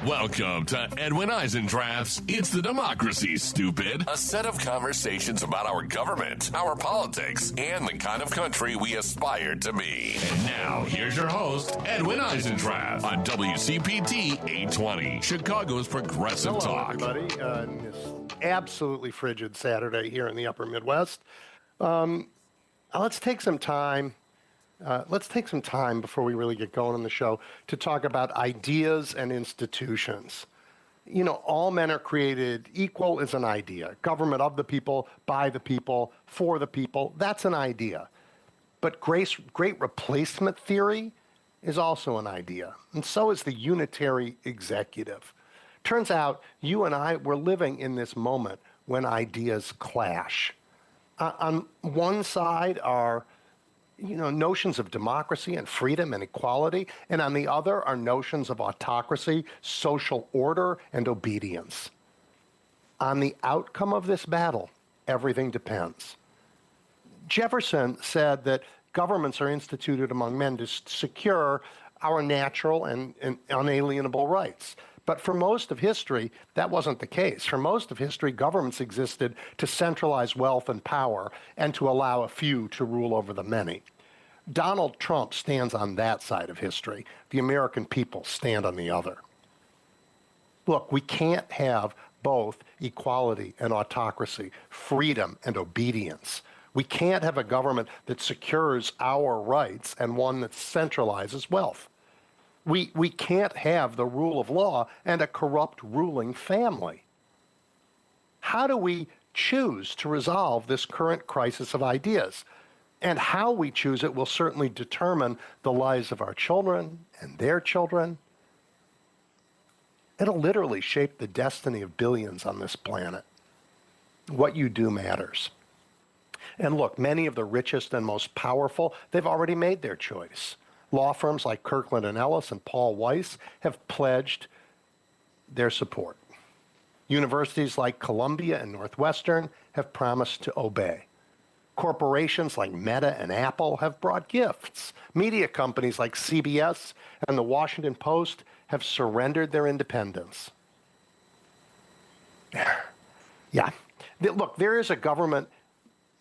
Welcome to Edwin Eisendraft's It's the Democracy, Stupid. A set of conversations about our government, our politics, and the kind of country we aspire to be. And now, here's your host, Edwin Eisendraft, on WCPT 820, Chicago's Progressive Talk. Hello, everybody. This absolutely frigid Saturday here in the upper Midwest. Let's take some time before we really get going on the show to talk about ideas and institutions. You know, all men are created equal is an idea. Government of the people, by the people, for the people, that's an idea. But great replacement theory is also an idea, and so is the unitary executive. Turns out you and I, we're living in this moment when ideas clash. On one side are notions of democracy and freedom and equality, and on the other are notions of autocracy, social order, and obedience. On the outcome of this battle, everything depends. Jefferson said that governments are instituted among men to secure our natural and unalienable rights. But for most of history, that wasn't the case. For most of history, governments existed to centralize wealth and power and to allow a few to rule over the many. Donald Trump stands on that side of history. The American people stand on the other. Look, we can't have both equality and autocracy, freedom and obedience. We can't have a government that secures our rights and one that centralizes wealth. We can't have the rule of law and a corrupt ruling family. How do we choose to resolve this current crisis of ideas? And how we choose it will certainly determine the lives of our children and their children. It'll literally shape the destiny of billions on this planet. What you do matters. And look, many of the richest and most powerful, they've already made their choice. Law firms like Kirkland & Ellis and Paul Weiss have pledged their support. Universities like Columbia and Northwestern have promised to obey. Corporations like Meta and Apple have brought gifts. Media companies like CBS and the Washington Post have surrendered their independence. Yeah. Look, there is a government,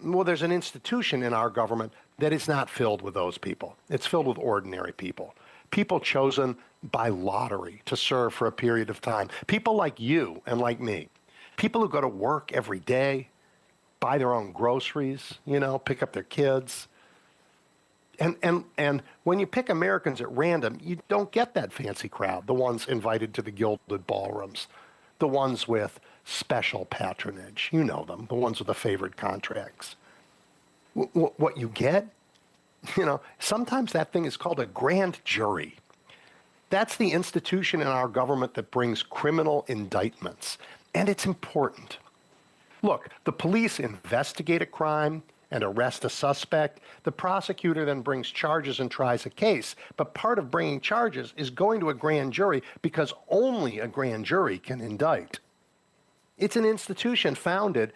there's an institution in our government that is not filled with those people. It's filled with ordinary people. People chosen by lottery to serve for a period of time. People like you and like me. People who go to work every day, buy their own groceries, pick up their kids. And when you pick Americans at random, you don't get that fancy crowd, the ones invited to the gilded ballrooms, the ones with special patronage. You know them, the ones with the favored contracts. What you get, sometimes that thing is called a grand jury. That's the institution in our government that brings criminal indictments, and it's important. Look, the police investigate a crime and arrest a suspect. The prosecutor then brings charges and tries a case, but part of bringing charges is going to a grand jury because only a grand jury can indict. It's an institution founded,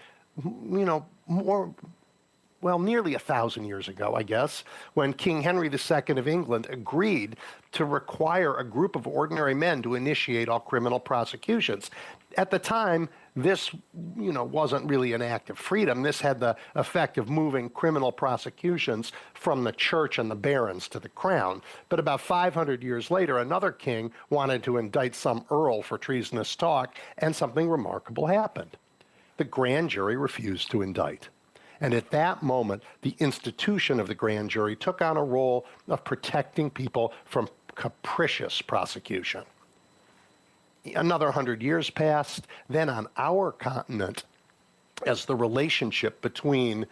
nearly 1,000 years ago, I guess, when King Henry II of England agreed to require a group of ordinary men to initiate all criminal prosecutions. At the time, this, wasn't really an act of freedom. This had the effect of moving criminal prosecutions from the church and the barons to the crown. But about 500 years later, another king wanted to indict some earl for treasonous talk, and something remarkable happened. The grand jury refused to indict. And at that moment, the institution of the grand jury took on a role of protecting people from capricious prosecution. Another 100 years passed. Then on our continent, as the relationship between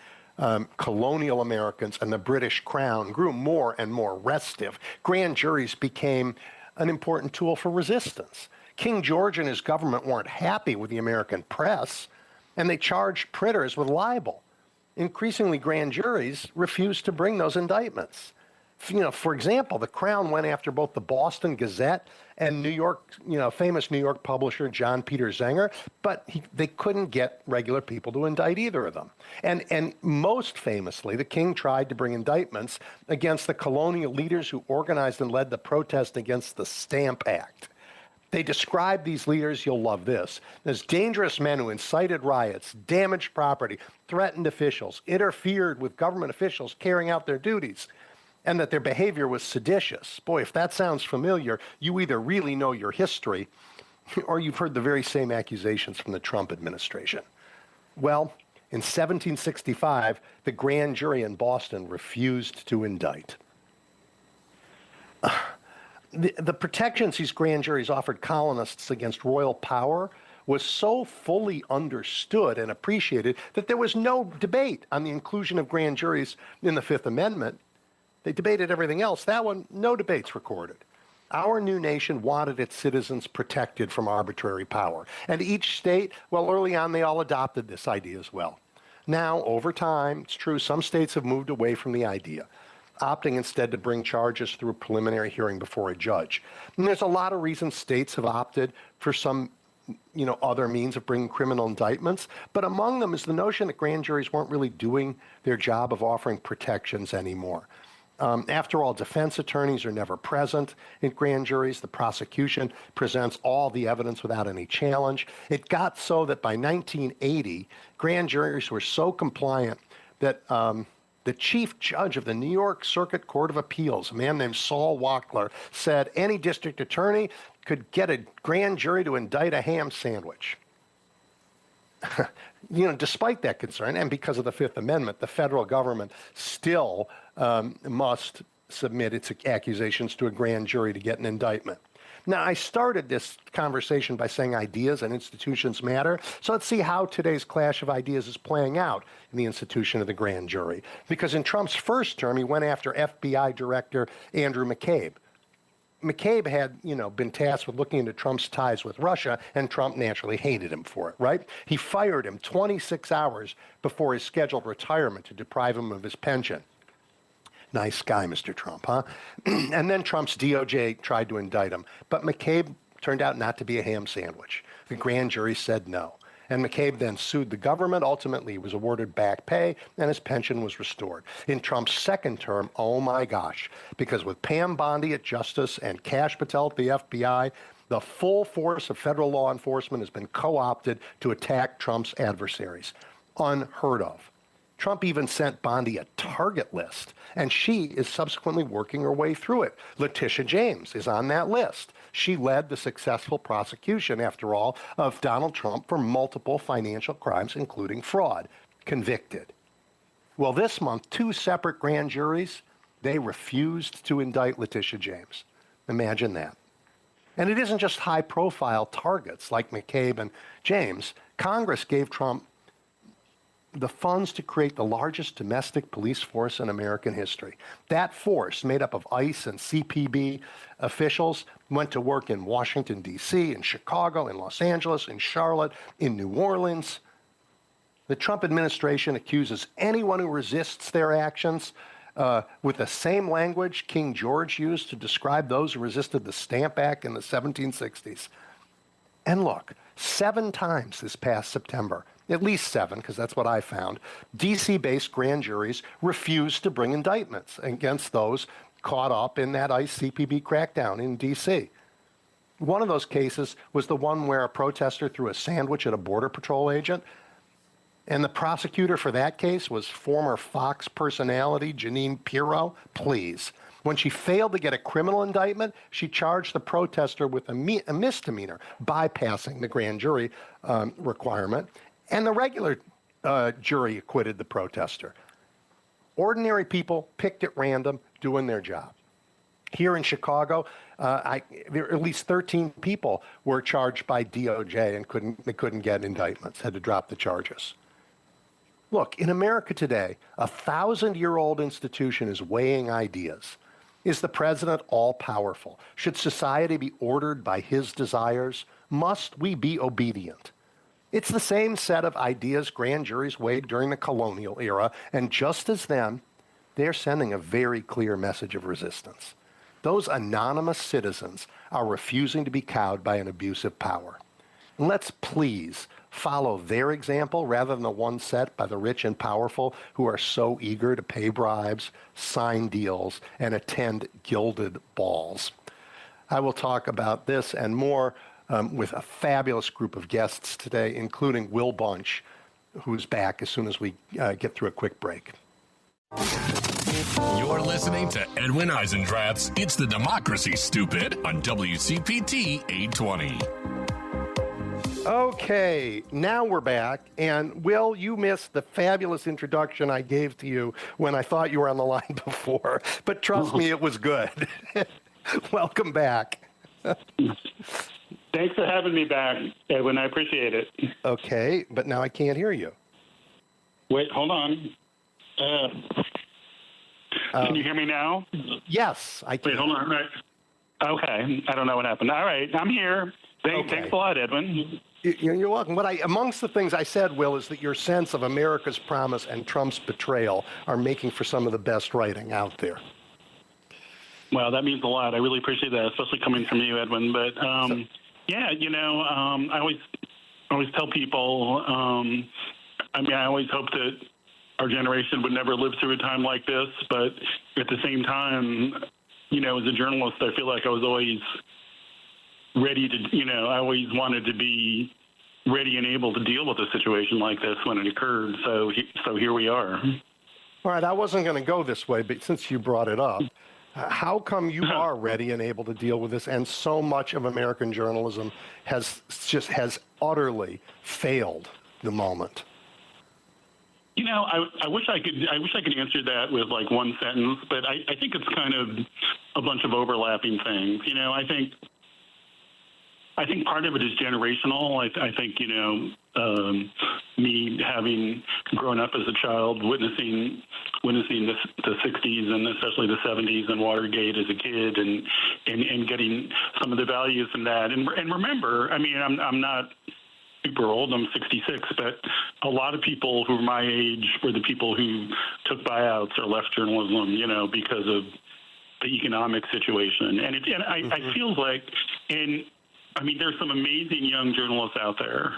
colonial Americans and the British Crown grew more and more restive, grand juries became an important tool for resistance. King George and his government weren't happy with the American press, and they charged printers with libel. Increasingly, grand juries refused to bring those indictments. For example, the Crown went after both the Boston Gazette and famous New York publisher John Peter Zenger, but they couldn't get regular people to indict either of them. And most famously, the king tried to bring indictments against the colonial leaders who organized and led the protest against the Stamp Act. They describe these leaders, you'll love this, as dangerous men who incited riots, damaged property, threatened officials, interfered with government officials carrying out their duties, and that their behavior was seditious. Boy, if that sounds familiar, you either really know your history or you've heard the very same accusations from the Trump administration. Well, in 1765, the grand jury in Boston refused to indict. The protections these grand juries offered colonists against royal power was so fully understood and appreciated that there was no debate on the inclusion of grand juries in the Fifth Amendment. They debated everything else. That one, no debates recorded. Our new nation wanted its citizens protected from arbitrary power. And each state, well, early on, they all adopted this idea as well. Now, over time, it's true, some states have moved away from the idea, opting instead to bring charges through a preliminary hearing before a judge. And there's a lot of reasons states have opted for some, other means of bringing criminal indictments. But among them is the notion that grand juries weren't really doing their job of offering protections anymore. After all, defense attorneys are never present in grand juries. The prosecution presents all the evidence without any challenge. It got so that by 1980, grand juries were so compliant that the chief judge of the New York Circuit Court of Appeals, a man named Saul Wachtler, said any district attorney could get a grand jury to indict a ham sandwich. Despite that concern, and because of the Fifth Amendment, the federal government still must submit its accusations to a grand jury to get an indictment. Now, I started this conversation by saying ideas and institutions matter. So let's see how today's clash of ideas is playing out in the institution of the grand jury. Because in Trump's first term, he went after FBI Director Andrew McCabe. McCabe had, been tasked with looking into Trump's ties with Russia, and Trump naturally hated him for it, right? He fired him 26 hours before his scheduled retirement to deprive him of his pension. Nice guy, Mr. Trump, huh? And then Trump's DOJ tried to indict him, but McCabe turned out not to be a ham sandwich. The grand jury said no. And McCabe then sued the government. Ultimately, he was awarded back pay, and his pension was restored. In Trump's second term, oh my gosh, because with Pam Bondi at Justice and Kash Patel at the FBI, the full force of federal law enforcement has been co-opted to attack Trump's adversaries. Unheard of. Trump even sent Bondi a target list, and she is subsequently working her way through it. Letitia James is on that list. She led the successful prosecution, after all, of Donald Trump for multiple financial crimes, including fraud. Convicted. Well, this month, two separate grand juries, they refused to indict Letitia James. Imagine that. And it isn't just high-profile targets like McCabe and James. Congress gave Trump the funds to create the largest domestic police force in American history. That force, made up of ICE and CPB officials, went to work in Washington, D.C., in Chicago, in Los Angeles, in Charlotte, in New Orleans. The Trump administration accuses anyone who resists their actions with the same language King George used to describe those who resisted the Stamp Act in the 1760s. And look, 7 times this past September, at least 7, because that's what I found, D.C.-based grand juries refused to bring indictments against those caught up in that ICE CPB crackdown in D.C. One of those cases was the one where a protester threw a sandwich at a Border Patrol agent, and the prosecutor for that case was former Fox personality Jeanine Pirro. Please. When she failed to get a criminal indictment, she charged the protester with a misdemeanor, bypassing the grand jury requirement. And the regular jury acquitted the protester. Ordinary people picked at random, doing their job. Here in Chicago, there at least 13 people were charged by DOJ and they couldn't get indictments, had to drop the charges. Look, in America today, a 1,000-year-old institution is weighing ideas. Is the president all-powerful? Should society be ordered by his desires? Must we be obedient? It's the same set of ideas grand juries weighed during the colonial era, and just as then, they're sending a very clear message of resistance. Those anonymous citizens are refusing to be cowed by an abusive power. And let's please follow their example rather than the one set by the rich and powerful who are so eager to pay bribes, sign deals, and attend gilded balls. I will talk about this and more with a fabulous group of guests today, including Will Bunch, who's back as soon as we get through a quick break. You're listening to Edwin Eisendrath's It's the Democracy, Stupid on WCPT 820. Okay, now we're back. And Will, you missed the fabulous introduction I gave to you when I thought you were on the line before. But trust me, it was good. Welcome back. Thanks for having me back, Edwin. I appreciate it. Okay, but now I can't hear you. Wait, hold on. Can you hear me now? Yes, I can. Wait, hold on. Right. Okay, I don't know what happened. All right, I'm here. Thanks a lot, Edwin. You're welcome. Amongst the things I said, Will, is that your sense of America's promise and Trump's betrayal are making for some of the best writing out there. Well, that means a lot. I really appreciate that, especially coming from you, Edwin. But yeah, I always tell people. I always hope that our generation would never live through a time like this. But at the same time, as a journalist, I feel like I was always ready to, I always wanted to be ready and able to deal with a situation like this when it occurred. So here we are. All right, I wasn't going to go this way, but since you brought it up, how come you are ready and able to deal with this, and so much of American journalism has utterly failed the moment? I wish I could answer that with like one sentence, but I think it's kind of a bunch of overlapping things. I think part of it is generational. I think, me having grown up as a child, witnessing the 60s and especially the 70s and Watergate as a kid and getting some of the values in that. And remember, I'm not super old, I'm 66, but a lot of people who are my age were the people who took buyouts or left journalism, because of the economic situation. And I feel like, there's some amazing young journalists out there.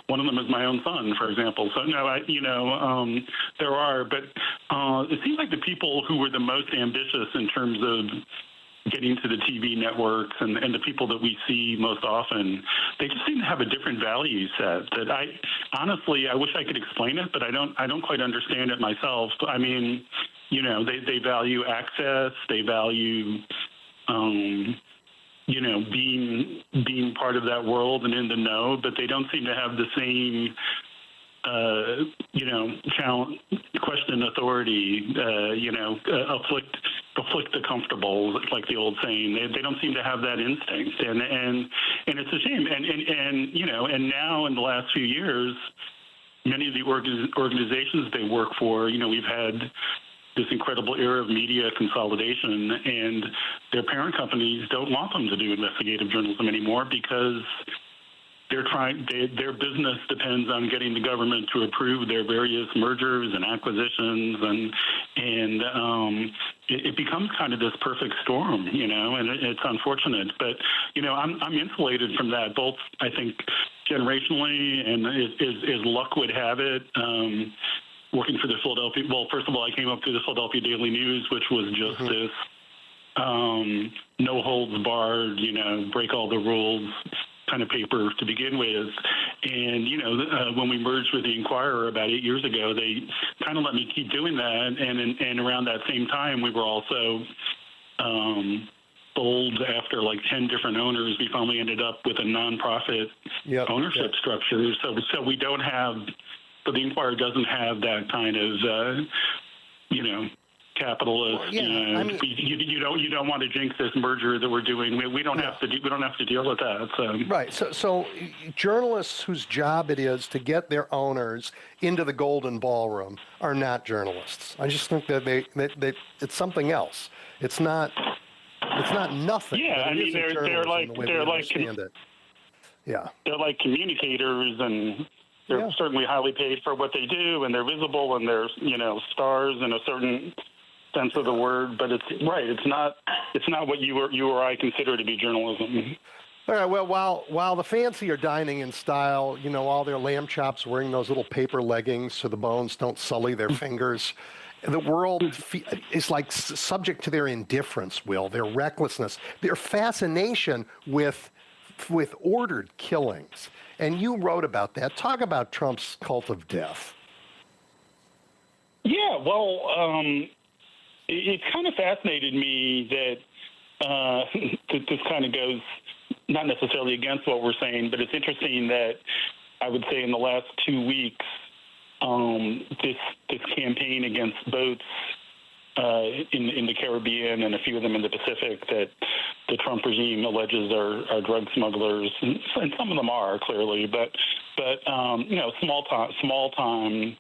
One of them is my own son, for example. So there are, but it seems like the people who were the most ambitious in terms of getting to the TV networks and the people that we see most often, they just seem to have a different value set that I wish I could explain it, but I don't quite understand it myself. They value access, they value, being part of that world and in the know, but they don't seem to have the same, challenge, question authority, afflict the comfortable, like the old saying. They don't seem to have that instinct, and it's a shame. And now in the last few years, many of the organizations they work for, we've had this incredible era of media consolidation, and their parent companies don't want them to do investigative journalism anymore because their business depends on getting the government to approve their various mergers and acquisitions, and it becomes kind of this perfect storm, and it's unfortunate. But I'm insulated from that, both I think generationally and as luck would have it. Working for the Philadelphia, well, first of all, I came up through the Philadelphia Daily News, which was just this no holds barred, break all the rules kind of paper to begin with. And, when we merged with the Inquirer about 8 years ago, they kind of let me keep doing that. And around that same time, we were also sold after like 10 different owners. We finally ended up with a nonprofit ownership structure. So we don't have, but the Inquirer doesn't have that kind of, capitalist. You don't want to jinx this merger that we're doing. We don't have to deal with that. So. Right. So journalists whose job it is to get their owners into the golden ballroom are not journalists. I just think that they it's something else. It's not nothing. Yeah, they're like Yeah. They're like communicators, and they're certainly highly paid for what they do, and they're visible, and they're stars in a certain sense of the word. But it's not what you or I consider to be journalism. All right. Well, while the fancy are dining in style, all their lamb chops wearing those little paper leggings so the bones don't sully their fingers, The world is like subject to their indifference, Will, their recklessness, their fascination with ordered killings. And you wrote about that. Talk about Trump's cult of death. Yeah, well, it kind of fascinated me that this kind of goes not necessarily against what we're saying, but it's interesting that I would say in the last 2 weeks, this campaign against boats in the Caribbean and a few of them in the Pacific that the Trump regime alleges are drug smugglers, and some of them are clearly, but small time,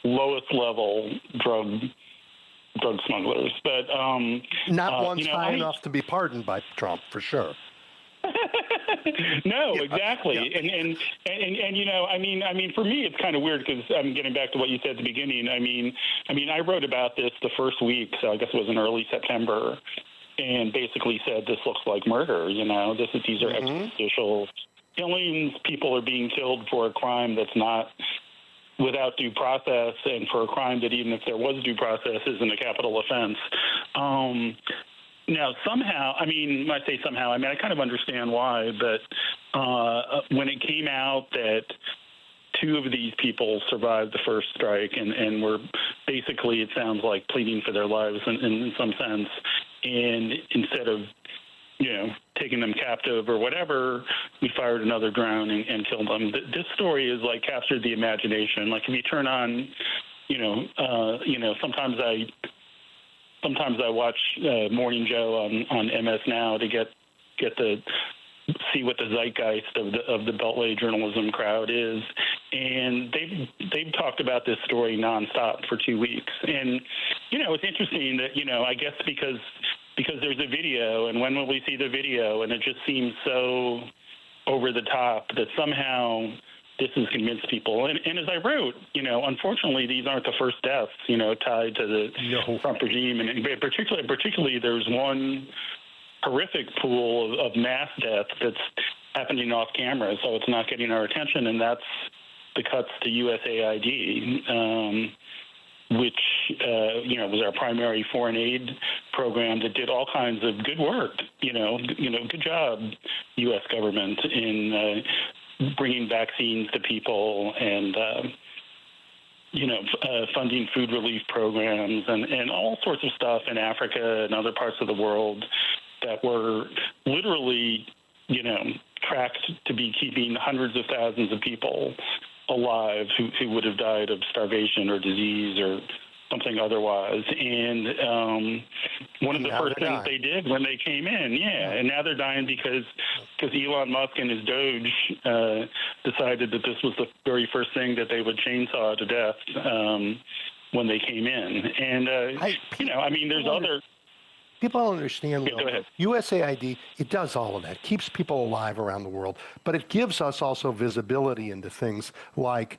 lowest level drug smugglers. But not one's high enough to be pardoned by Trump, for sure. No, exactly. Yeah. And for me, it's kind of weird because I'm getting back to what you said at the beginning. I wrote about this the first week, so I guess it was in early September, and basically said this looks like murder. These are extrajudicial killings. People are being killed for a crime that's not without due process, and for a crime that even if there was due process isn't a capital offense. Now, somehow, when I say somehow, I kind of understand why, but when it came out that 2 of these people survived the first strike and were basically, it sounds like, pleading for their lives in some sense, and instead of, taking them captive or whatever, we fired another drone and killed them. This story is like captured the imagination. Like if you turn on, Sometimes I watch Morning Joe on MS Now to get see what the zeitgeist of the Beltway journalism crowd is, and they've talked about this story nonstop for 2 weeks. And it's interesting that I guess because there's a video, and when will we see the video? And it just seems so over the top that somehow this has convinced people. And as I wrote, unfortunately, these aren't the first deaths, tied to the Trump regime. And particularly, there's one horrific pool of mass death that's happening off camera, so it's not getting our attention, and that's the cuts to USAID, which, was our primary foreign aid program that did all kinds of good work. Good job, U.S. government, in bringing vaccines to people and, funding food relief programs and all sorts of stuff in Africa and other parts of the world that were literally, tracked to be keeping hundreds of thousands of people alive who would have died of starvation or disease or something otherwise. And one of the first things they did when they came in, and now they're dying because Elon Musk and his Doge decided that this was the very first thing that they would chainsaw to death when they came in. And, there's other... People don't understand, Will. Go ahead. USAID, it does all of that, keeps people alive around the world, but it gives us also visibility into things like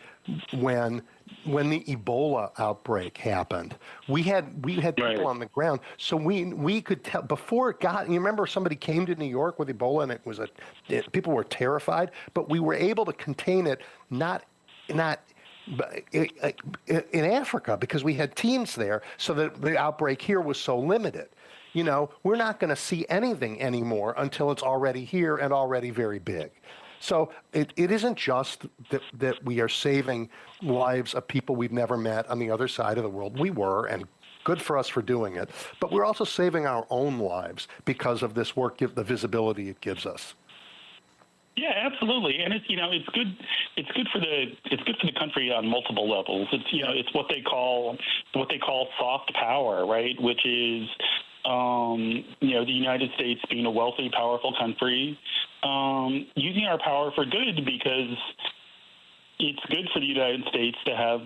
when the Ebola outbreak happened. We had people on the ground, so we could tell before it got. You remember somebody came to New York with Ebola, and people were terrified, but we were able to contain it, not in Africa, because we had teams there, so that the outbreak here was so limited. We're not going to see anything anymore until it's already here and already very big. So it isn't just that we are saving lives of people we've never met on the other side of the world. We were, and good for us for doing it. But we're also saving our own lives because of this work, the visibility it gives us. Yeah, absolutely, and it's good. It's good for the country on multiple levels. It's what they call soft power, right? Which is the United States being a wealthy, powerful country, using our power for good, because it's good for the United States to have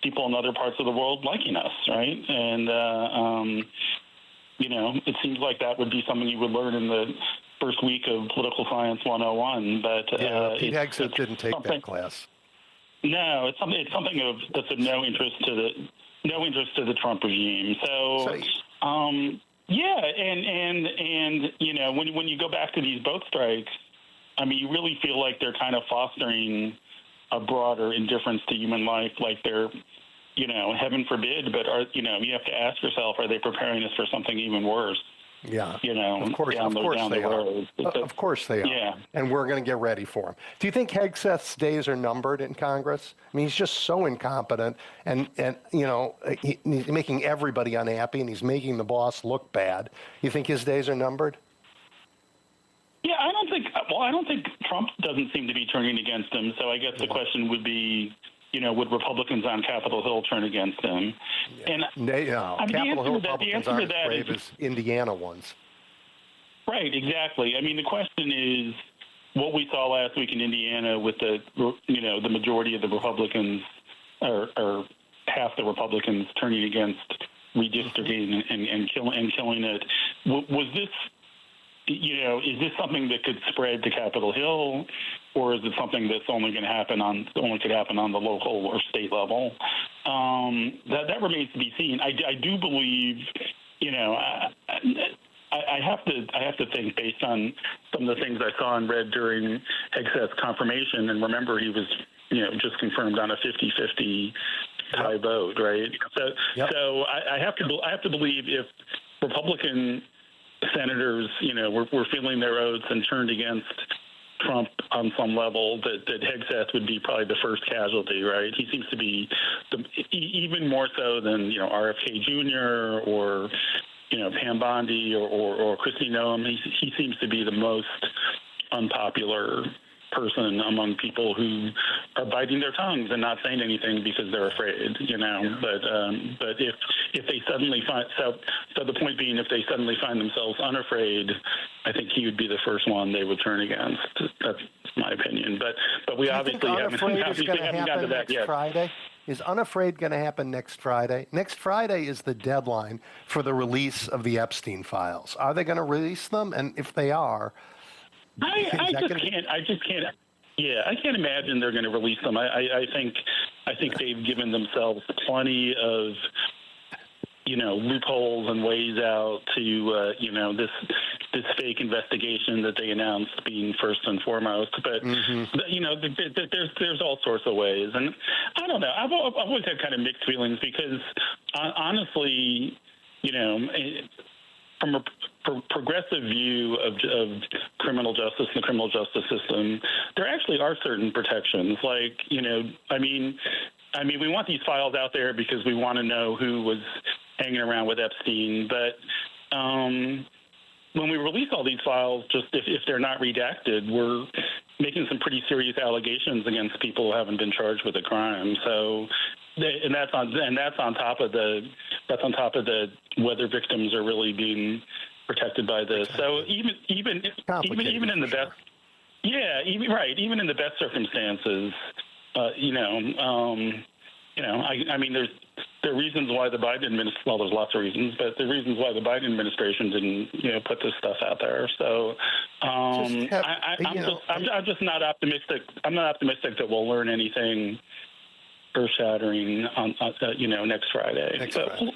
people in other parts of the world liking us, right? And it seems like that would be something you would learn in the first week of Political Science 101. But Pete Hegseth didn't take that class. No, it's something that's of no interest to the Trump regime. So when you go back to these boat strikes, you really feel like they're kind of fostering a broader indifference to human life, like they're heaven forbid, but you have to ask yourself, are they preparing us for something even worse? Yeah, of course they are. Of course they are. Yeah. And we're going to get ready for him. Do you think Hegseth's days are numbered in Congress? I mean, he's just so incompetent, and he's making everybody unhappy, and he's making the boss look bad. You think his days are numbered? Yeah, I don't think Trump doesn't seem to be turning against him. So I guess the question would be, would Republicans on Capitol Hill turn against him? Yeah. And Capitol Hill Republicans aren't as that brave as Indiana ones. Right, exactly. I mean, the question is what we saw last week in Indiana with the majority of the Republicans or half the Republicans turning against redistricting and killing it. Was this? Is this something that could spread to Capitol Hill, or is it something that's only could happen on the local or state level? That remains to be seen. I do believe, I have to think based on some of the things I saw and read during Hegseth's confirmation, and remember he was just confirmed on a 50-50 tie vote, right? So I have to believe if Republican senators, were feeling their oaths and turned against Trump on some level, that Hegseth would be probably the first casualty, right? He seems to be even more so than, RFK Jr. or, Pam Bondi or Kristi Noem. He seems to be the most unpopular person among people who are biting their tongues and not saying anything because they're afraid, But if they suddenly find the point being, if they suddenly find themselves unafraid, I think he would be the first one they would turn against. That's my opinion. But we obviously haven't got to that yet. Friday? Is Unafraid going to happen next Friday? Next Friday is the deadline for the release of the Epstein files. Are they going to release them? And if they are, I just can't. Yeah, I can't imagine they're going to release them. I think they've given themselves plenty of loopholes and ways out to this fake investigation that they announced being first and foremost. But there's all sorts of ways, and I don't know. I've always had kind of mixed feelings because honestly, from a progressive view of criminal justice and the criminal justice system, there actually are certain protections. Like, I mean, we want these files out there because we want to know who was hanging around with Epstein. But when we release all these files, just if they're not redacted, we're making some pretty serious allegations against people who haven't been charged with a crime. So, that's on top of the whether victims are really being protected by this. So even in the best, even in the best circumstances, I mean, there are reasons why the Biden administration. Well, there's lots of reasons, but there are reasons why the Biden administration didn't put this stuff out there. So I'm just not optimistic. I'm not optimistic that we'll learn anything earth-shattering on next Friday.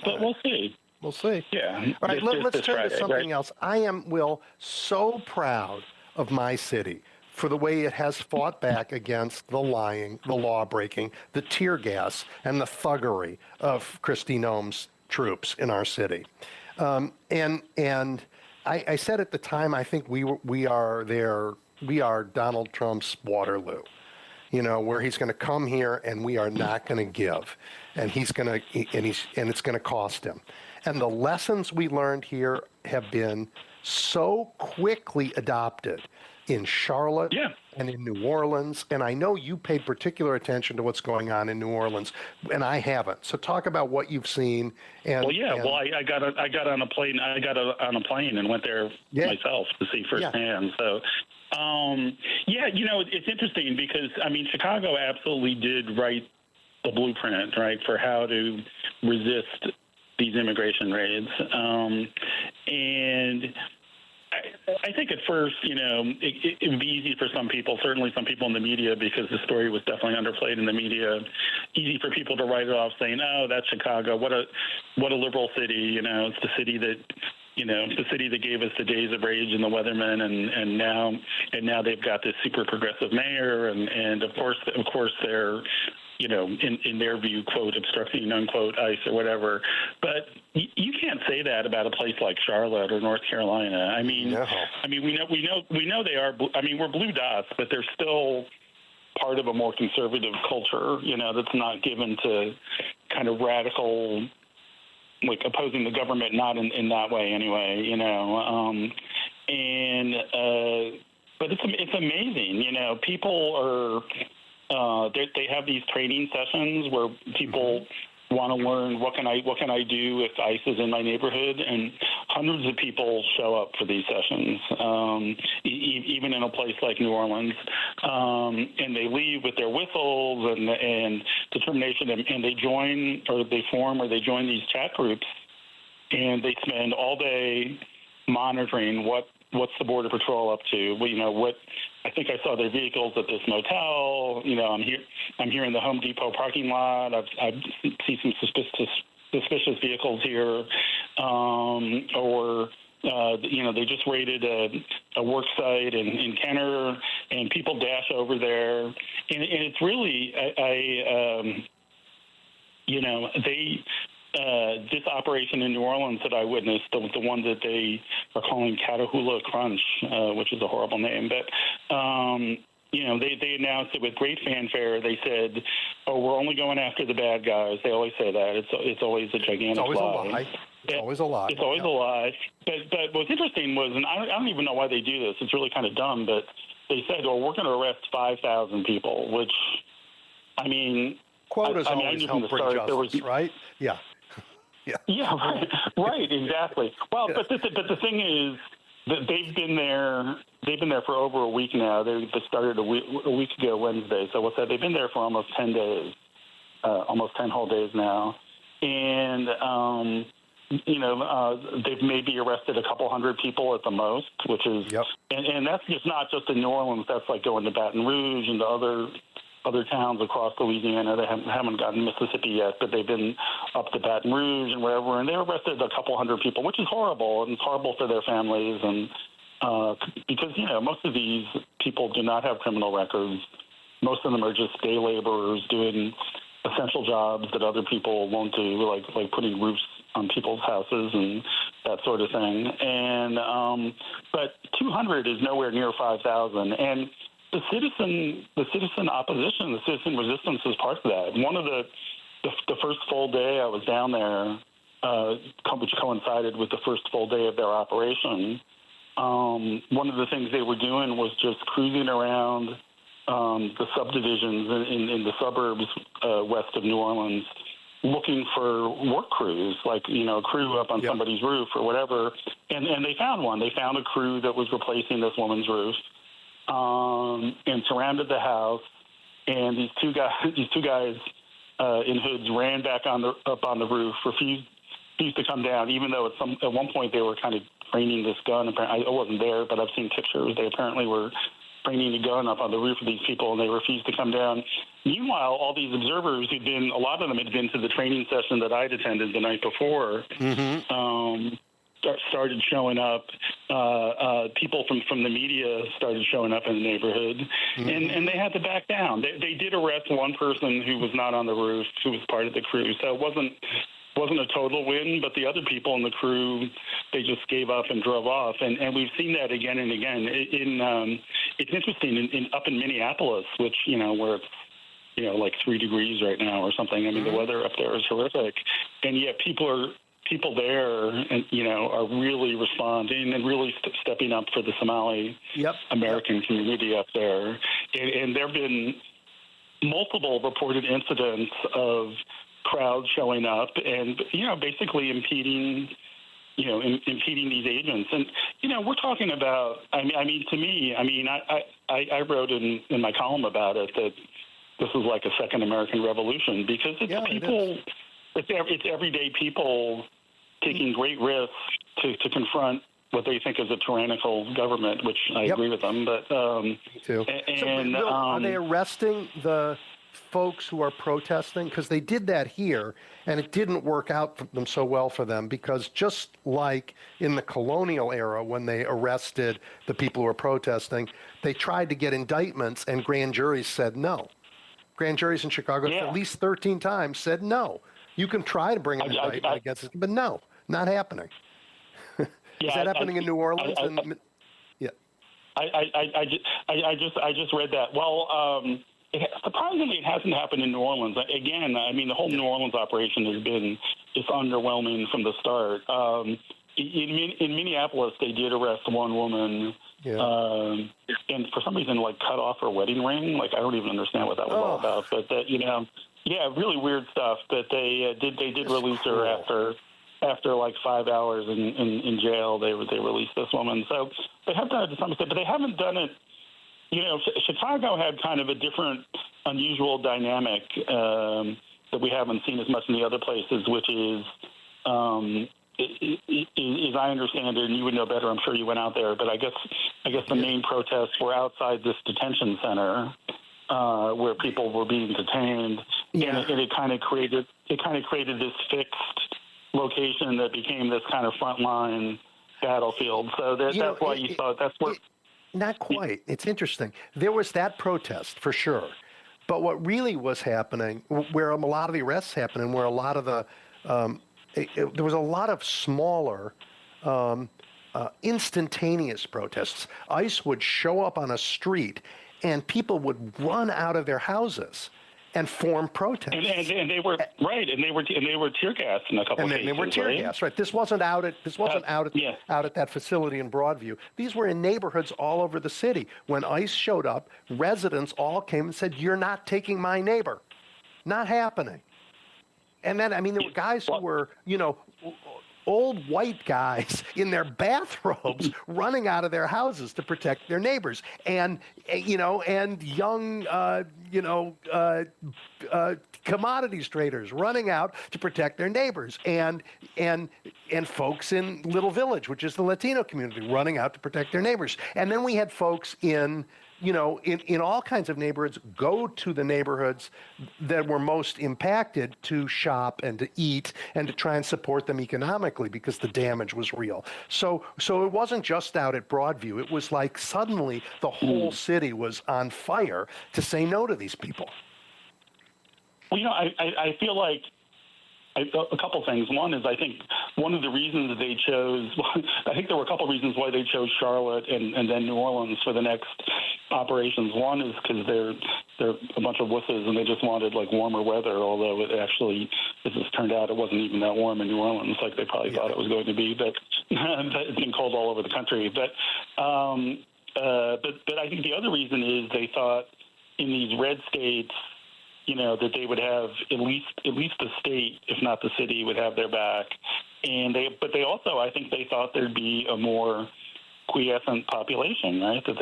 But we'll see. We'll see. Yeah. All right, let's turn Friday, to something right? else. I am, Will, so proud of my city for the way it has fought back against the lying, the law-breaking, the tear gas, and the thuggery of Kristi Noem's troops in our city. And I said at the time, I think we are Donald Trump's Waterloo. Where he's going to come here and we are not going to give, and it's going to cost him. And the lessons we learned here have been so quickly adopted in Charlotte and in New Orleans. And I know you paid particular attention to what's going on in New Orleans, and I haven't. So talk about what you've seen. I got on a plane. I got on a plane and went there myself to see firsthand. So. It's interesting because, I mean, Chicago absolutely did write the blueprint, right, for how to resist these immigration raids. And I think at first, it would be easy for some people, certainly some people in the media, because the story was definitely underplayed in the media, easy for people to write it off saying, oh, that's Chicago. What a liberal city. It's the city that, the city that gave us the Days of Rage and the Weathermen, and now they've got this super progressive mayor, and of course they're in their view, quote, obstructing, unquote, ICE or whatever. But you can't say that about a place like Charlotte or North Carolina. I mean, No. we know they are. I mean, we're blue dots, but they're still part of a more conservative culture, that's not given to kind of radical, like opposing the government, not in that way anyway, but it's amazing, people are, they have these training sessions where people want to learn what can I do if ICE is in my neighborhood, and hundreds of people show up for these sessions, even in a place like New Orleans, and they leave with their whistles and determination, and they join or they join these chat groups, and they spend all day monitoring what's the Border Patrol up to. What I think I saw their vehicles at this motel. I'm here in the Home Depot parking lot. I see some suspicious vehicles here, they just raided a work site in Kenner, and people dash over there, and it's really this operation in New Orleans that I witnessed, the one that they are calling Catahoula Crunch, which is a horrible name, but they announced it with great fanfare. They said, "Oh, we're only going after the bad guys." They always say that. It's always a gigantic lie. It's always a lie. It's always a lie. But what's interesting was, and I don't even know why they do this. It's really kind of dumb, but they said, "Well, we're going to arrest 5,000 people," which, I mean, quotas always help bring justice, right? Yeah. Yeah, right, exactly. Well, but the thing is that they've been there for over a week now. They started a week ago Wednesday. So what's that? They've been there for almost 10 days, almost 10 whole days now, and they've maybe arrested a couple hundred people at the most, which is, and that's just not just in New Orleans. That's like going to Baton Rouge and to other towns across Louisiana. They haven't gotten Mississippi yet, but they've been up to Baton Rouge and wherever, and they arrested a couple hundred people, which is horrible, and it's horrible for their families, and because, most of these people do not have criminal records. Most of them are just day laborers doing essential jobs that other people won't do, like putting roofs on people's houses and that sort of thing. And but 200 is nowhere near 5,000, and the citizen opposition, the citizen resistance is part of that. One of the first full day I was down there, which coincided with the first full day of their operation, one of the things they were doing was just cruising around the subdivisions in the suburbs west of New Orleans, looking for work crews, like, a crew up on somebody's roof or whatever. And they found one. They found a crew that was replacing this woman's roof. And surrounded the house, and these two guys in hoods ran back up on the roof, refused to come down, even though at one point they were kind of training this gun. I wasn't there, but I've seen pictures. They apparently were training a gun up on the roof of these people, and they refused to come down. Meanwhile, all these observers a lot of them had been to the training session that I'd attended the night before. Started showing up. People from the media started showing up in the neighborhood, and they had to back down. They did arrest one person who was not on the roof, who was part of the crew. So it wasn't a total win, but the other people in the crew, they just gave up and drove off. And we've seen that again and again. It's interesting up in Minneapolis, which where it's like 3 degrees right now or something. I mean, the weather up there is horrific, and yet people there, and are really responding and really stepping up for the Somali American community up there. And there have been multiple reported incidents of crowds showing up and basically impeding these agents. And we're talking about. I mean, to me, I wrote in my column about it that this is like a second American Revolution, because it's people. It's everyday people taking great risks to confront what they think is a tyrannical government, which I agree with them. But me too. And Bill, are they arresting the folks who are protesting? Because they did that here, and it didn't work out for them so well for them, because just like in the colonial era when they arrested the people who were protesting, they tried to get indictments, and grand juries said no. Grand juries in Chicago at least 13 times said no. You can try to bring an indictment against it, but no, not happening. Is that happening in New Orleans? I just read that. Well, surprisingly, it hasn't happened in New Orleans. Again, I mean, the whole New Orleans operation has been just underwhelming from the start. In Minneapolis, they did arrest one woman, and for some reason, like, cut off her wedding ring. Like, I don't even understand what that was all about. But that, really weird stuff. But they did release her after like 5 hours in jail. They released this woman. So they have done it to some extent, but they haven't done it. Chicago had kind of a different, unusual dynamic that we haven't seen as much in the other places, which is, as I understand it, and you would know better, I'm sure you went out there, but I guess the main protests were outside this detention center where people were being detained, and it kind of created this fixed location that became this kind of frontline battlefield. So that's why you saw it. That's what. Not quite. It's interesting. There was that protest for sure, but what really was happening, where a lot of the arrests happened, and where a lot of the there was a lot of smaller, instantaneous protests. ICE would show up on a street, and people would run out of their houses and form protests. And they were right, and they were tear gassed in a couple of cases. And they were tear gassed, right? This wasn't out at that facility in Broadview. These were in neighborhoods all over the city. When ICE showed up, residents all came and said, "You're not taking my neighbor." Not happening. And then, I mean, there were guys who were, old white guys in their bathrobes running out of their houses to protect their neighbors, and young commodities traders running out to protect their neighbors, and folks in Little Village, which is the Latino community, running out to protect their neighbors. And then we had folks in all kinds of neighborhoods go to the neighborhoods that were most impacted to shop and to eat and to try and support them economically because the damage was real. So it wasn't just out at Broadview. It was like suddenly the whole city was on fire to say no to these people. Well, I feel like a couple things. One is, I think one of the reasons they chose, I think there were a couple reasons why they chose Charlotte and then New Orleans for the next operations. One is because they're a bunch of wusses and they just wanted like warmer weather, although it actually, as it turned out, it wasn't even that warm in New Orleans like they probably thought it was going to be, but it's been cold all over the country. But I think the other reason is they thought in these red states, that they would have at least the state, if not the city, would have their back. But they also, I think they thought there'd be a more quiescent population, right? I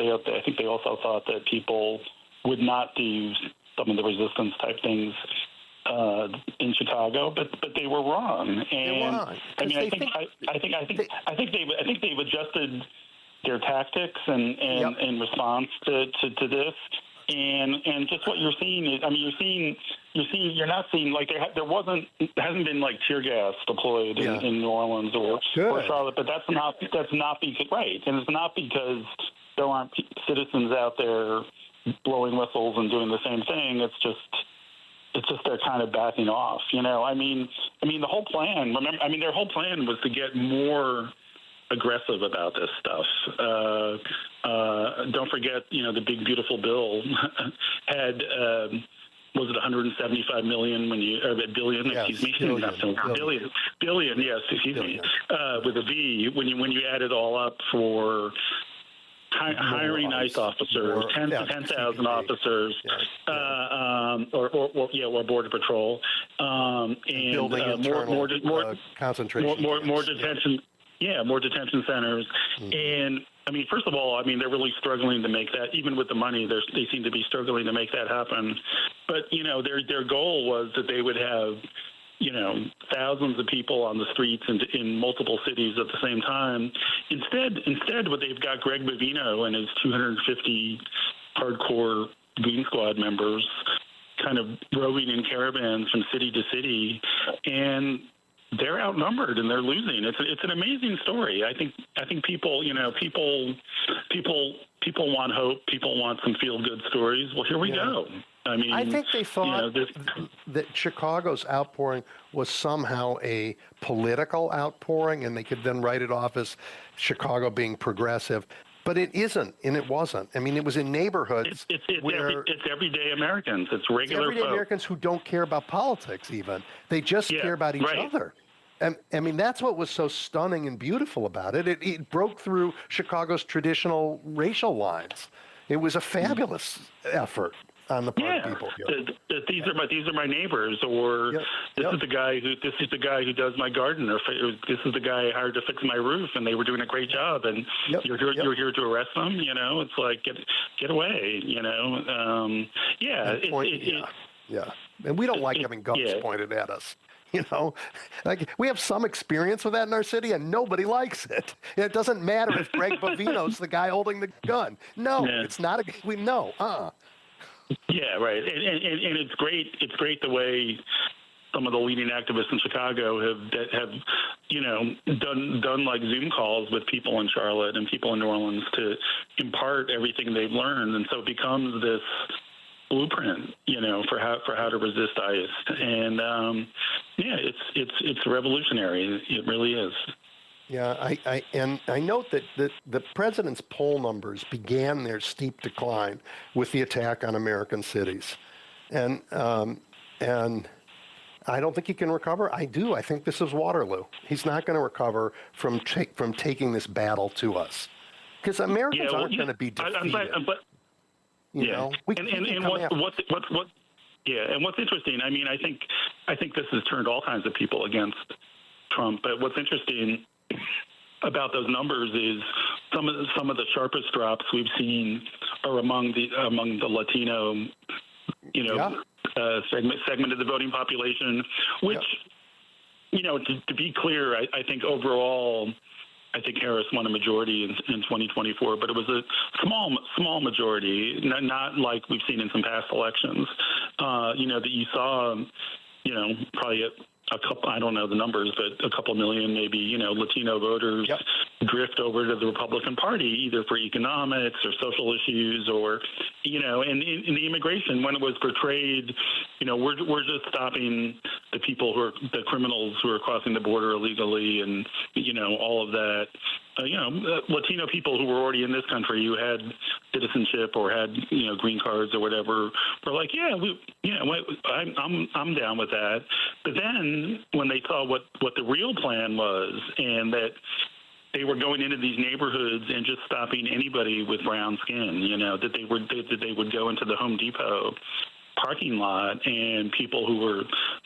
think they also thought that people would not do some of the resistance type things in Chicago, but they were wrong. And I mean, I think they've adjusted their tactics and in response to this. And just what you're seeing is, I mean, you're not seeing like there hasn't been like tear gas deployed in New Orleans or Charlotte, but that's not because right, and it's not because there aren't citizens out there blowing whistles and doing the same thing. It's just they're kind of backing off. I mean the whole plan. Remember, I mean their whole plan was to get more aggressive about this stuff. Don't forget, the big beautiful bill had was it 175 million billion? Yes, excuse me, billion. Yes, excuse me, with a V. When you add it all up for hiring ICE officers, 10,000 officers, or border patrol, and building more concentration, more detention. Yeah, more detention centers. Mm-hmm. And, I mean, first of all, I mean, they're really struggling to make that, even with the money, they seem to be struggling to make that happen. But, their goal was that they would have, thousands of people on the streets in multiple cities at the same time. Instead, what they've got Greg Bovino and his 250 hardcore Goon Squad members kind of roving in caravans from city to city, and they're outnumbered and they're losing. It's an amazing story. I think people want hope. People want some feel good stories. Well, here we go. I mean, I think they thought this, that Chicago's outpouring was somehow a political outpouring, and they could then write it off as Chicago being progressive. But it isn't, and it wasn't. I mean, it was in neighborhoods where it's everyday Americans. It's regular everyday folks. Americans who don't care about politics even. They just care about each other. And I mean, that's what was so stunning and beautiful about it. It broke through Chicago's traditional racial lines. It was a fabulous effort on the part of people here. These are my neighbors, or this is the guy who does my garden, or this is the guy I hired to fix my roof, and they were doing a great job, and you're here to arrest them. You know, it's like get away. You know, and we don't like having guns pointed at us. You know, like we have some experience with that in our city, and nobody likes it. It doesn't matter if Greg Bovino's the guy holding the gun. No, it's not. We know. Yeah, right. And it's great. It's great the way some of the leading activists in Chicago have you know done like Zoom calls with people in Charlotte and people in New Orleans to impart everything they've learned, and so it becomes this blueprint, you know, for how to resist ICE. And it's revolutionary. It really is. Yeah, I note that the president's poll numbers began their steep decline with the attack on American cities, and I don't think he can recover. I do. I think this is Waterloo. He's not going to recover from taking this battle to us, because Americans aren't going to be defeated. You know, and what's interesting, I mean, I think this has turned all kinds of people against Trump. But what's interesting about those numbers is some of the sharpest drops we've seen are among the Latino, you know, segment of the voting population, which, you know, to be clear, I think overall, I think Harris won a majority in 2024, but it was a small majority, not like we've seen in some past elections. You know, that you saw, you know, probably a couple, I don't know the numbers, but a couple million maybe, you know, Latino voters drift over to the Republican Party, either for economics or social issues, or, you know, and in the immigration, when it was portrayed, you know, we're just stopping the people the criminals who are crossing the border illegally, and, you know, all of that. You know, Latino people who were already in this country, who had citizenship or had, you know, green cards or whatever, were like, I'm down with that. But then when they saw what the real plan was, and that they were going into these neighborhoods and just stopping anybody with brown skin, you know, that they would go into the Home Depot parking lot, and people who were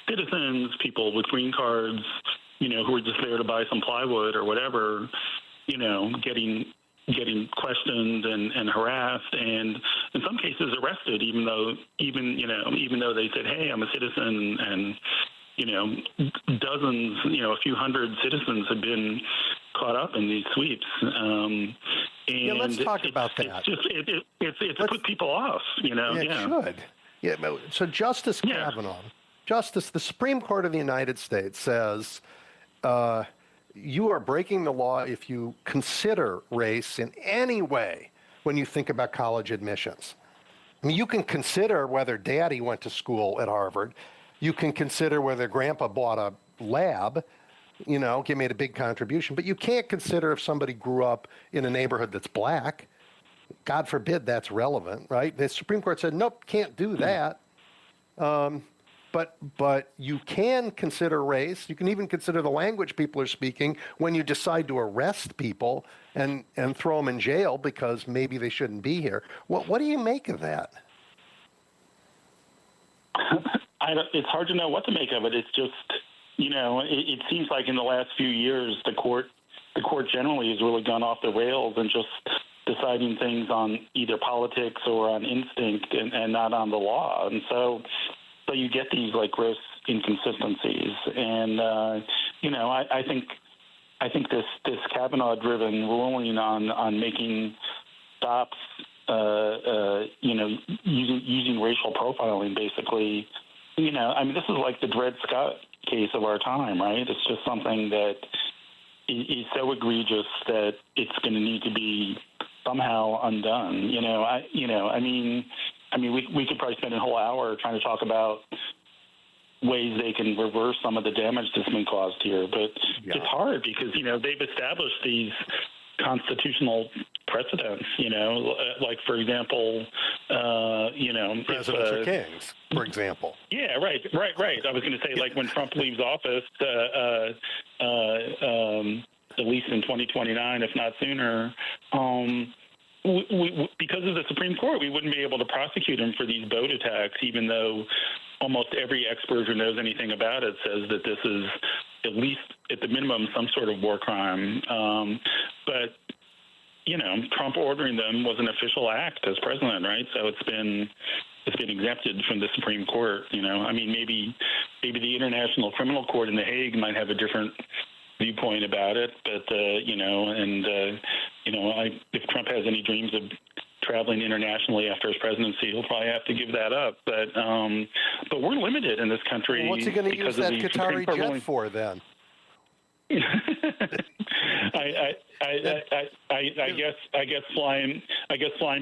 citizens, people with green cards, you know, who were just there to buy some plywood or whatever, you know, getting questioned and harassed, and in some cases arrested, even though they said, hey, I'm a citizen, and, you know, dozens, you know, a few hundred citizens have been caught up in these sweeps. And let's talk about that. It's put people off, you know. It should. Yeah. So Justice Kavanaugh, the Supreme Court of the United States says, you are breaking the law if you consider race in any way when you think about college admissions. I mean, you can consider whether daddy went to school at Harvard. You can consider whether grandpa bought a lab, you know, made a big contribution. But you can't consider if somebody grew up in a neighborhood that's black. God forbid that's relevant, right? The Supreme Court said, nope, can't do that. But you can consider race. You can even consider the language people are speaking when you decide to arrest people and throw them in jail because maybe they shouldn't be here. What do you make of that? It's hard to know what to make of it. It's just, you know, it seems like in the last few years, the court generally has really gone off the rails and just deciding things on either politics or on instinct and not on the law. And so you get these like gross inconsistencies. And, you know, I think this Kavanaugh-driven ruling on making stops, you know, using racial profiling, basically, you know, I mean, this is like the Dred Scott case of our time, right? It's just something that is so egregious that it's going to need to be somehow undone. I mean, I mean, we could probably spend a whole hour trying to talk about ways they can reverse some of the damage that's been caused here, but it's hard because they've established these constitutional precedents. Like for example, presidents are kings, for example. Yeah, right. I was going to say, like when Trump leaves office, at least in 2029, if not sooner. Because of the Supreme Court, we wouldn't be able to prosecute him for these boat attacks, even though almost every expert who knows anything about it says that this is at least at the minimum some sort of war crime. But Trump ordering them was an official act as president, right? So it's been exempted from the Supreme Court. I mean, maybe the International Criminal Court in The Hague might have a different viewpoint about it, but if Trump has any dreams of traveling internationally after his presidency, he'll probably have to give that up. But we're limited in this country. Well, what's he going to use that Qatari jet for then? I guess flying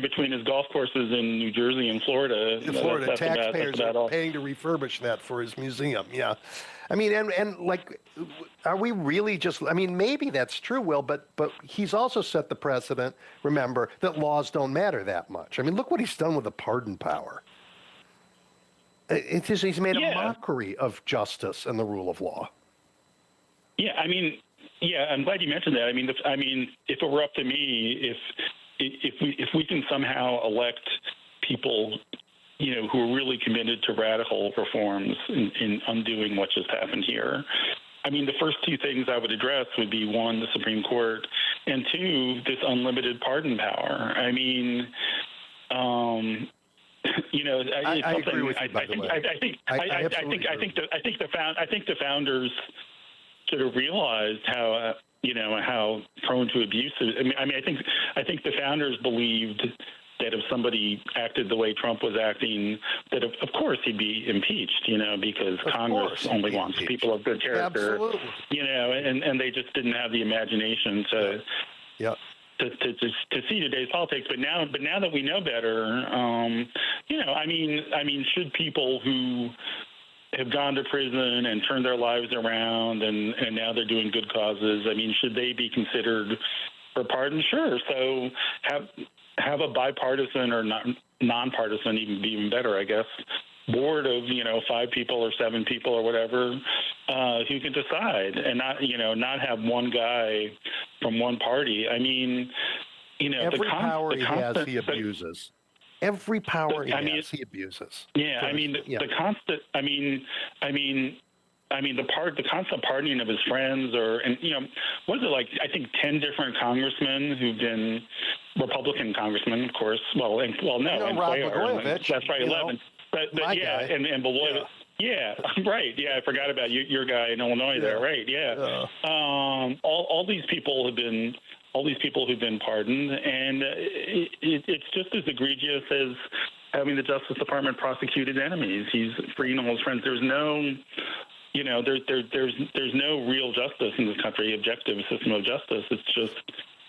between his golf courses in New Jersey and Florida. Florida taxpayers are paying to refurbish that for his museum. Yeah, I mean, and like, are we really just? I mean, maybe that's true, Will, but he's also set the precedent. Remember that laws don't matter that much. I mean, look what he's done with the pardon power. It's just he's made a mockery of justice and the rule of law. Yeah, I mean, I'm glad you mentioned that. I mean, if it were up to me, if we can somehow elect people, who are really committed to radical reforms in undoing what just happened here, I mean, the first two things I would address would be, one, the Supreme Court, and two, this unlimited pardon power. I mean, I agree with you, by the way. I think the founders sort of realized how how prone to abuse. I mean, I think the founders believed that if somebody acted the way Trump was acting, that of course he'd be impeached, because Congress only wants people of good character, absolutely. And they just didn't have the imagination to see today's politics. But now that we know better, I mean, should people who have gone to prison and turned their lives around and now they're doing good causes, I mean, should they be considered for pardon? Sure. So have a bipartisan or nonpartisan, even better, I guess, board of 5 people or 7 people or whatever who can decide, and not have one guy from one party. I mean, every power he has, he abuses. Every power he has, he abuses. Yeah, I mean, the constant. I mean, the constant pardoning of his friends, what is it like? I think 10 different congressmen who've been Republican congressmen, of course. Well, no, Rob Blagojevich. That's right, 11. But yeah, and Blagojevich. Yeah, right. Yeah, I forgot about your guy in Illinois there. Right. Yeah. All these people have been. All these people who've been pardoned, and it's just as egregious as having the Justice Department prosecute his enemies. He's freeing all his friends. There's no, there's no real justice in this country, objective system of justice. It's just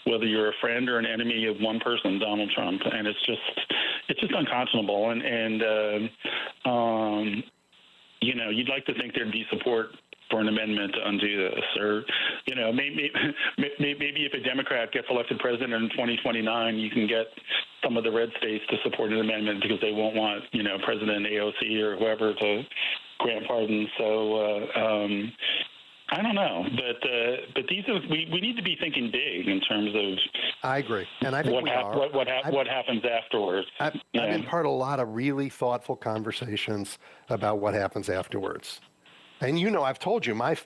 whether you're a friend or an enemy of one person, Donald Trump, and it's just unconscionable. And you'd like to think there'd be support for an amendment to undo this, or maybe if a Democrat gets elected president in 2029, you can get some of the red states to support an amendment because they won't want President AOC or whoever to grant pardons. So I don't know, but these are we need to be thinking big in terms of. I agree, and I think what happens afterwards. I've been part of a lot of really thoughtful conversations about what happens afterwards. And I've told you, my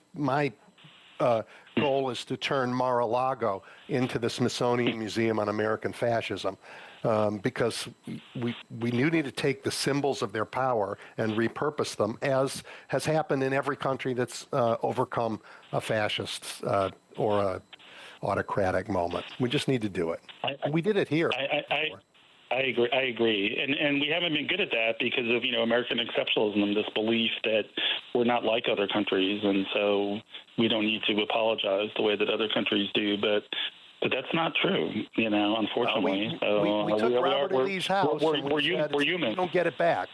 goal is to turn Mar-a-Lago into the Smithsonian Museum on American Fascism, because we need to take the symbols of their power and repurpose them, as has happened in every country that's overcome a fascist or a autocratic moment. We just need to do it. We did it here. I agree. And we haven't been good at that because of, American exceptionalism, this belief that we're not like other countries, and so we don't need to apologize the way that other countries do. But but that's not true, unfortunately. We took Robert E. Lee's house. We're We human. don't get it back.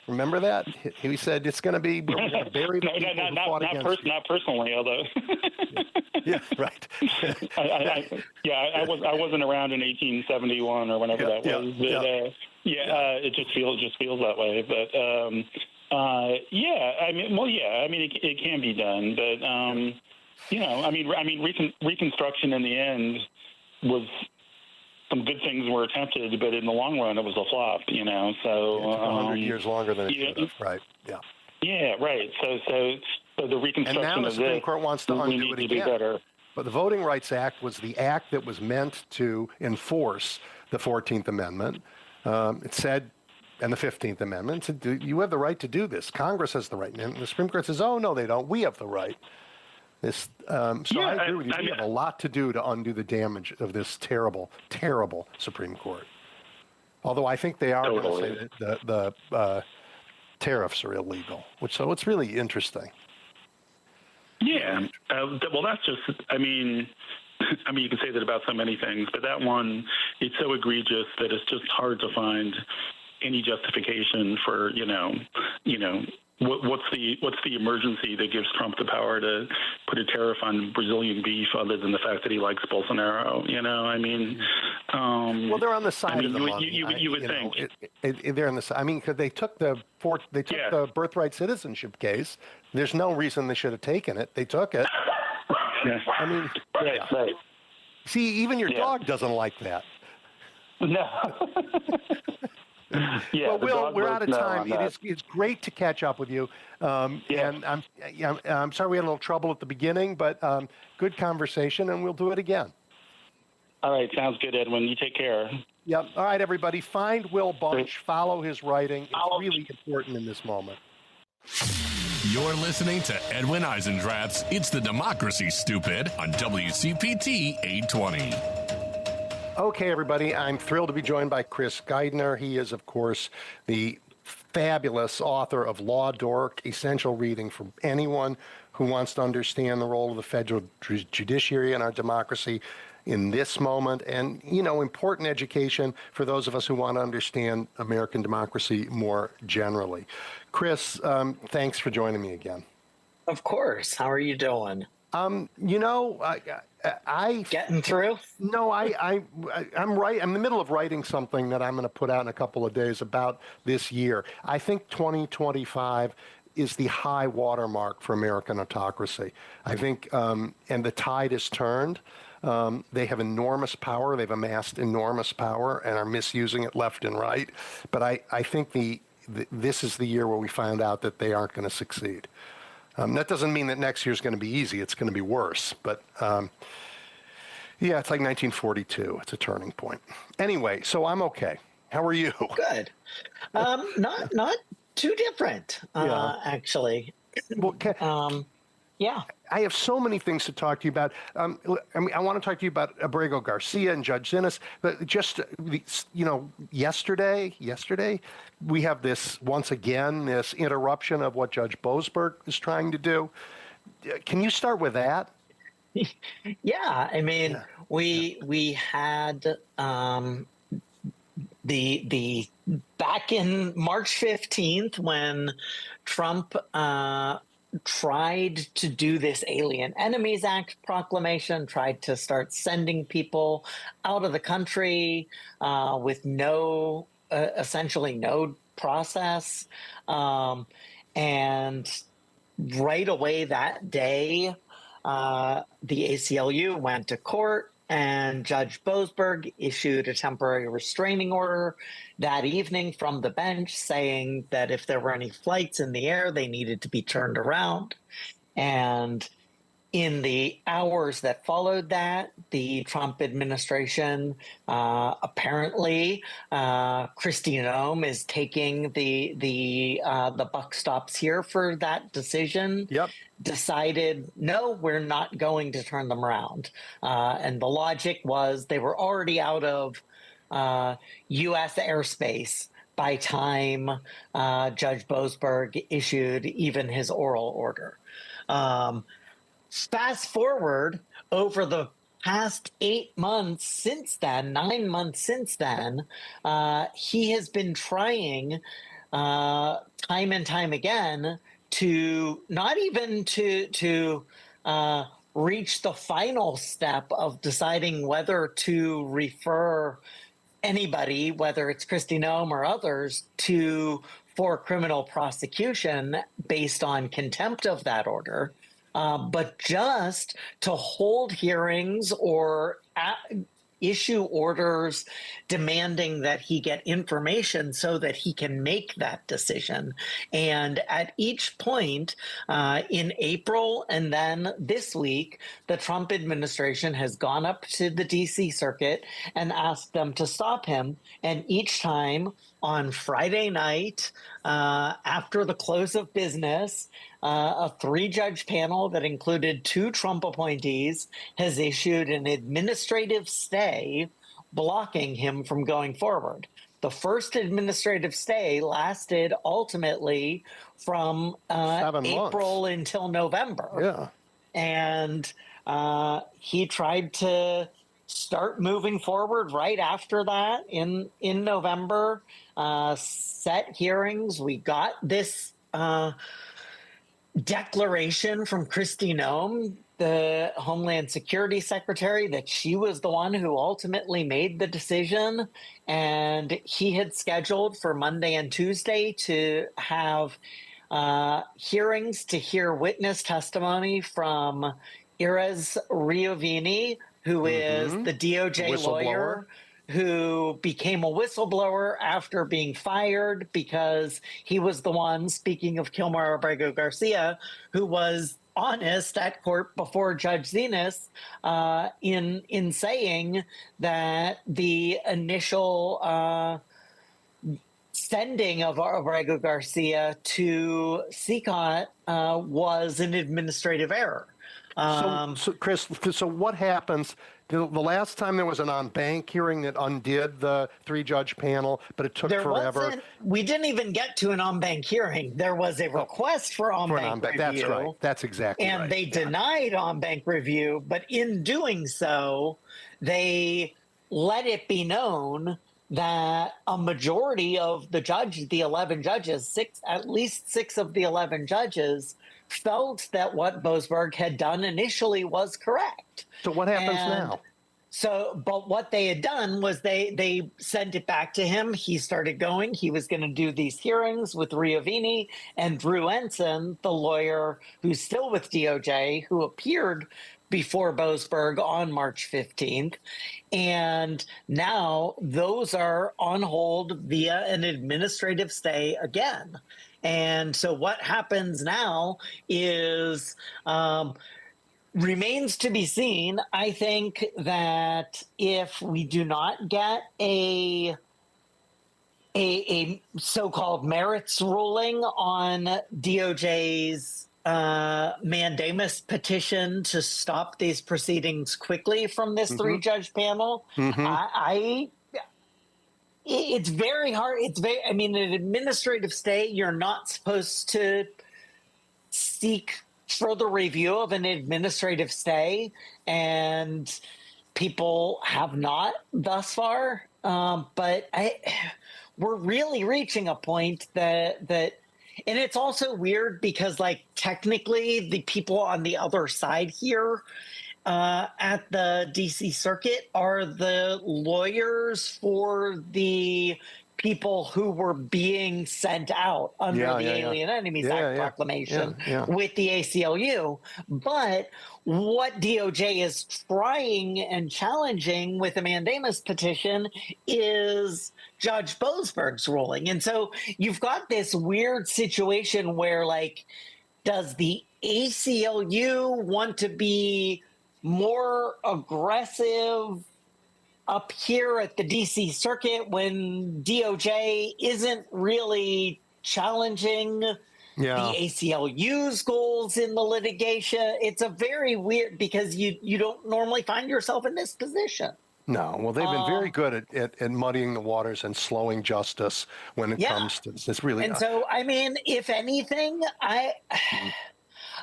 Remember that? He said it's going to be we're going to bury the people who fought against not personally, although. Yeah, right. I wasn't around in 1871 or whenever that was. But, it just feels that way. But it can be done. But Reconstruction in the end was. Some good things were attempted, but in the long run, it was a flop. So it took 100 years longer than it should have. Right. Yeah. Yeah. Right. So the reconstruction and now the Supreme Court wants to undo it again. Better. But the Voting Rights Act was the act that was meant to enforce the 14th Amendment. It said, and the 15th Amendment said, you have the right to do this. Congress has the right. And the Supreme Court says, oh, no, they don't. We have the right. I agree with you. We have a lot to do to undo the damage of this terrible, terrible Supreme Court. Although I think they are going to say that the tariffs are illegal, so it's really interesting. Yeah. Well, that's just. You can say that about so many things, but that one, it's so egregious that it's just hard to find any justification for What's the emergency that gives Trump the power to put a tariff on Brazilian beef other than the fact that he likes Bolsonaro? Well, they're on the side of the money. You would think they're on the side. Because they took the birthright citizenship case. There's no reason they should have taken it. They took it. Right. See, even your dog doesn't like that. No. Well, Will, we're out of time. It's great to catch up with you. And I'm sorry we had a little trouble at the beginning, but good conversation, and we'll do it again. All right, sounds good, Edwin. You take care. Yep. All right, everybody, find Will Bunch, follow his writing. It's really important in this moment. You're listening to Edwin Eisendrath's It's the Democracy, Stupid on WCPT 820. Okay, everybody, I'm thrilled to be joined by Chris Geidner. He is, of course, the fabulous author of Law Dork, essential reading for anyone who wants to understand the role of the federal judiciary in our democracy in this moment, and, important education for those of us who want to understand American democracy more generally. Chris, thanks for joining me again. Of course. How are you doing? I getting through? No, I'm in the middle of writing something that I'm going to put out in a couple of days about this year. I think 2025 is the high watermark for American autocracy. I think, and the tide has turned. They have enormous power. They've amassed enormous power and are misusing it left and right. But I think this is the year where we find out that they aren't going to succeed. That doesn't mean that next year's going to be easy. It's going to be worse. But, it's like 1942. It's a turning point. Anyway, so I'm okay. How are you? Good. Not too different, actually. Well, yeah. I have so many things to talk to you about. I want to talk to you about Abrego Garcia and Judge Zinnes. But just, yesterday, we have this interruption of what Judge Boasberg is trying to do. Can you start with that? Yeah. We had the back in March 15th when Trump tried to do this Alien Enemies Act proclamation, tried to start sending people out of the country with essentially no process. And right away that day, the ACLU went to court, and Judge Boasberg issued a temporary restraining order that evening from the bench saying that if there were any flights in the air, they needed to be turned around. And in the hours that followed that, the Trump administration, apparently, Kristi Noem is taking the buck stops here for that decision. Yep. Decided, no, we're not going to turn them around. And the logic was they were already out of U.S. airspace by time Judge Boasberg issued even his oral order. Fast forward over the past 8 months since then, 9 months since then, he has been trying time and time again to not even to reach the final step of deciding whether to refer anybody, whether it's Kristi Noem or others, to for criminal prosecution based on contempt of that order, but just to hold hearings or issue orders demanding that he get information so that he can make that decision. And at each point in April and then this week, the Trump administration has gone up to the DC circuit and asked them to stop him. And each time on Friday night, after the close of business, a 3-judge panel that included 2 Trump appointees has issued an administrative stay blocking him from going forward. The first administrative stay lasted ultimately from April until November. Yeah. And he tried to start moving forward right after that in November, set hearings. We got this declaration from Kristi Noem, the Homeland Security Secretary, that she was the one who ultimately made the decision. And he had scheduled for Monday and Tuesday to have hearings to hear witness testimony from Irez Riovini, who is the DOJ lawyer who became a whistleblower after being fired because he was the one, speaking of Kilmar Abrego Garcia, who was honest at court before Judge Zenas in saying that the initial sending of Abrego Garcia to CCOT was an administrative error. So, Chris, so what happens? The last time there was an en-banc hearing that undid the 3-judge panel, but it took forever. We didn't even get to an en-banc hearing. There was a request for en-banc review. That's right. That's exactly right. And they denied en-banc review, but in doing so, they let it be known that a majority of the 11 judges, at least 6 of the 11 judges, felt that what Boasberg had done initially was correct. So what happens now? So, but what they had done was they sent it back to him. He started going. He was going to do these hearings with Riovini and Drew Ensign, the lawyer who's still with DOJ, who appeared before Boasberg on March 15th. And now those are on hold via an administrative stay again. And so what happens now is remains to be seen. I think that if we do not get a so-called merits ruling on DOJ's mandamus petition to stop these proceedings quickly from this 3-judge panel, it's very hard. I mean, an administrative stay, you're not supposed to seek further review of an administrative stay, and people have not thus far. But we're really reaching a point that, and it's also weird because, like, technically the people on the other side here at the DC circuit are the lawyers for the people who were being sent out under the Alien Enemies Act proclamation with the ACLU. But what DOJ is trying and challenging with the mandamus petition is Judge Boasberg's ruling. And so you've got this weird situation where, like, does the ACLU want to be more aggressive up here at the DC circuit when DOJ isn't really challenging the ACLU's goals in the litigation? It's a very weird, because you don't normally find yourself in this position. No, well, they've been very good at muddying the waters and slowing justice when it comes to this. It's really and so, I mean, if anything,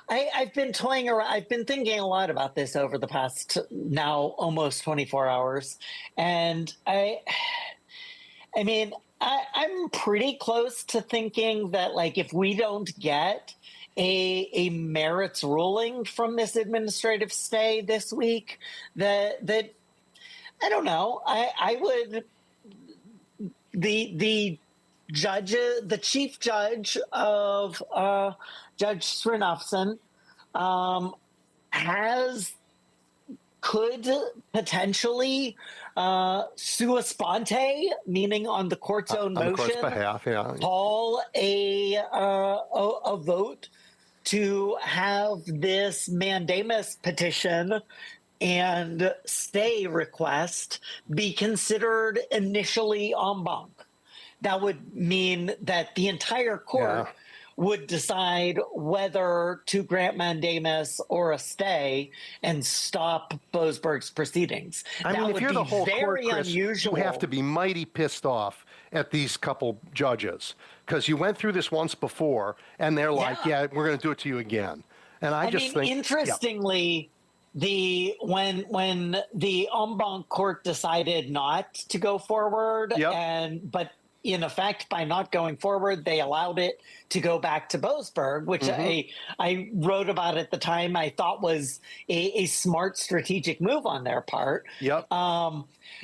I've been toying around. I've been thinking a lot about this over the past now almost 24 hours, and I mean, I'm pretty close to thinking that, like, if we don't get a merits ruling from this administrative stay this week, that I don't know. I would the judge, the chief judge of Judge Srinivasan, could potentially sua sponte, meaning on the court's own on the motion, court's behalf, yeah. call a vote to have this mandamus petition and stay request be considered initially en banc. That would mean that the entire court would decide whether to grant mandamus or a stay and stop Boasberg's proceedings. I mean, if you're the whole court, Chris, unusual. you have to be mighty pissed off at these couple judges because you went through this once before, and they're like, "Yeah, we're going to do it to you again." And I just think, interestingly, when the en banc court decided not to go forward, but in effect, by not going forward, they allowed it to go back to Boasberg, which I wrote about at the time. I thought was a smart strategic move on their part.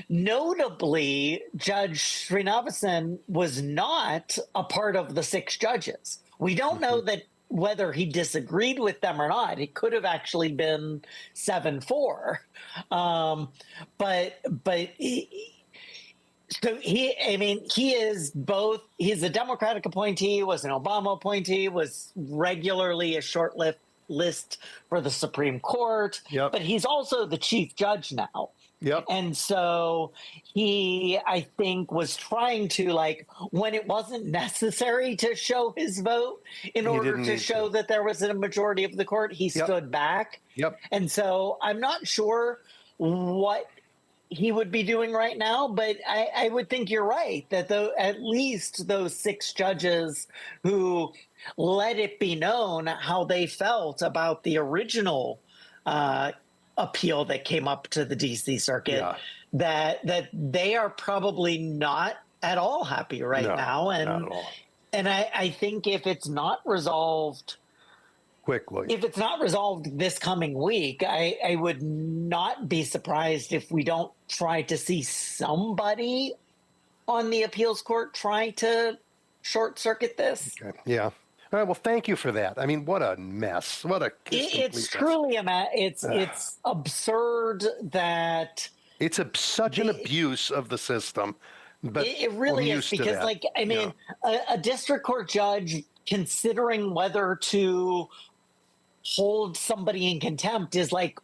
Notably, Judge Srinivasan was not a part of the 6 judges. We don't know that whether he disagreed with them or not. It could have actually been 7-4, but. So he is both. He's a Democratic appointee, was an Obama appointee, was regularly a short list for the Supreme Court. But he's also the chief judge now. And so he, I think, was trying to, like, when it wasn't necessary to show his vote in order to show that there was a majority of the court, he stood back. And so I'm not sure what he would be doing right now, but I would think you're right that at least those 6 judges who let it be known how they felt about the original appeal that came up to the DC Circuit, that they are probably not at all happy right now, and I think if it's not resolved quickly, if it's not resolved this coming week, I would not be surprised if we don't try to see somebody on the appeals court try to short circuit this. All right. Well, thank you for that. I mean, what a mess. What a it's truly a mess. It's absurd that it's such an abuse of the system. But it really is, because, like, I mean, a district court judge considering whether to hold somebody in contempt is, like,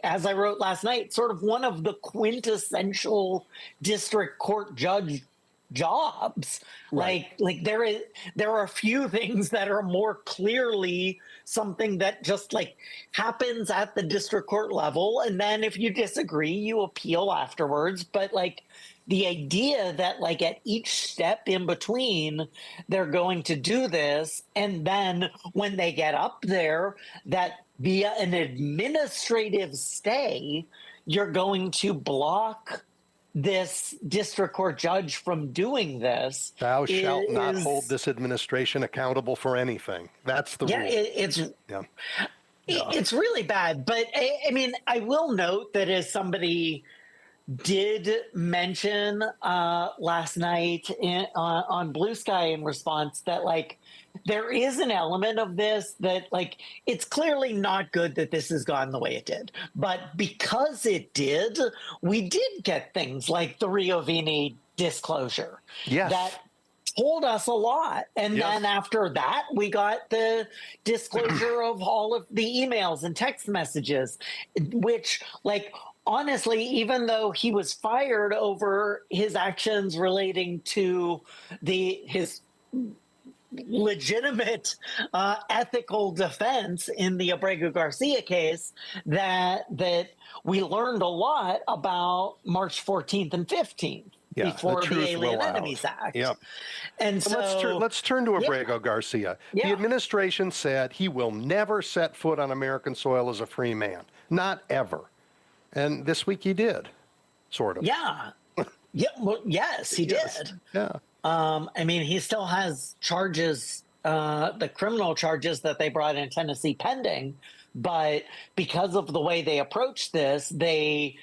as I wrote last night, sort of one of the quintessential district court judge jobs. Like there are a few things that are more clearly something that just, like, happens at the district court level, and then if you disagree, you appeal afterwards. But, like, the idea that, like, at each step in between, they're going to do this, and then when they get up there, that via an administrative stay, you're going to block this district court judge from doing this. Thou shalt not hold this administration accountable for anything. That's the rule. It's really bad. But I mean, I will note that as somebody did mention last night on Blue Sky in response, that, like, there is an element of this that, like, it's clearly not good that this has gone the way it did. But because it did, we did get things like the Rio Vini disclosure that told us a lot. And then after that, we got the disclosure of all of the emails and text messages, which, like, honestly, even though he was fired over his actions relating to his legitimate ethical defense in the Abrego Garcia case, that we learned a lot about March 14th and 15th. Yeah, before the truth Alien will out. Enemies Act. Yep. And so Let's turn to Abrego Garcia. Yeah. The administration said he will never set foot on American soil as a free man, not ever. And this week he did, sort of. Yeah. Yeah. Well, yes, he did. Yeah. I mean, he still has charges, the criminal charges that they brought in Tennessee pending, but because of the way they approached this, the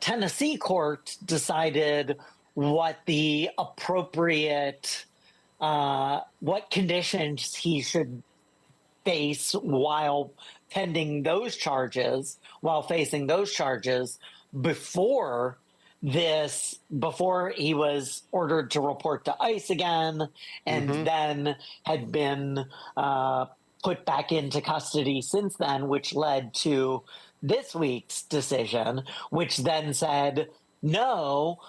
Tennessee court decided what the appropriate, what conditions he should face while pending those charges, while facing those charges before he was ordered to report to ICE again, and then had been put back into custody since then, which led to this week's decision, which then said, no,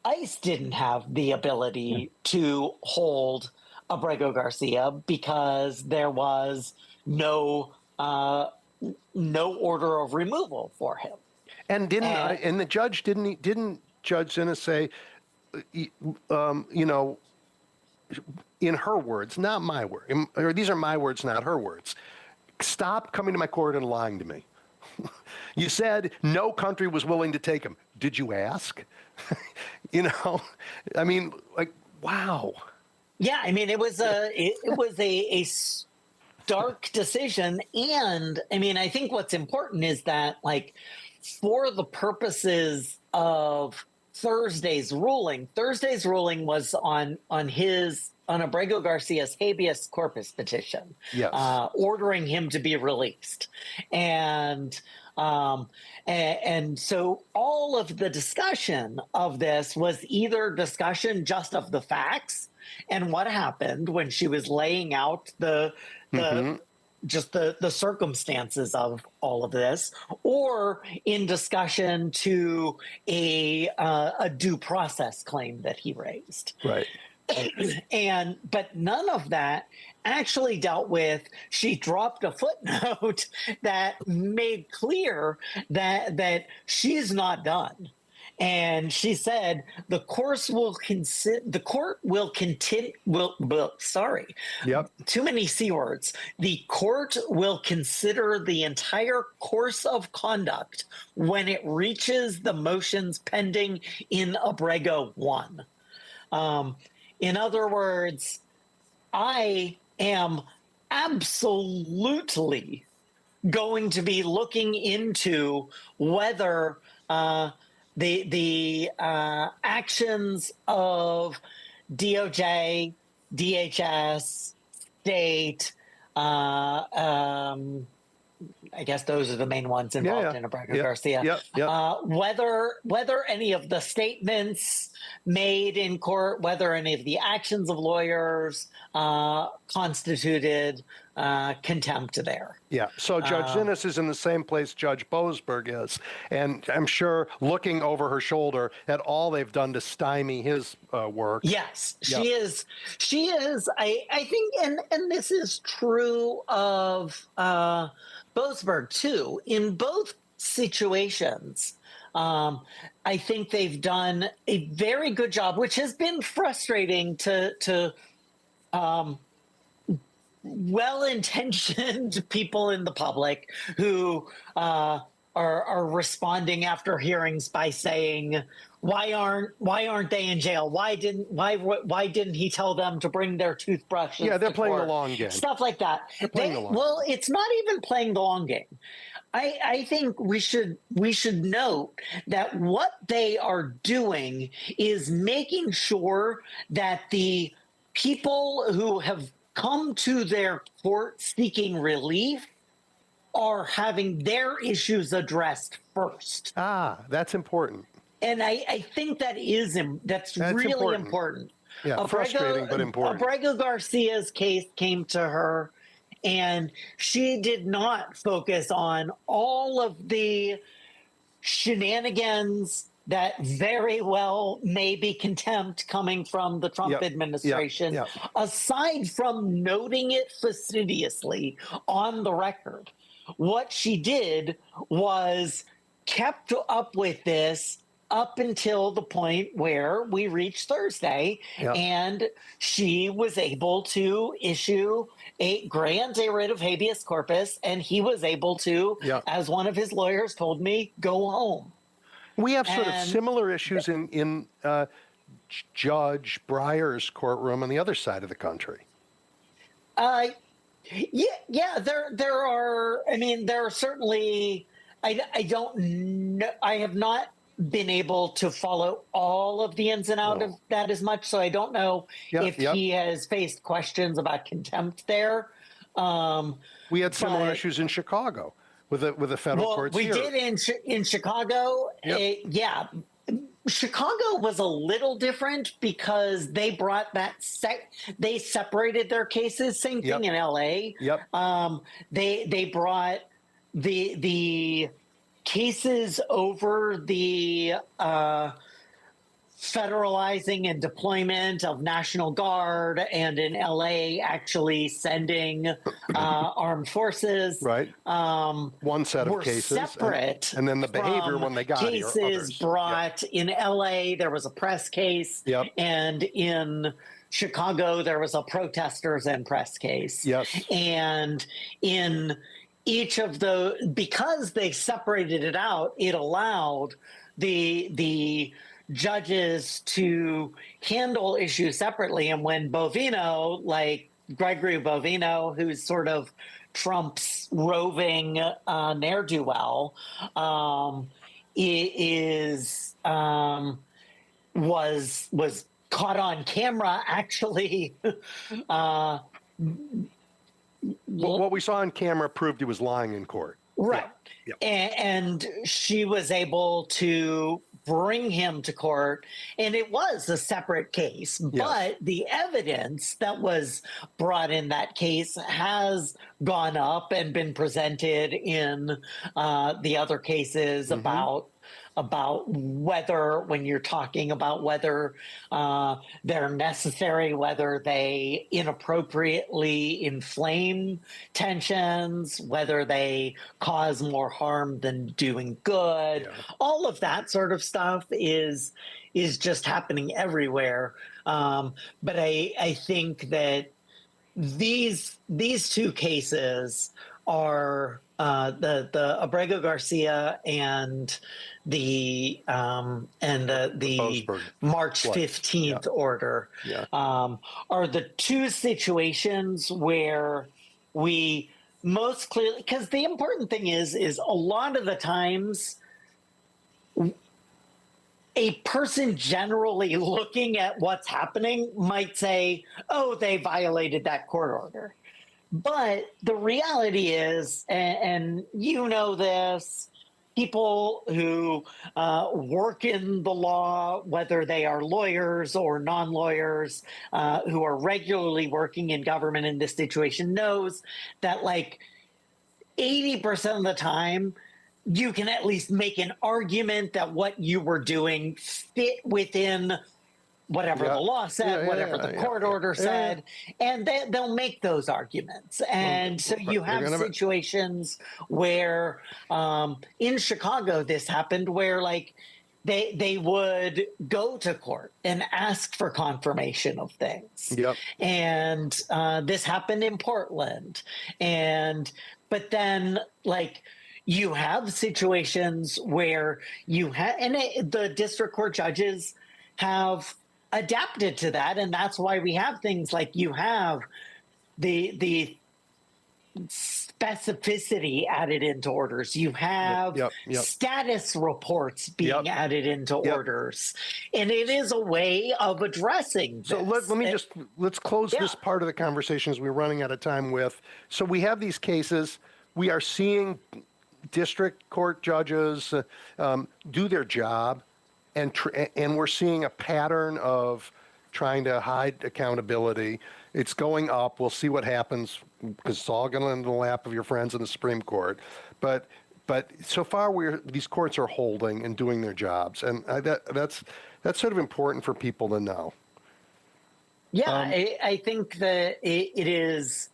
ICE didn't have the ability to hold Abrego Garcia because there was no order of removal for him. And the judge didn't Judge Zinnes say, in her words, not my word, or these are my words, not her words. Stop coming to my court and lying to me. You said no country was willing to take him. Did you ask? I mean, like, wow. Yeah, I mean, it was a stark decision, and I mean, I think what's important is that, like, for the purposes of Thursday's ruling was on Abrego Garcia's habeas corpus petition, yes, ordering him to be released, and so all of the discussion of this was either discussion just of the facts and what happened when she was laying out the circumstances of all of this, or in discussion to a due process claim that he raised. Right. But none of that actually dealt with. She dropped a footnote that made clear that she's not done. And she said the court will continue. Yep. Too many C words. The court will consider the entire course of conduct when it reaches the motions pending in Abrego 1. In other words, I am absolutely going to be looking into whether the actions of DOJ, DHS, state, I guess those are the main ones involved in Abrego Garcia. Whether any of the statements made in court, whether any of the actions of lawyers constituted contempt there. Yeah. So Judge Zinnes is in the same place Judge Boasberg is, and I'm sure looking over her shoulder at all they've done to stymie his work. Yes, she is. She is. I think, and this is true of Boasberg too. In both situations, I think they've done a very good job, which has been frustrating to well-intentioned people in the public who are responding after hearings by saying, why aren't they in jail? Why didn't he tell them to bring their toothbrushes? Yeah, they're playing court? the long game. Stuff like that. Well, it's not even playing the long game. I think we should note that what they are doing is making sure that the people who have come to their court seeking relief are having their issues addressed first. That's important. And I think that's really important. Yeah, frustrating but important. Abrego Garcia's case came to her, and she did not focus on all of the shenanigans that very well may be contempt coming from the Trump administration, aside from noting it fastidiously on the record. What she did was kept up with this up until the point where we reached Thursday, Yeah. and she was able to grant a writ of habeas corpus, and he was able to, Yeah. as one of his lawyers told me, go home. We have sort of And similar issues in Judge Breyer's courtroom on the other side of the country. Yeah, there are. I mean, there are certainly. I don't know. I have not been able to follow all of the ins and out of that as much, so I don't know if he has faced questions about contempt there. We had similar issues in Chicago with the federal courts we here. did in Chicago. Yep. Chicago was a little different because they brought that they separated their cases. Same thing in LA. Yep. They brought the cases over the federalizing and deployment of National Guard, and in LA actually sending armed forces. Right. One set of cases. Separate. And then the behavior when they got here. Cases brought in LA, there was a press case. Yep. And in Chicago, there was a protesters and press case. Yes. And in each of because they separated it out, it allowed the judges to handle issues separately. And when Bovino, like Gregory Bovino, who's sort of Trump's roving ne'er-do-well, was caught on camera actually. What we saw on camera proved he was lying in court. Right. Yep. And she was able to bring him to court, and it was a separate case, but the evidence that was brought in that case has gone up and been presented in the other cases about whether, when you're talking about whether they're necessary, whether they inappropriately inflame tensions, whether they cause more harm than doing good. All of that sort of stuff is just happening everywhere. But I think that these two cases are the Abrego Garcia and the March 15th order are the two situations where we most clearly, because the important thing is a lot of the times a person generally looking at what's happening might say, oh, they violated that court order. But the reality is, and you know this, people who work in the law, whether they are lawyers or non-lawyers, who are regularly working in government in this situation, knows that like 80% of the time, you can at least make an argument that what you were doing fit within whatever the law said, whatever the court order said, and they'll make those arguments. And so you have situations where, in Chicago, this happened where like they would go to court and ask for confirmation of things. And this happened in Portland. But then like, you have situations where the district court judges have adapted to that, and that's why we have things like you have the specificity added into orders. You have status reports being added into orders, and it is a way of addressing this. So let's close this part of the conversation as we're running out of time with. So we have these cases. We are seeing district court judges do their job. And we're seeing a pattern of trying to hide accountability. It's going up. We'll see what happens because it's all going to end in the lap of your friends in the Supreme Court. But so far, these courts are holding and doing their jobs, and that's sort of important for people to know. Yeah, I think that it is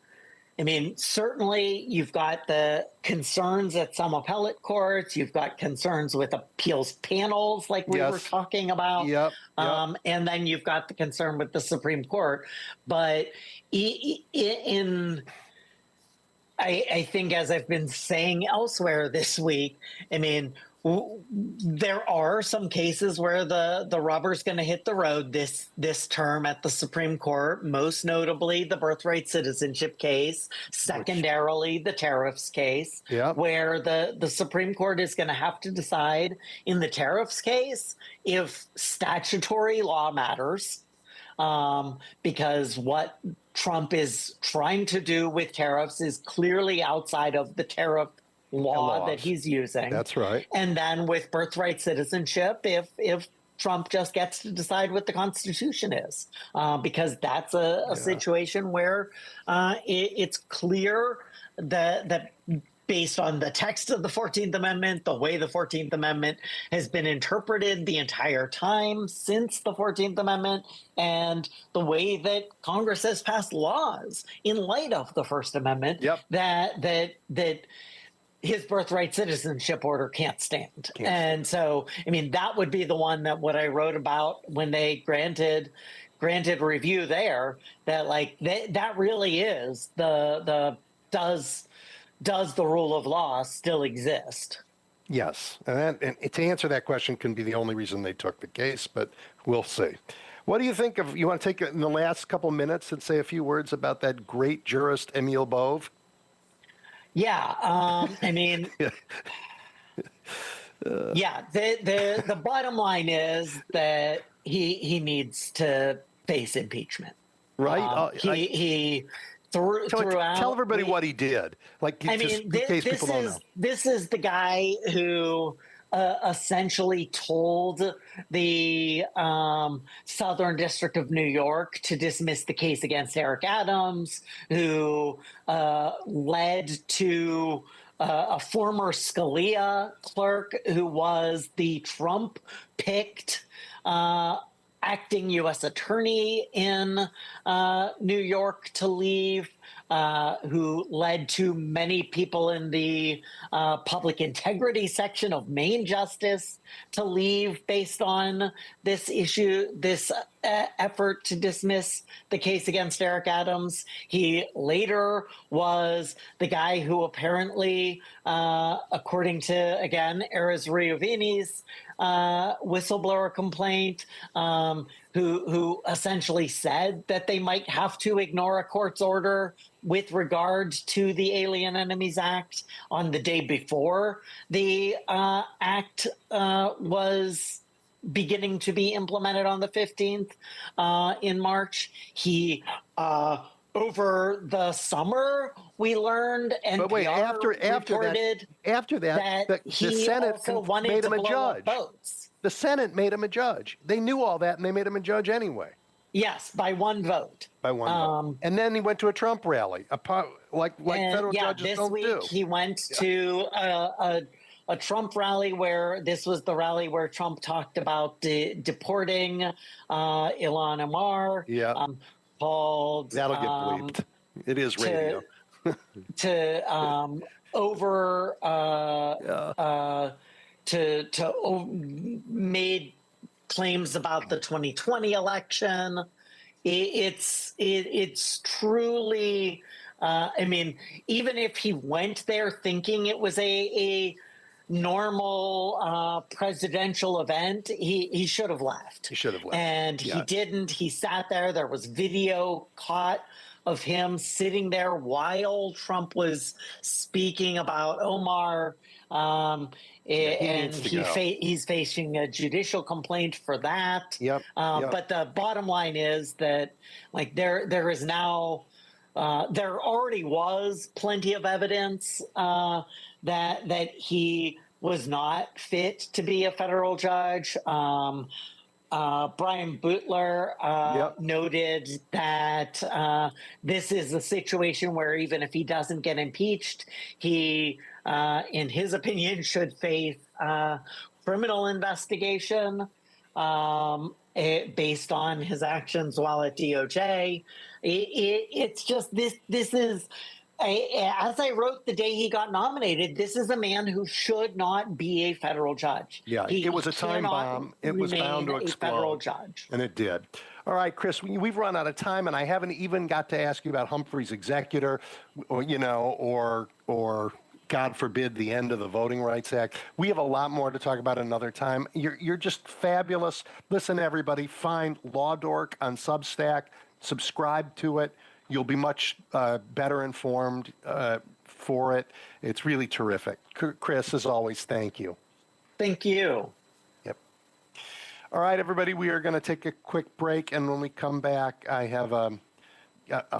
I mean, certainly you've got the concerns at some appellate courts. You've got concerns with appeals panels, like we were talking about. Yep. And then you've got the concern with the Supreme Court. But I think, as I've been saying elsewhere this week, I mean, there are some cases where the rubber's going to hit the road this term at the Supreme Court, most notably the birthright citizenship case, secondarily the tariffs case, where the Supreme Court is going to have to decide in the tariffs case if statutory law matters, because what Trump is trying to do with tariffs is clearly outside of the tariff law that he's using. That's right. And then with birthright citizenship, if Trump just gets to decide what the Constitution is, because that's a situation where it's clear that based on the text of the 14th Amendment, the way the 14th Amendment has been interpreted the entire time since the 14th Amendment, and the way that Congress has passed laws in light of the First Amendment, that his birthright citizenship order can't stand. And so, I mean, that would be the one that what I wrote about when they granted review there, that like that really is the does the rule of law still exist? Yes. And to answer that question can be the only reason they took the case, but we'll see. What do you think of, you want to take it in the last couple minutes and say a few words about that great jurist, Emile Bove? Yeah. I mean, the bottom line is that he needs to face impeachment. Right. Tell everybody what he did. Like, in case people don't know. This is the guy who essentially told the Southern District of New York to dismiss the case against Eric Adams, who led to a former Scalia clerk who was the Trump-picked acting U.S. attorney in New York to leave, who led to many people in the public integrity section of Maine Justice to leave based on this issue, this effort to dismiss the case against Eric Adams. He later was the guy who apparently, according to, again, Erez Riovini's whistleblower complaint, who essentially said that they might have to ignore a court's order with regard to the Alien Enemies Act on the day before the act was beginning to be implemented on the 15th in March. He over the summer, we learned, and but wait, after that, the Senate made him a judge. The Senate made him a judge. They knew all that, and they made him a judge anyway. Yes, by one vote. By one vote. And then he went to a Trump rally, like federal judges don't do. This week he went to a Trump rally where this was the rally where Trump talked about deporting Ilhan Omar. Yeah. Called that'll get bleeped. It is radio. Made claims about the 2020 election. It's truly. I mean, even if he went there thinking it was a normal presidential event, he should have left. He should have left. And he didn't. He sat there. There was video caught of him sitting there while Trump was speaking about Omar. He's facing a judicial complaint for that. But the bottom line is that, like, there is now there already was plenty of evidence that he was not fit to be a federal judge. Brian Butler noted that this is a situation where even if he doesn't get impeached, he, in his opinion, should face criminal investigation based on his actions while at DOJ. It's just this is As I wrote the day he got nominated, this is a man who should not be a federal judge. Yeah, it was a time bomb. It was bound to a federal explode, judge. and it did. All right, Chris, we've run out of time, and I haven't even got to ask you about Humphrey's executor, or God forbid, the end of the Voting Rights Act. We have a lot more to talk about another time. You're just fabulous. Listen, everybody, find Law Dork on Substack, subscribe to it. You'll be much better informed for it. It's really terrific. Chris, as always, thank you. Thank you. Yep. All right, everybody, we are going to take a quick break, and when we come back, I have a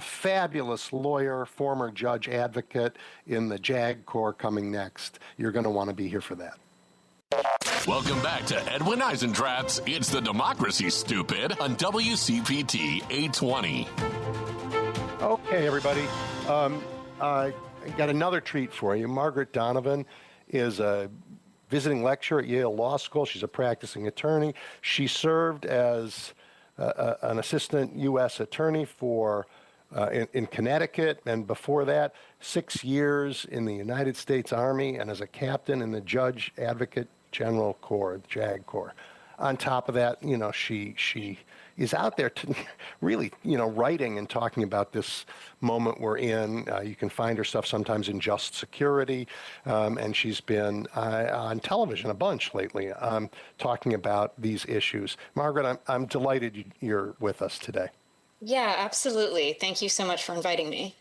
fabulous lawyer, former judge advocate in the JAG Corps coming next. You're going to want to be here for that. Welcome back to Edwin Eisendrath's It's the Democracy, Stupid on WCPT 820. Okay, everybody. I got another treat for you. Margaret Donovan is a visiting lecturer at Yale Law School. She's a practicing attorney. She served as an assistant U.S. attorney in Connecticut, and before that, 6 years in the United States Army and as a captain in the Judge Advocate General Corps, the JAG Corps. On top of that, she is out there really, writing and talking about this moment we're in. You can find her stuff sometimes in Just Security, and she's been on television a bunch lately talking about these issues. Margaret, I'm delighted you're with us today. Yeah, absolutely. Thank you so much for inviting me.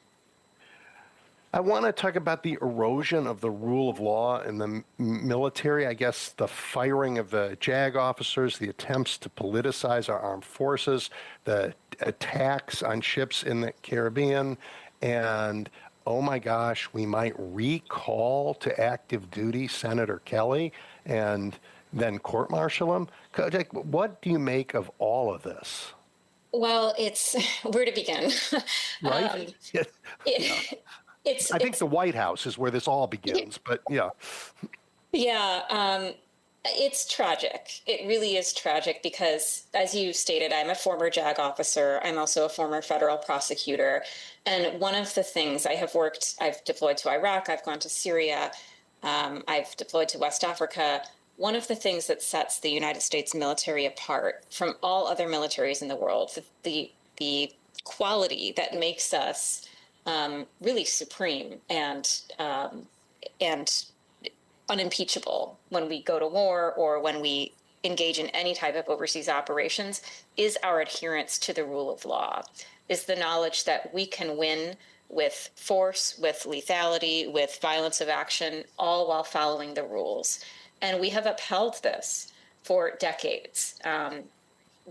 I want to talk about the erosion of the rule of law in the military. I guess the firing of the JAG officers, the attempts to politicize our armed forces, the attacks on ships in the Caribbean, and oh my gosh, we might recall to active duty Senator Kelly and then court-martial him. What do you make of all of this? Well, it's where to begin. Right? I think the White House is where this all begins, but yeah. Yeah, it's tragic. It really is tragic because, as you stated, I'm a former JAG officer. I'm also a former federal prosecutor. And one of the things I've deployed to Iraq, I've gone to Syria, I've deployed to West Africa. One of the things that sets the United States military apart from all other militaries in the world, the quality that makes us really supreme and unimpeachable when we go to war or when we engage in any type of overseas operations is our adherence to the rule of law, is the knowledge that we can win with force, with lethality, with violence of action, all while following the rules. And we have upheld this for decades.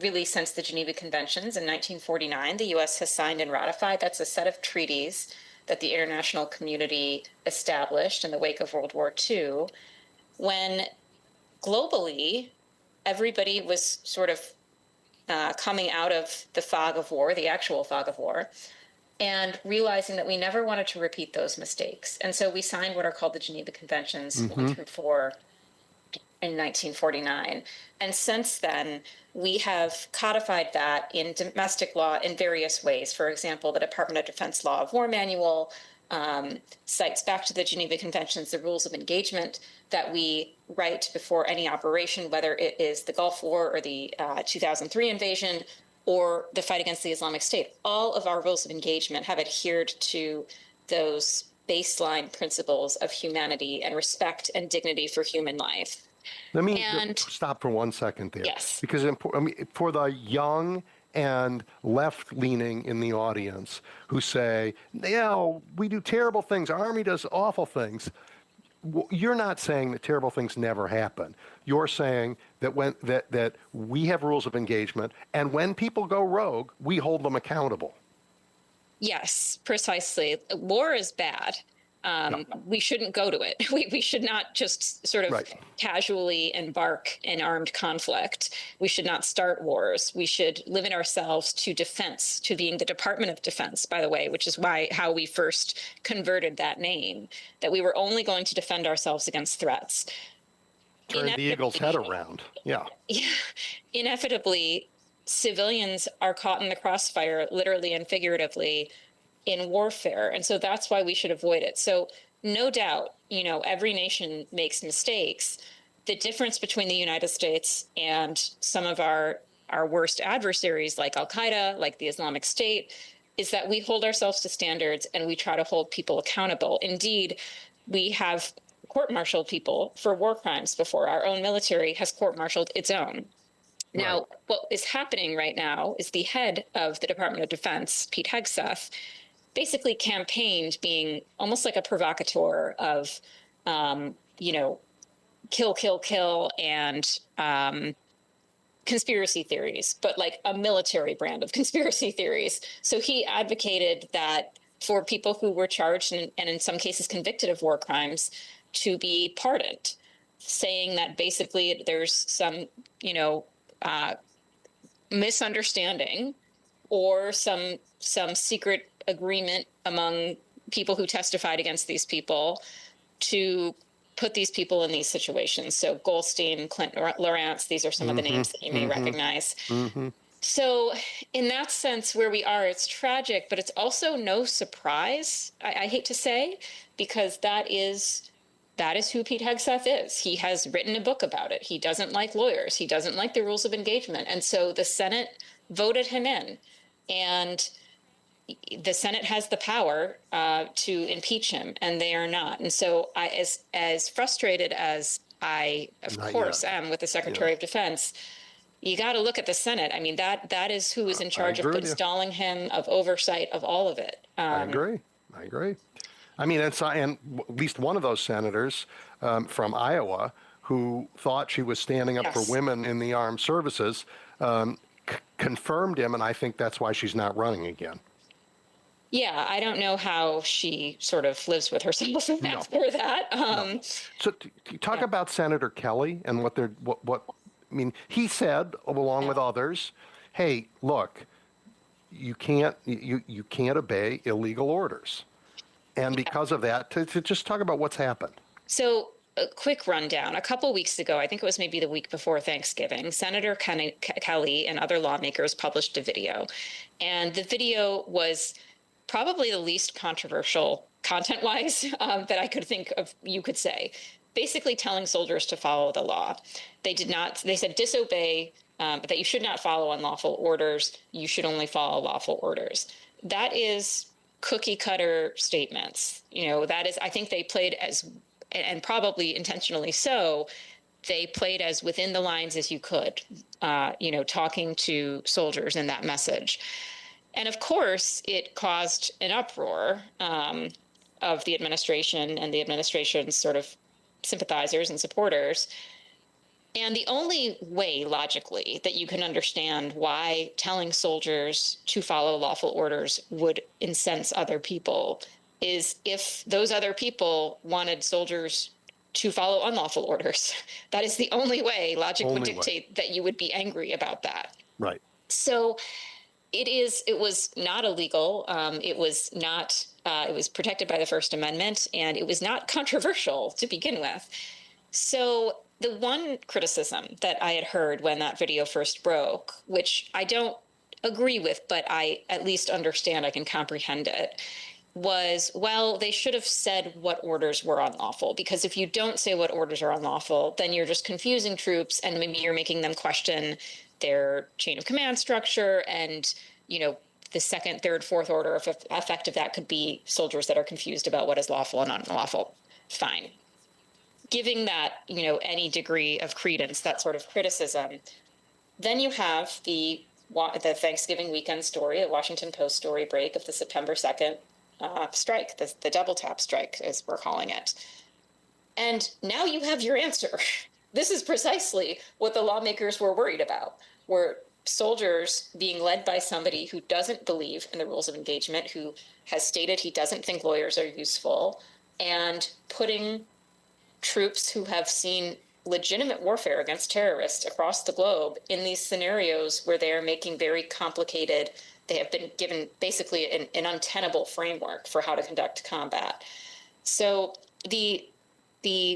Really, since the Geneva Conventions in 1949, the U.S. has signed and ratified. That's a set of treaties that the international community established in the wake of World War II, when globally everybody was sort of coming out of the fog of war, the actual fog of war, and realizing that we never wanted to repeat those mistakes. And so we signed what are called the Geneva Conventions 1 through 4 in 1949. And since then, we have codified that in domestic law in various ways. For example, the Department of Defense Law of War Manual cites back to the Geneva Conventions the rules of engagement that we write before any operation, whether it is the Gulf War or the 2003 invasion or the fight against the Islamic State. All of our rules of engagement have adhered to those baseline principles of humanity and respect and dignity for human life. Let me stop for 1 second there. Yes. Because for the young and left-leaning in the audience who say, we do terrible things, our Army does awful things, you're not saying that terrible things never happen. You're saying that that we have rules of engagement, and when people go rogue, we hold them accountable. Yes, precisely. War is bad. We shouldn't go to it. We should not just sort of casually embark in armed conflict. We should not start wars. We should limit ourselves to defense, to being the Department of Defense, by the way, which is how we first converted that name, that we were only going to defend ourselves against threats. Turn the eagle's head around. Yeah. Inevitably, civilians are caught in the crossfire, literally and figuratively, in warfare. And so that's why we should avoid it. So no doubt, every nation makes mistakes. The difference between the United States and some of our worst adversaries like Al-Qaeda, like the Islamic State, is that we hold ourselves to standards and we try to hold people accountable. Indeed, we have court-martialed people for war crimes before. Our own military has court-martialed its own. Now, Right. what is happening right now is the head of the Department of Defense, Pete Hegseth, basically campaigned being almost like a provocateur of, kill, kill, kill, and conspiracy theories, but like a military brand of conspiracy theories. So he advocated that for people who were charged and in some cases convicted of war crimes to be pardoned, saying that basically there's some, misunderstanding or some secret agreement among people who testified against these people to put these people in these situations. So Goldstein, Clint Lawrence, these are some of the names that you may recognize. So in that sense, where we are, it's tragic, but it's also no surprise, I hate to say, because that is who Pete Hegseth is. He has written a book about it. He doesn't like lawyers. He doesn't like the rules of engagement. And so the Senate voted him in. And the Senate has the power to impeach him, and they are not. And so as frustrated as I, of course, am with the Secretary of Defense, you got to look at the Senate. I mean, that is who is in charge of installing him, of oversight of all of it. I agree. I mean, and at least one of those senators from Iowa who thought she was standing up for women in the armed services confirmed him, and I think that's why she's not running again. Yeah, I don't know how she sort of lives with herself after that. So talk about Senator Kelly and what I mean, he said, along with others, hey, look, you can't obey illegal orders. And because of that, to just talk about what's happened. So a quick rundown. A couple weeks ago, I think it was maybe the week before Thanksgiving, Senator Kelly and other lawmakers published a video. And the video was probably the least controversial content-wise that I could think of, you could say, basically telling soldiers to follow the law. They said disobey, but that you should not follow unlawful orders. You should only follow lawful orders. That is cookie cutter statements. That is, I think they played as, and probably intentionally so, they played as within the lines as you could, talking to soldiers in that message. And of course, it caused an uproar of the administration and the administration's sort of sympathizers and supporters. And the only way, logically, that you can understand why telling soldiers to follow lawful orders would incense other people is if those other people wanted soldiers to follow unlawful orders. That is the only way logic would dictate that you would be angry about that. Right. So it was not illegal. It was not, it was protected by the First Amendment, and it was not controversial to begin with. So the one criticism that I had heard when that video first broke, which I don't agree with, but I at least understand, I can comprehend it, was, well, they should have said what orders were unlawful, because if you don't say what orders are unlawful, then you're just confusing troops, and maybe you're making them question their chain of command structure, and, the second, third, fourth order effect of that could be soldiers that are confused about what is lawful and unlawful. Fine. Giving that, any degree of credence, that sort of criticism, then you have the Thanksgiving weekend story, the Washington Post story break of the September 2nd strike, the double tap strike, as we're calling it. And now you have your answer. This is precisely what the lawmakers were worried about, were soldiers being led by somebody who doesn't believe in the rules of engagement, who has stated he doesn't think lawyers are useful, and putting troops who have seen legitimate warfare against terrorists across the globe in these scenarios where they are making very complicated, they have been given basically an untenable framework for how to conduct combat. So the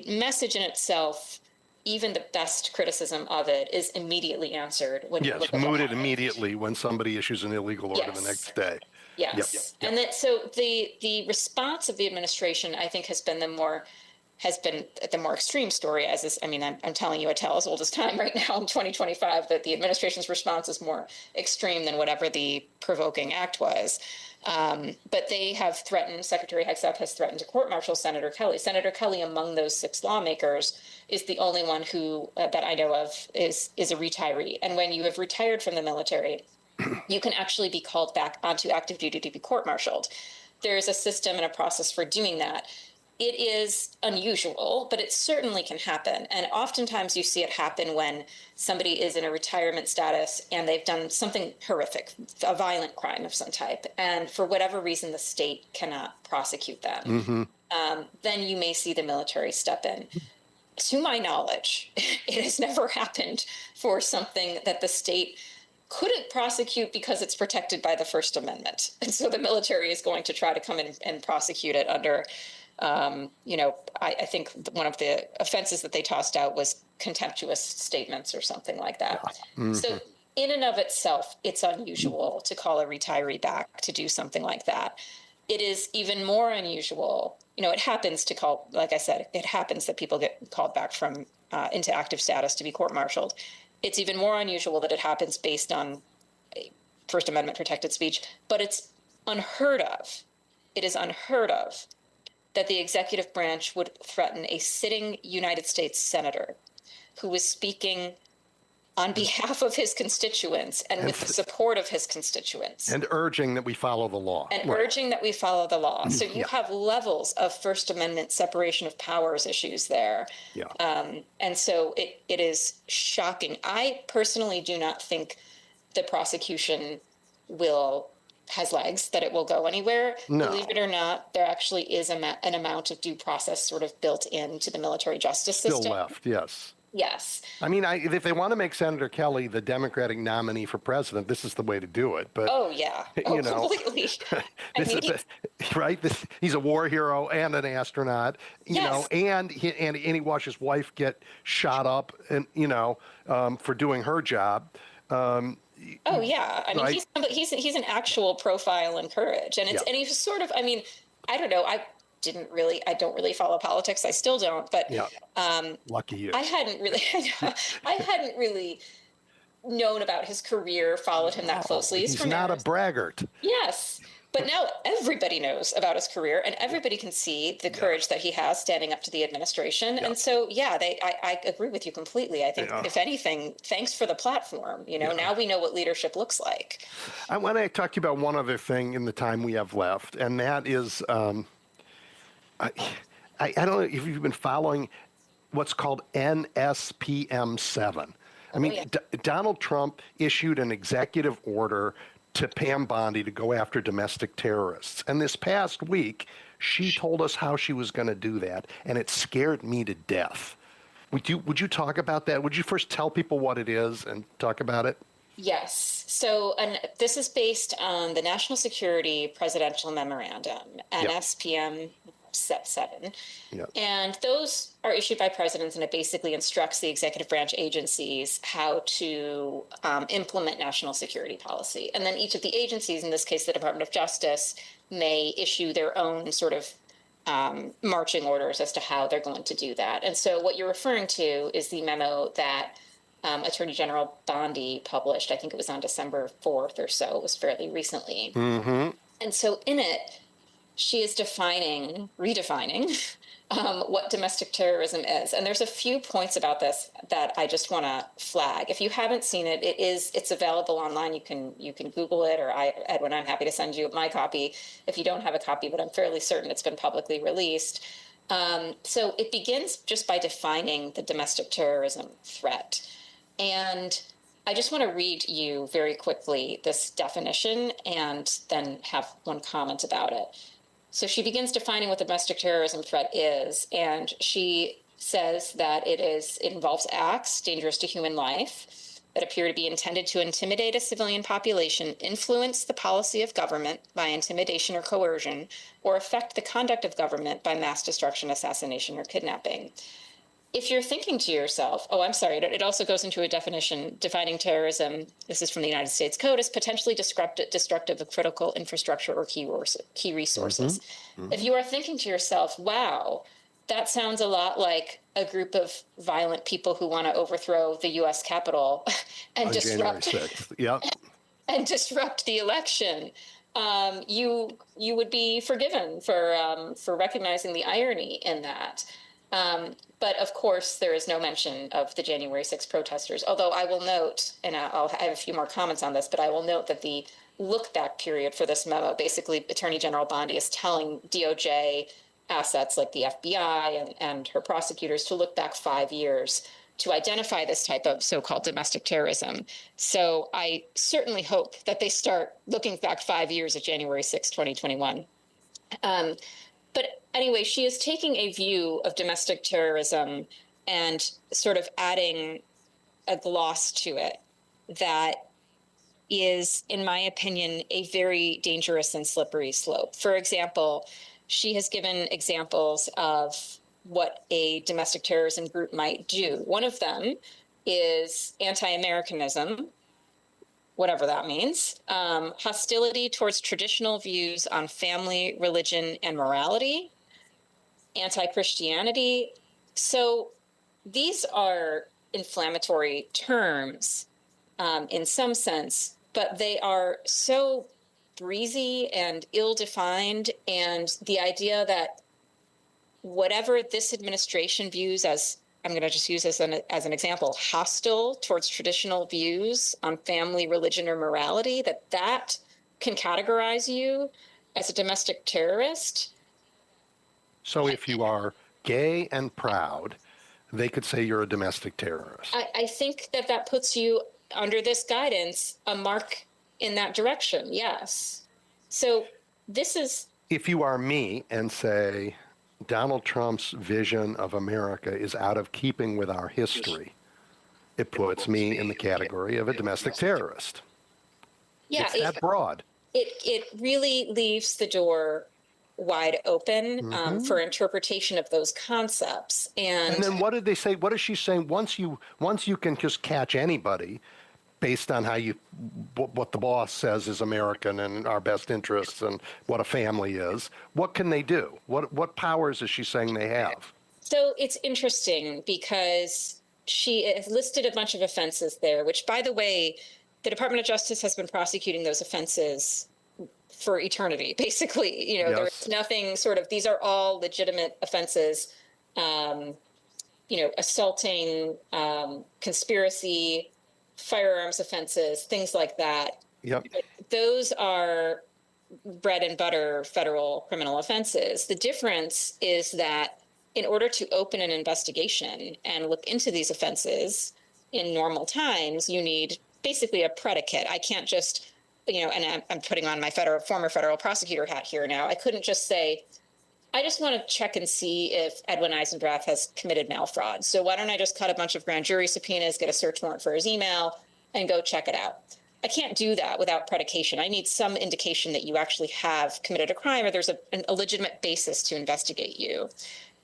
message in itself, even the best criticism of it, is immediately answered when you look at mooted immediately when somebody issues an illegal order the next day. Yes. And that, so the response of the administration, I think, has been the more extreme story, as is, I mean, I'm telling you a tale as old as time right now in 2025, that the administration's response is more extreme than whatever the provoking act was. But they have threatened, Secretary Hegseth has threatened to court-martial Senator Kelly. Senator Kelly, among those 6 lawmakers, is the only one who, that I know of, is a retiree. And when you have retired from the military, you can actually be called back onto active duty to be court-martialed. There's a system and a process for doing that. It is unusual, but it certainly can happen. And oftentimes you see it happen when somebody is in a retirement status and they've done something horrific, a violent crime of some type. And for whatever reason, the state cannot prosecute them. Then you may see the military step in. To my knowledge, it has never happened for something that the state couldn't prosecute because it's protected by the First Amendment. And so the military is going to try to come in and prosecute it under, I think one of the offenses that they tossed out was contemptuous statements or something like that. So in and of itself, it's unusual to call a retiree back to do something like that. It is even more unusual, it happens to call, like I said, it happens that people get called back from into active status to be court-martialed. It's even more unusual that it happens based on First Amendment protected speech, but it's unheard of. It is unheard of that the executive branch would threaten a sitting United States senator who was speaking on behalf of his constituents and with the support of his constituents. And urging that we follow the law. And urging that we follow the law. So you have levels of First Amendment separation of powers issues there. And so it is shocking. I personally do not think the prosecution has legs, that it will go anywhere. No. Believe it or not, there actually is an amount of due process sort of built into the military justice system. Still left, yes. Yes. I mean, if they want to make Senator Kelly the Democratic nominee for president, this is the way to do it. But completely. He's a war hero and an astronaut. And he watched his wife get shot up, and for doing her job. I mean, he's an actual profile in courage, and he's sort of. I mean, I don't know. I don't really follow politics. I still don't, but lucky you. I hadn't really known about his career, followed him that closely. He's not a braggart. Yes. But now everybody knows about his career, and everybody can see the courage that he has standing up to the administration. And so, I agree with you completely. I think, if anything, thanks for the platform. Now we know what leadership looks like. I want to talk to you about one other thing in the time we have left, and that is I don't know if you've been following what's called NSPM 7. I mean, Donald Trump issued an executive order to Pam Bondi to go after domestic terrorists. And this past week, she told us how she was going to do that, and it scared me to death. Would you talk about that? Would you first tell people what it is and talk about it? Yes. So this is based on the National Security Presidential Memorandum, NSPM 7. And those are issued by presidents, and it basically instructs the executive branch agencies how to implement national security policy. And then each of the agencies, in this case the Department of Justice, may issue their own sort of marching orders as to how they're going to do that. And so what you're referring to is the memo that Attorney General Bondi published. I think it was on December 4th or so. It was fairly recently. And so in it, she is redefining what domestic terrorism is. And there's a few points about this that I just want to flag. If you haven't seen it, it's available online. You can Google it, or Edwin, I'm happy to send you my copy if you don't have a copy, but I'm fairly certain it's been publicly released. So it begins just by defining the domestic terrorism threat. And I just want to read you very quickly this definition and then have one comment about it. So she begins defining what the domestic terrorism threat is, and she says that it involves acts dangerous to human life that appear to be intended to intimidate a civilian population, influence the policy of government by intimidation or coercion, or affect the conduct of government by mass destruction, assassination, or kidnapping. if you're thinking to yourself, oh, I'm sorry, it also goes into a definition defining terrorism. This is from the United States Code as potentially destructive of critical infrastructure or key resources. If you are thinking to yourself, wow, that sounds a lot like a group of violent people who want to overthrow the U.S. Capitol and On January 6th. Yep. and disrupt the election, you would be forgiven for recognizing the irony in that. But of course, there is no mention of the January 6th protesters. Although I will note, and I'll have a few more comments on this, but I will note that the look back period for this memo, basically Attorney General Bondi is telling DOJ assets like the FBI and her prosecutors to look back 5 years to identify this type of so-called domestic terrorism. So I certainly hope that they start looking back 5 years at January 6, 2021. But anyway, she is taking a view of domestic terrorism and sort of adding a gloss to it that is, in my opinion, a very dangerous and slippery slope. For example, she has given examples of what a domestic terrorism group might do. One of them is anti-Americanism, whatever that means, hostility towards traditional views on family, religion, and morality, anti-Christianity. So these are inflammatory terms in some sense, but they are so breezy and ill-defined, and the idea that whatever this administration views as, I'm going to just use this as an example, hostile towards traditional views on family, religion, or morality, that can categorize you as a domestic terrorist. So if you are gay and proud, they could say you're a domestic terrorist. I think that puts you under this guidance, a mark in that direction, yes. So this is... If you are me and say Donald Trump's vision of America is out of keeping with our history, it puts me in the category of a domestic terrorist. Yeah, it's that broad. It really leaves the door wide open for interpretation of those concepts. And then what did they say? What is she saying? Once you can just catch anybody based on how what the boss says is American and our best interests and what a family is, what can they do? What powers is she saying they have? So it's interesting because she has listed a bunch of offenses there, which, by the way, the Department of Justice has been prosecuting those offenses for eternity, basically. You know, There's nothing sort of, these are all legitimate offenses, assaulting, conspiracy, firearms offenses, things like that. Yep. Those are bread and butter federal criminal offenses. The difference is that in order to open an investigation and look into these offenses in normal times, you need basically a predicate. I can't just, and I'm putting on my former federal prosecutor hat here now. I couldn't just say, I just want to check and see if Edwin Eisendrath has committed mail fraud. So why don't I just cut a bunch of grand jury subpoenas, get a search warrant for his email, and go check it out? I can't do that without predication. I need some indication that you actually have committed a crime or there's a legitimate basis to investigate you.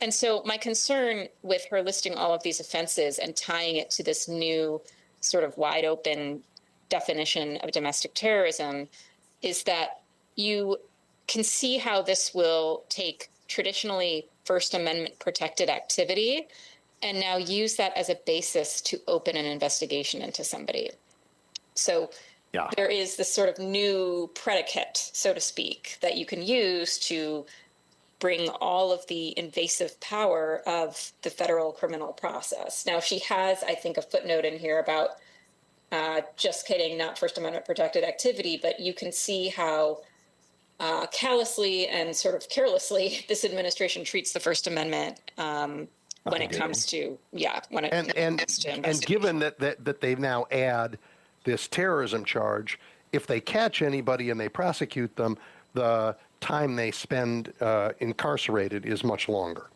And so my concern with her listing all of these offenses and tying it to this new sort of wide open definition of domestic terrorism is that you can see how this will take traditionally First Amendment protected activity and now use that as a basis to open an investigation into somebody. So there is this sort of new predicate, so to speak, that you can use to bring all of the invasive power of the federal criminal process. Now, she has, I think, a footnote in here about just kidding, not First Amendment protected activity, but you can see how callously and sort of carelessly this administration treats the First Amendment when it comes to and given that they now add this terrorism charge, if they catch anybody and they prosecute them, the time they spend incarcerated is much longer.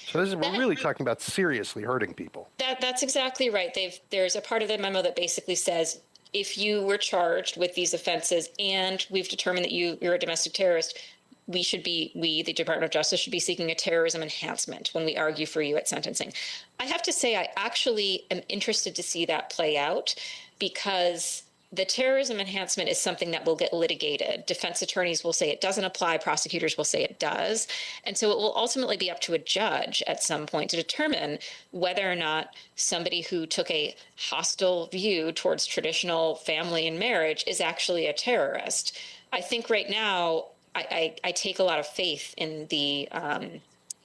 So we're really talking about seriously hurting people. That's exactly right. There's a part of the memo that basically says, if you were charged with these offenses and we've determined that you're a domestic terrorist, we, the Department of Justice, should be seeking a terrorism enhancement when we argue for you at sentencing. I have to say, I actually am interested to see that play out, because the terrorism enhancement is something that will get litigated. Defense attorneys will say it doesn't apply. Prosecutors will say it does. And so it will ultimately be up to a judge at some point to determine whether or not somebody who took a hostile view towards traditional family and marriage is actually a terrorist. I think right now, I take a lot of faith in the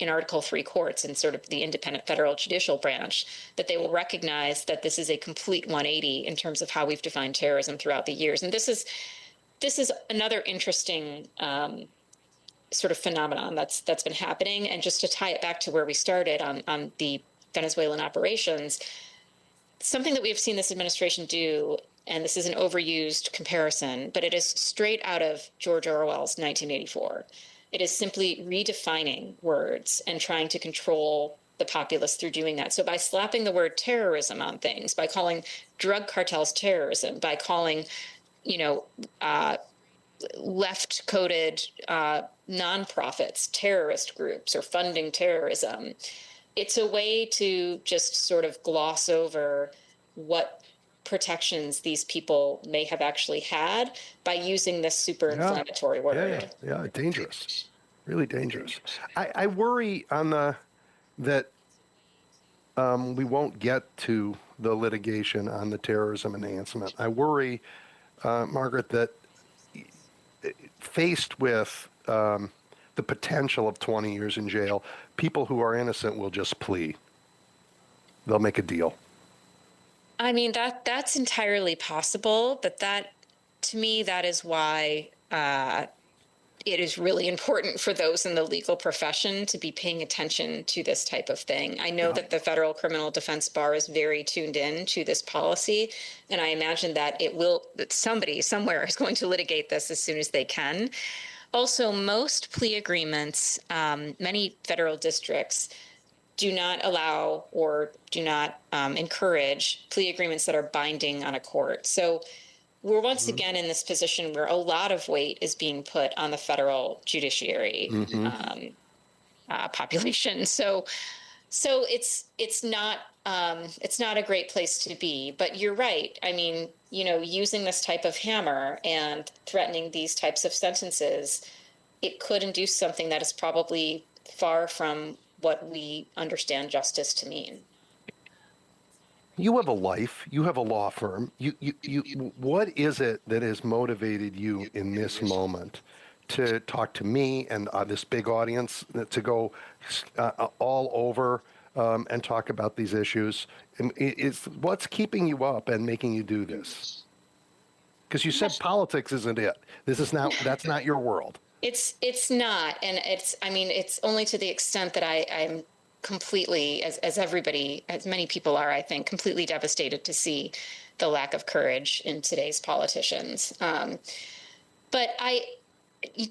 in Article 3 courts and sort of the independent federal judicial branch, that they will recognize that this is a complete 180 in terms of how we've defined terrorism throughout the years. And this is another interesting sort of phenomenon that's been happening. And just to tie it back to where we started on the Venezuelan operations, something that we have seen this administration do, and this is an overused comparison, but it is straight out of George Orwell's 1984. It is simply redefining words and trying to control the populace through doing that. So by slapping the word terrorism on things, by calling drug cartels terrorism, by calling, left-coded nonprofits terrorist groups or funding terrorism, it's a way to just sort of gloss over what protections these people may have actually had by using this super inflammatory word. Yeah, dangerous, really dangerous. I worry that we won't get to the litigation on the terrorism enhancement. I worry, Margaret, that faced with the potential of 20 years in jail, people who are innocent will just plea. They'll make a deal. I mean, that's entirely possible, but to me, that is why it is really important for those in the legal profession to be paying attention to this type of thing. I know that the Federal Criminal Defense Bar is very tuned in to this policy, and I imagine that that somebody somewhere is going to litigate this as soon as they can. Also, most plea agreements, many federal districts do not allow or do not encourage plea agreements that are binding on a court. So we're once again in this position where a lot of weight is being put on the federal judiciary population. So it's not a great place to be. But you're right. I mean, using this type of hammer and threatening these types of sentences, it could induce something that is probably far from what we understand justice to mean. You have a life. You have a law firm. What is it that has motivated you in this moment to talk to me and this big audience, to go all over and talk about these issues? What's keeping you up and making you do this? Because you said politics isn't it. That's not your world. It's not, and it's only to the extent that I'm completely, as many people are, I think, completely devastated to see the lack of courage in today's politicians. But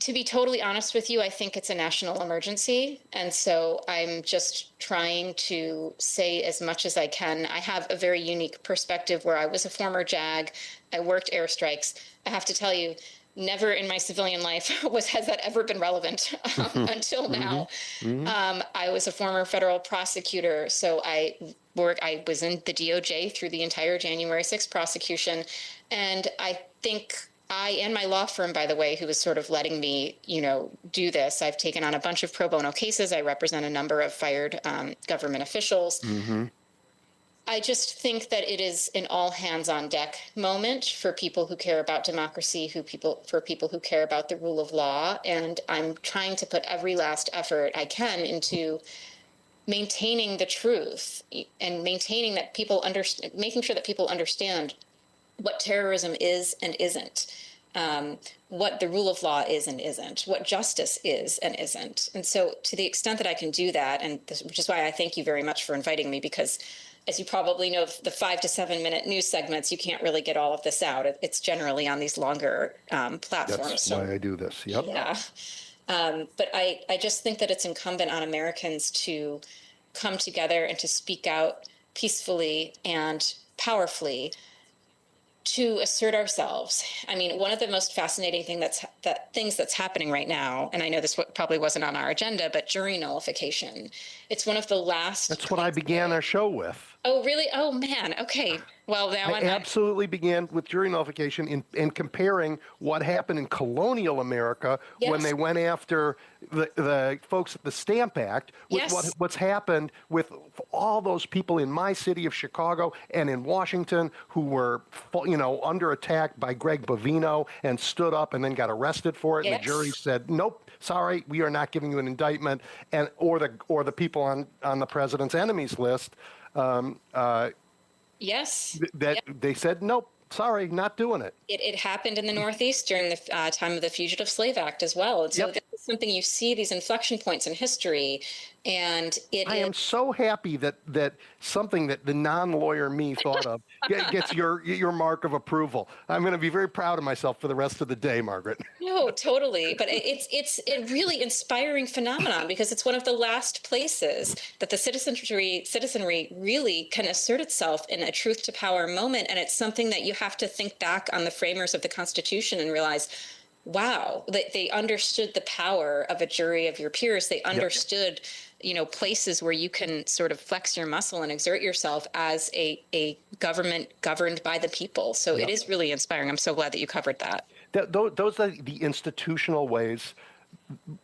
to be totally honest with you, I think it's a national emergency. And so I'm just trying to say as much as I can. I have a very unique perspective where I was a former JAG. I worked airstrikes. I have to tell you, never in my civilian life has that ever been relevant until now. I was a former federal prosecutor, so I was in the DOJ through the entire January 6th prosecution, and I think I and my law firm, by the way, who was sort of letting me, do this, I've taken on a bunch of pro bono cases. I represent a number of fired government officials. I just think that it is an all hands on deck moment for people who care about democracy, for people who care about the rule of law. And I'm trying to put every last effort I can into maintaining the truth and making sure that people understand what terrorism is and isn't, what the rule of law is and isn't, what justice is and isn't. And so to the extent that I can do that, which is why I thank you very much for inviting me, because as you probably know, the 5 to 7 minute news segments, you can't really get all of this out. It's generally on these longer platforms. That's why I do this. Yep. Yeah. But I just think that it's incumbent on Americans to come together and to speak out peacefully and powerfully to assert ourselves. I mean, one of the most fascinating things that's happening right now, and I know this probably wasn't on our agenda, but jury nullification. It's one of the last. That's what I began our show with. Oh, really? Oh, man. Okay. Well, now I absolutely began with jury nullification in comparing what happened in colonial America when they went after the folks at the Stamp Act with what's happened with all those people in my city of Chicago and in Washington who were, under attack by Greg Bovino and stood up and then got arrested for it. And the jury said, nope, sorry, we are not giving you an indictment. And or the people on the president's enemies list. They said, nope, sorry, not doing it. It happened in the Northeast during the time of the Fugitive Slave Act as well. And so this is something you see, these inflection points in history. And I am so happy that something that the non-lawyer me thought of gets your mark of approval. I'm going to be very proud of myself for the rest of the day, Margaret. No, totally. But it's a really inspiring phenomenon because it's one of the last places that the citizenry really can assert itself in a truth to power moment. And it's something that you have to think back on the framers of the Constitution and realize, wow, they understood the power of a jury of your peers. They understood, places where you can sort of flex your muscle and exert yourself as a government governed by the people. So it is really inspiring. I'm so glad that you covered that. Those are the institutional ways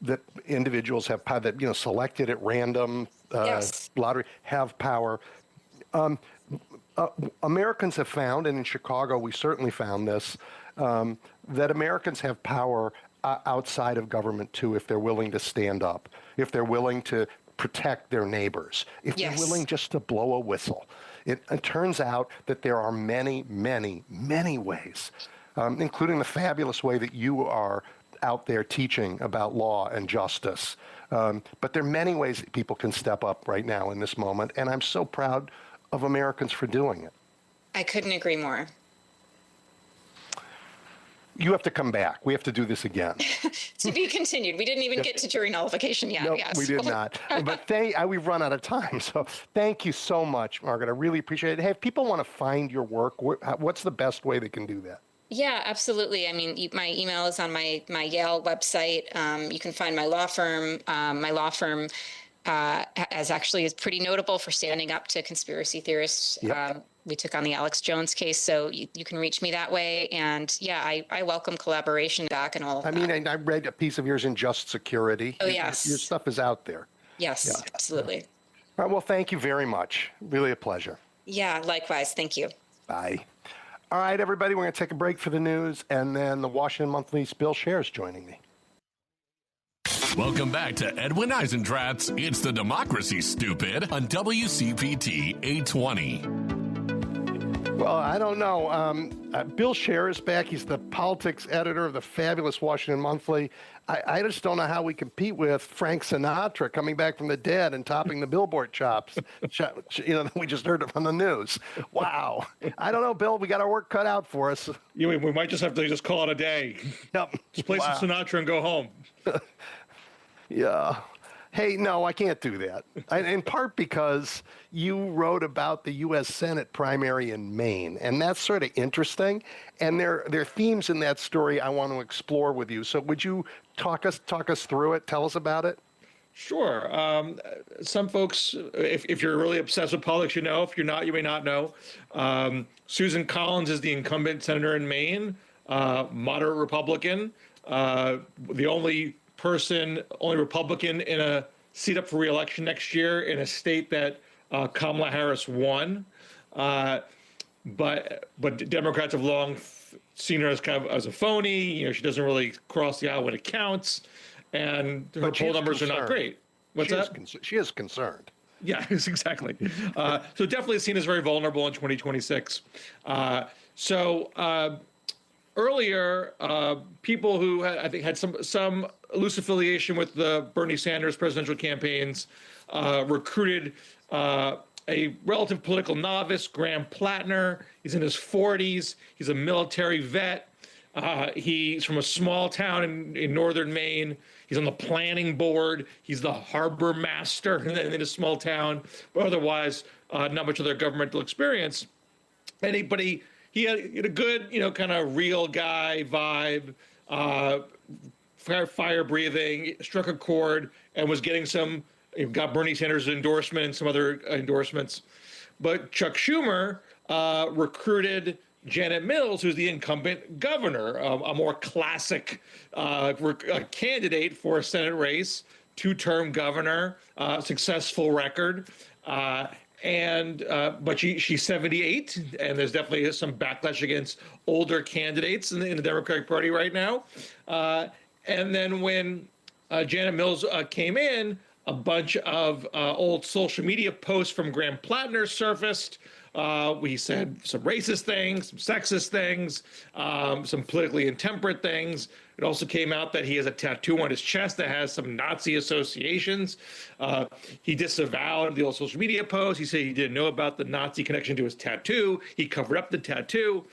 that individuals have power, that, selected at random, lottery, have power. Americans have found, and in Chicago we certainly found this, that Americans have power outside of government too if they're willing to stand up, if they're willing to protect their neighbors, if they're willing just to blow a whistle. It turns out that there are many, many, many ways, including the fabulous way that you are out there teaching about law and justice. But there are many ways that people can step up right now in this moment, and I'm so proud of Americans for doing it. I couldn't agree more. You have to come back. We have to do this again. To be continued. We didn't even get to jury nullification yet. No, we did not. But we've run out of time. So thank you so much, Margaret. I really appreciate it. Hey, if people want to find your work, what's the best way they can do that? Yeah, absolutely. I mean, my email is on my Yale website. You can find my law firm. My law firm is pretty notable for standing up to conspiracy theorists. We took on the Alex Jones case, so you can reach me that way. And I welcome collaboration back and all of that. I mean, I read a piece of yours in Just Security. Oh, yes. Your stuff is out there. Yes, absolutely. All right, well, thank you very much. Really a pleasure. Yeah, likewise. Thank you. Bye. All right, everybody, we're going to take a break for the news, and then the Washington Monthly's Bill Scher is joining me. Welcome back to Edwin Eisendrath's It's the Democracy, Stupid, on WCPT 820. Well, I don't know. Bill Scher is back. He's the politics editor of the fabulous Washington Monthly. I just don't know how we compete with Frank Sinatra coming back from the dead and topping the Billboard charts. We just heard it on the news. Wow. I don't know, Bill. We got our work cut out for us. We might just have to just call it a day. Yep. Just play some Sinatra and go home. Yeah. Hey, no, I can't do that. In part because you wrote about the U.S. Senate primary in Maine, and that's sort of interesting. And there are themes in that story I want to explore with you. So would you talk us through it? Tell us about it. Sure. Some folks, if you're really obsessed with politics, you know. If you're not, you may not know. Susan Collins is the incumbent senator in Maine, moderate Republican, the only Republican in a seat up for re-election next year in a state that Kamala Harris won. But Democrats have long seen her as kind of as a phoney. She doesn't really cross the aisle when it counts, and her poll numbers are not great. What's that? She is concerned. Yeah, exactly. So definitely seen as very vulnerable in 2026. Earlier, people who had some loose affiliation with the Bernie Sanders presidential campaigns recruited a relative political novice, Graham Plattner. He's in his 40s. He's a military vet. He's from a small town in northern Maine. He's on the planning board. He's the harbor master in a small town, but otherwise not much of their governmental experience. But he he had a good, kind of real guy vibe, fire breathing, struck a chord, and was getting got Bernie Sanders' endorsement and some other endorsements. But Chuck Schumer recruited Janet Mills, who's the incumbent governor, a more classic candidate for a Senate race, two-term governor, successful record. But she's 78, and there's definitely some backlash against older candidates in the Democratic Party right now. And then when Janet Mills came in, a bunch of old social media posts from Graham Plattner surfaced. We said some racist things, some sexist things, some politically intemperate things. It also came out that he has a tattoo on his chest that has some Nazi associations. He disavowed the old social media posts. He said he didn't know about the Nazi connection to his tattoo. He covered up the tattoo.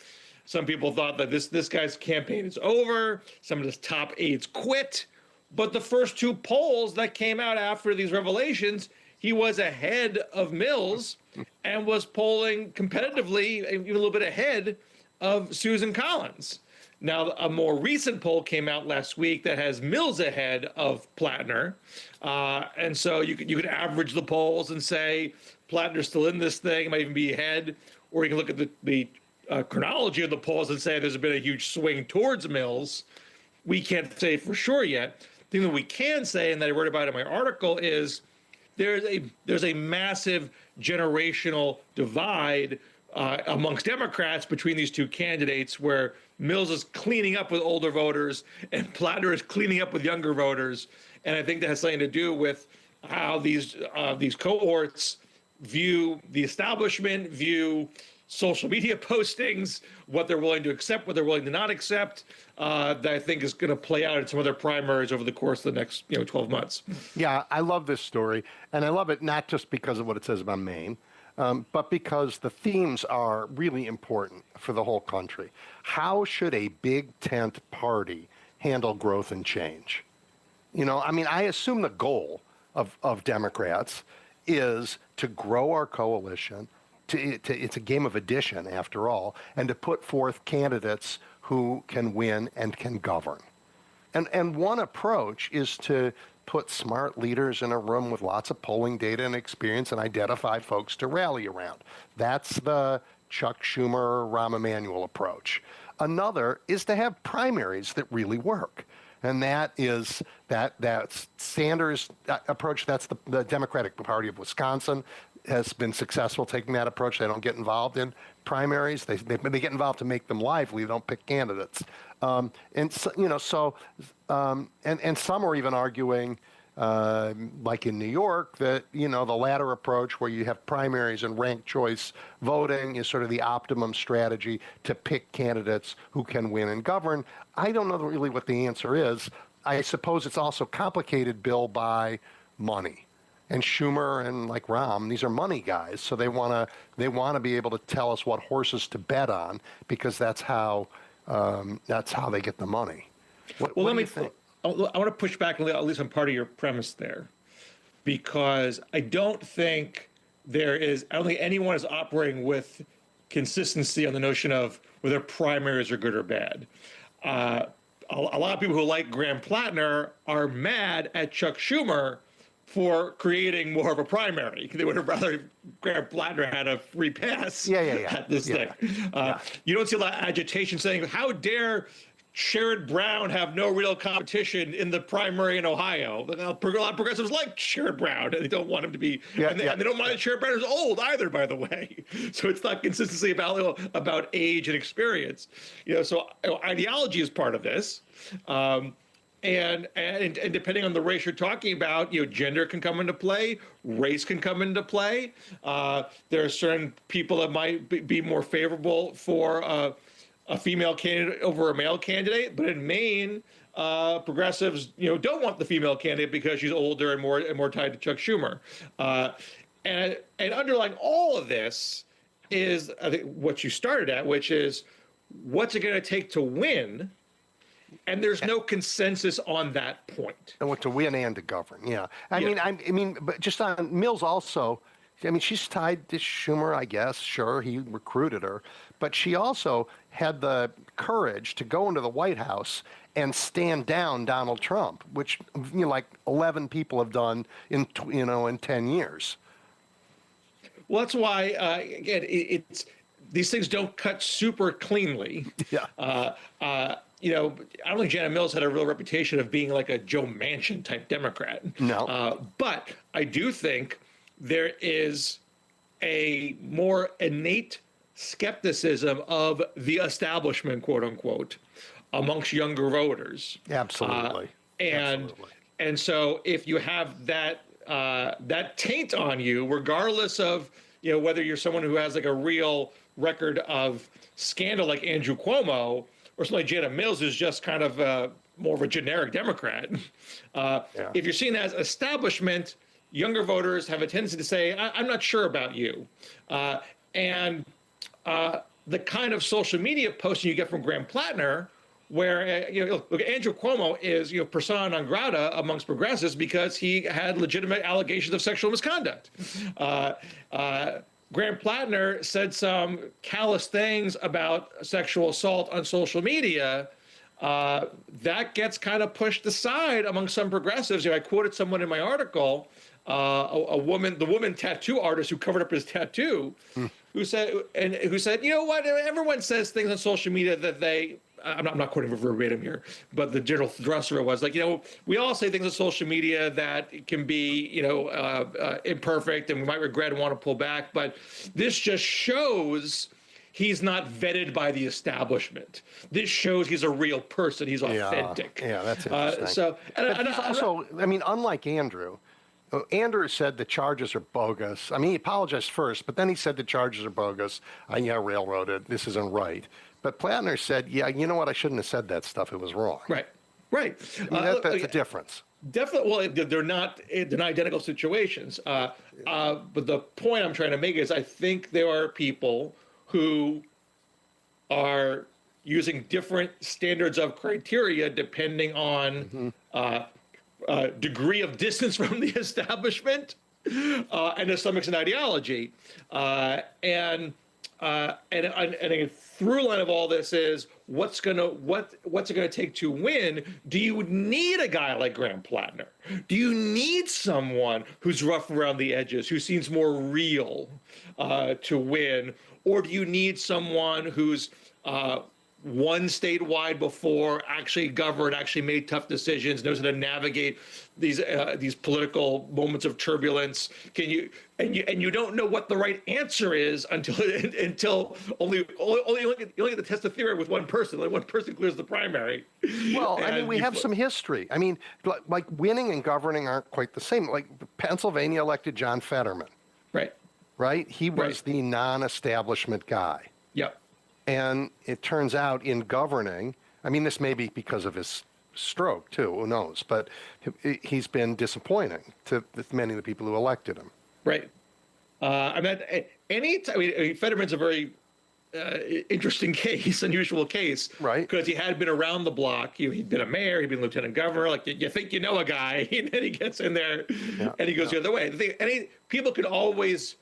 Some people thought that this guy's campaign is over. Some of his top aides quit. But the first two polls that came out after these revelations, he was ahead of Mills and was polling competitively, even a little bit ahead of Susan Collins. Now, a more recent poll came out last week that has Mills ahead of Plattner. And so you could average the polls and say Plattner's still in this thing, might even be ahead. Or you can look at the chronology of the polls and say there's been a huge swing towards Mills. We can't say for sure yet. The thing that we can say, and that I wrote about in my article, is there's a massive generational divide amongst Democrats between these two candidates, where Mills is cleaning up with older voters and Plattner is cleaning up with younger voters. And I think that has something to do with how these cohorts view the establishment, view social media postings, what they're willing to accept, what they're willing to not accept, that I think is going to play out in some other primaries over the course of the next 12 months. Yeah, I love this story, and I love it not just because of what it says about Maine, but because the themes are really important for the whole country. How should a big tent party handle growth and change? I assume the goal of Democrats is to grow our coalition. It's a game of addition, after all, and to put forth candidates who can win and can govern. And one approach is to put smart leaders in a room with lots of polling data and experience and identify folks to rally around. That's the Chuck Schumer, Rahm Emanuel approach. Another is to have primaries that really work. And that is that's Sanders' approach. That's the Democratic Party of Wisconsin has been successful taking that approach. They don't get involved in primaries. They get involved to make them lively. They don't pick candidates. And some are even arguing, like in New York, that the latter approach, where you have primaries and ranked choice voting, is sort of the optimum strategy to pick candidates who can win and govern. I don't know really what the answer is. I suppose it's also complicated, Bill, by money. And Schumer and like Rahm, these are money guys, so they want to be able to tell us what horses to bet on, because that's how they get the money. What do you think? I want to push back at least on part of your premise there, because I don't think anyone is operating with consistency on the notion of whether primaries are good or bad. A lot of people who like Graham Plattner are mad at Chuck Schumer for creating more of a primary. They would have rather Graham Plattner had a free pass at this thing. You don't see a lot of agitation saying, how dare Sherrod Brown have no real competition in the primary in Ohio? A lot of progressives like Sherrod Brown, and they don't want him to be, and they don't mind that Sherrod Brown is old either, by the way. So it's not consistency about age and experience. So ideology is part of this. And depending on the race you're talking about, gender can come into play, race can come into play. There are certain people that might be more favorable for a female candidate over a male candidate. But in Maine, progressives, don't want the female candidate because she's older and more tied to Chuck Schumer. And underlying all of this is, I think, what you started at, which is, what's it going to take to win? And there's no consensus on that point. And what to win and to govern, yeah. I mean, but just on Mills also, I mean, she's tied to Schumer, I guess. Sure, he recruited her. But she also had the courage to go into the White House and stand down Donald Trump, which, like 11 people have done in 10 years. Well, that's why, again, it's these things don't cut super cleanly. Yeah. I don't think Janet Mills had a real reputation of being like a Joe Manchin type Democrat. No. But I do think there is a more innate skepticism of the establishment, quote unquote, amongst younger voters. Absolutely. And so if you have that taint on you, regardless of whether you're someone who has like a real record of scandal like Andrew Cuomo, or somebody like Janet Mills who's just kind of more of a generic Democrat. If you're seen as establishment, younger voters have a tendency to say, I'm not sure about you. And the kind of social media posting you get from Graham Plattner, where look, Andrew Cuomo is persona non grata amongst progressives because he had legitimate allegations of sexual misconduct. Graham Plattner said some callous things about sexual assault on social media. That gets kind of pushed aside among some progressives. I quoted someone in my article, the woman tattoo artist who covered up his tattoo, who said, you know what, everyone says things on social media that they, I'm not quoting verbatim here, but the general thrust of it was like, we all say things on social media that can be, imperfect and we might regret and want to pull back, but this just shows he's not vetted by the establishment. This shows he's a real person. He's authentic. Yeah, that's interesting. Unlike Andrew, Andrew said the charges are bogus. I mean, he apologized first, but then he said the charges are bogus. Railroaded. This isn't right. But Plattner said, you know what? I shouldn't have said that stuff. It was wrong. Right. I mean, that's a difference. Definitely. Well, they're not identical situations. But the point I'm trying to make is I think there are people who are using different standards of criteria depending on degree of distance from the establishment and to some extent ideology. And a through line of all this is what's it gonna take to win? Do you need a guy like Graham Plattner? Do you need someone who's rough around the edges, who seems more real to win? Or do you need someone who's won statewide before, actually governed, actually made tough decisions, knows how to navigate these political moments of turbulence? You don't know what the right answer is until only get the test of theory with one person. Only one person clears the primary. Well, we have some history. I mean, like winning and governing aren't quite the same. Like Pennsylvania elected John Fetterman. Right? He was the non-establishment guy. Yep. And it turns out in governing, I mean, this may be because of his stroke too, who knows, but he's been disappointing to many of the people who elected him. Right. Fetterman's a very interesting case, unusual case. Right. Because he had been around the block. He'd been a mayor, he'd been lieutenant governor. Like, you think you know a guy, and then he gets in there and he goes the other way. People can always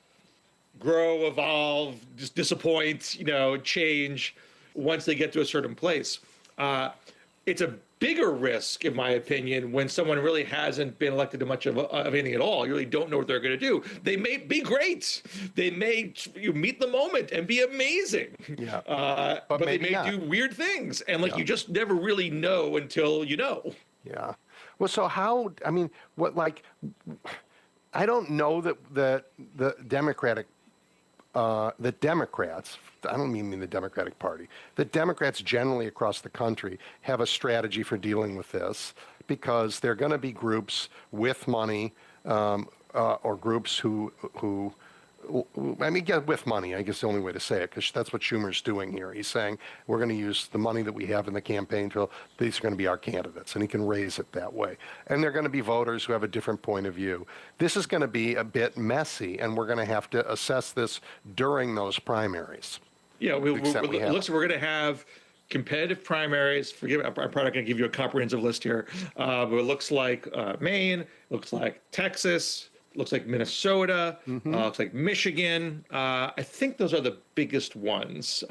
grow, evolve, just disappoint, change once they get to a certain place. It's a bigger risk, in my opinion, when someone really hasn't been elected to much of anything at all. You really don't know what they're going to do. They may be great. They may meet the moment and be amazing. Yeah. But they may do weird things. And you just never really know until you know. Yeah. Well, so I don't know that the Democrats, I don't mean the Democratic Party, the Democrats generally across the country have a strategy for dealing with this, because there are going to be groups with money or groups who with money, I guess the only way to say it, because that's what Schumer's doing here. He's saying we're going to use the money that we have in the campaign trail. These are going to be our candidates, and he can raise it that way. And they're going to be voters who have a different point of view. This is going to be a bit messy, and we're going to have to assess this during those primaries. Yeah, we're going to have competitive primaries. I'm probably not going to give you a comprehensive list here, but it looks like Maine, looks like Texas, looks like Minnesota, looks like Michigan. I think those are the biggest ones.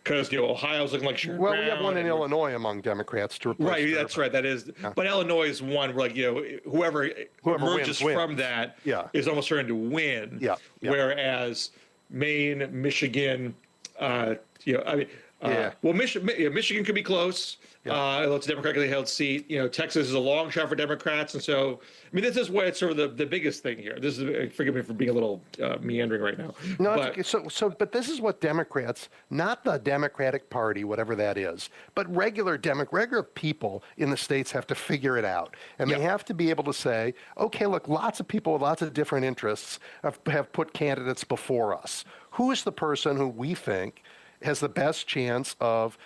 Because Ohio's looking like Sherrod Well, Brown, we have one in Illinois among Democrats to replace. Right, that's right. That is, but Illinois is one where whoever emerges wins. from that is almost starting to win. Yeah. Whereas Maine, Michigan, Michigan could be close. It's a democratically held seat. Texas is a long shot for Democrats, and so this is why it's sort of the biggest thing here. This is, forgive me for being a little meandering right now. No, but, but this is what Democrats, not the Democratic Party, whatever that is, but regular people in the states have to figure it out, and they have to be able to say, okay, look, lots of people with lots of different interests have put candidates before us. Who is the person who we think has the best chance of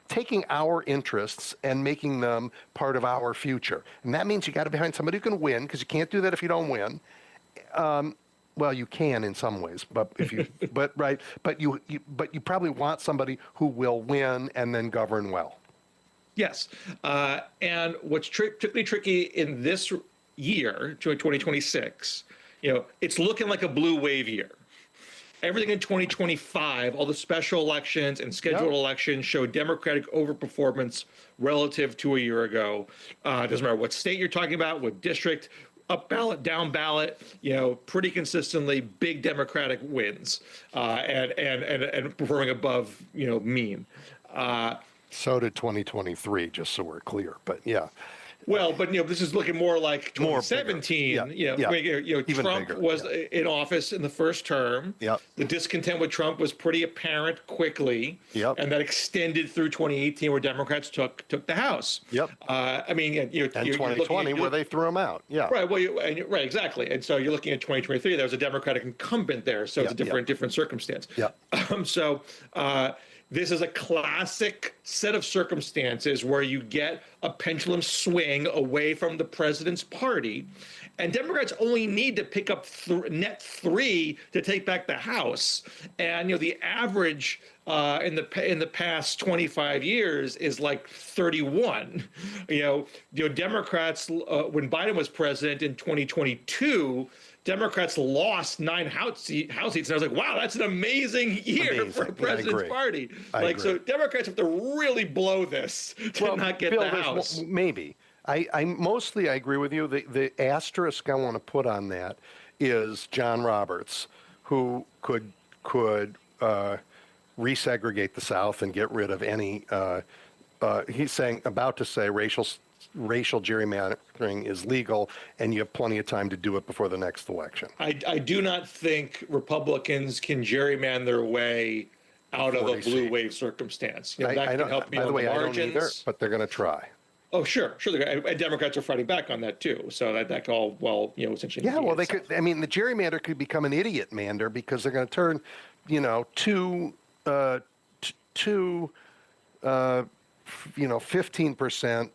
taking our interests and making them part of our future? And that means you got to find somebody who can win, because you can't do that if you don't win. Well, you can in some ways, but if you, but you probably want somebody who will win and then govern well. Yes, and what's particularly tricky in this year, 2026, it's looking like a blue wave year. Everything in 2025, all the special elections and scheduled elections show Democratic overperformance relative to a year ago. Doesn't matter what state you're talking about, what district, up ballot, down ballot, pretty consistently big Democratic wins and performing above, mean. So did 2023, just so we're clear. But Well, but this is looking more like 2017. Even Trump bigger. was in office in the first term. Yep. The discontent with Trump was pretty apparent quickly. Yep. And that extended through 2018, where Democrats took the House. Yep. And 2020, where they threw him out. Yeah. Right. Well, right. Exactly. And so you're looking at 2023. There was a Democratic incumbent there, so it's a different circumstance. Yeah. This is a classic set of circumstances where you get a pendulum swing away from the president's party, and Democrats only need to pick up net 3 to take back the House. And the average in the past 25 years is like 31. Democrats when Biden was president in 2022. Democrats lost 9 House seats, and I was like, wow, that's an amazing year for a president's party. So Democrats have to really blow this to not get the House. Maybe. I mostly agree with you. The asterisk I want to put on that is John Roberts, who could resegregate the South and get rid of any, he's about to say racial gerrymandering is legal, and you have plenty of time to do it before the next election. I do not think Republicans can gerrymander their way out of a blue wave circumstance. That can help me on the margins. I don't either, but they're going to try. Oh, sure. And Democrats are fighting back on that too. So that could all, essentially. Yeah, well, they could. I mean, the gerrymander could become an idiot mander, because they're going to turn, 15%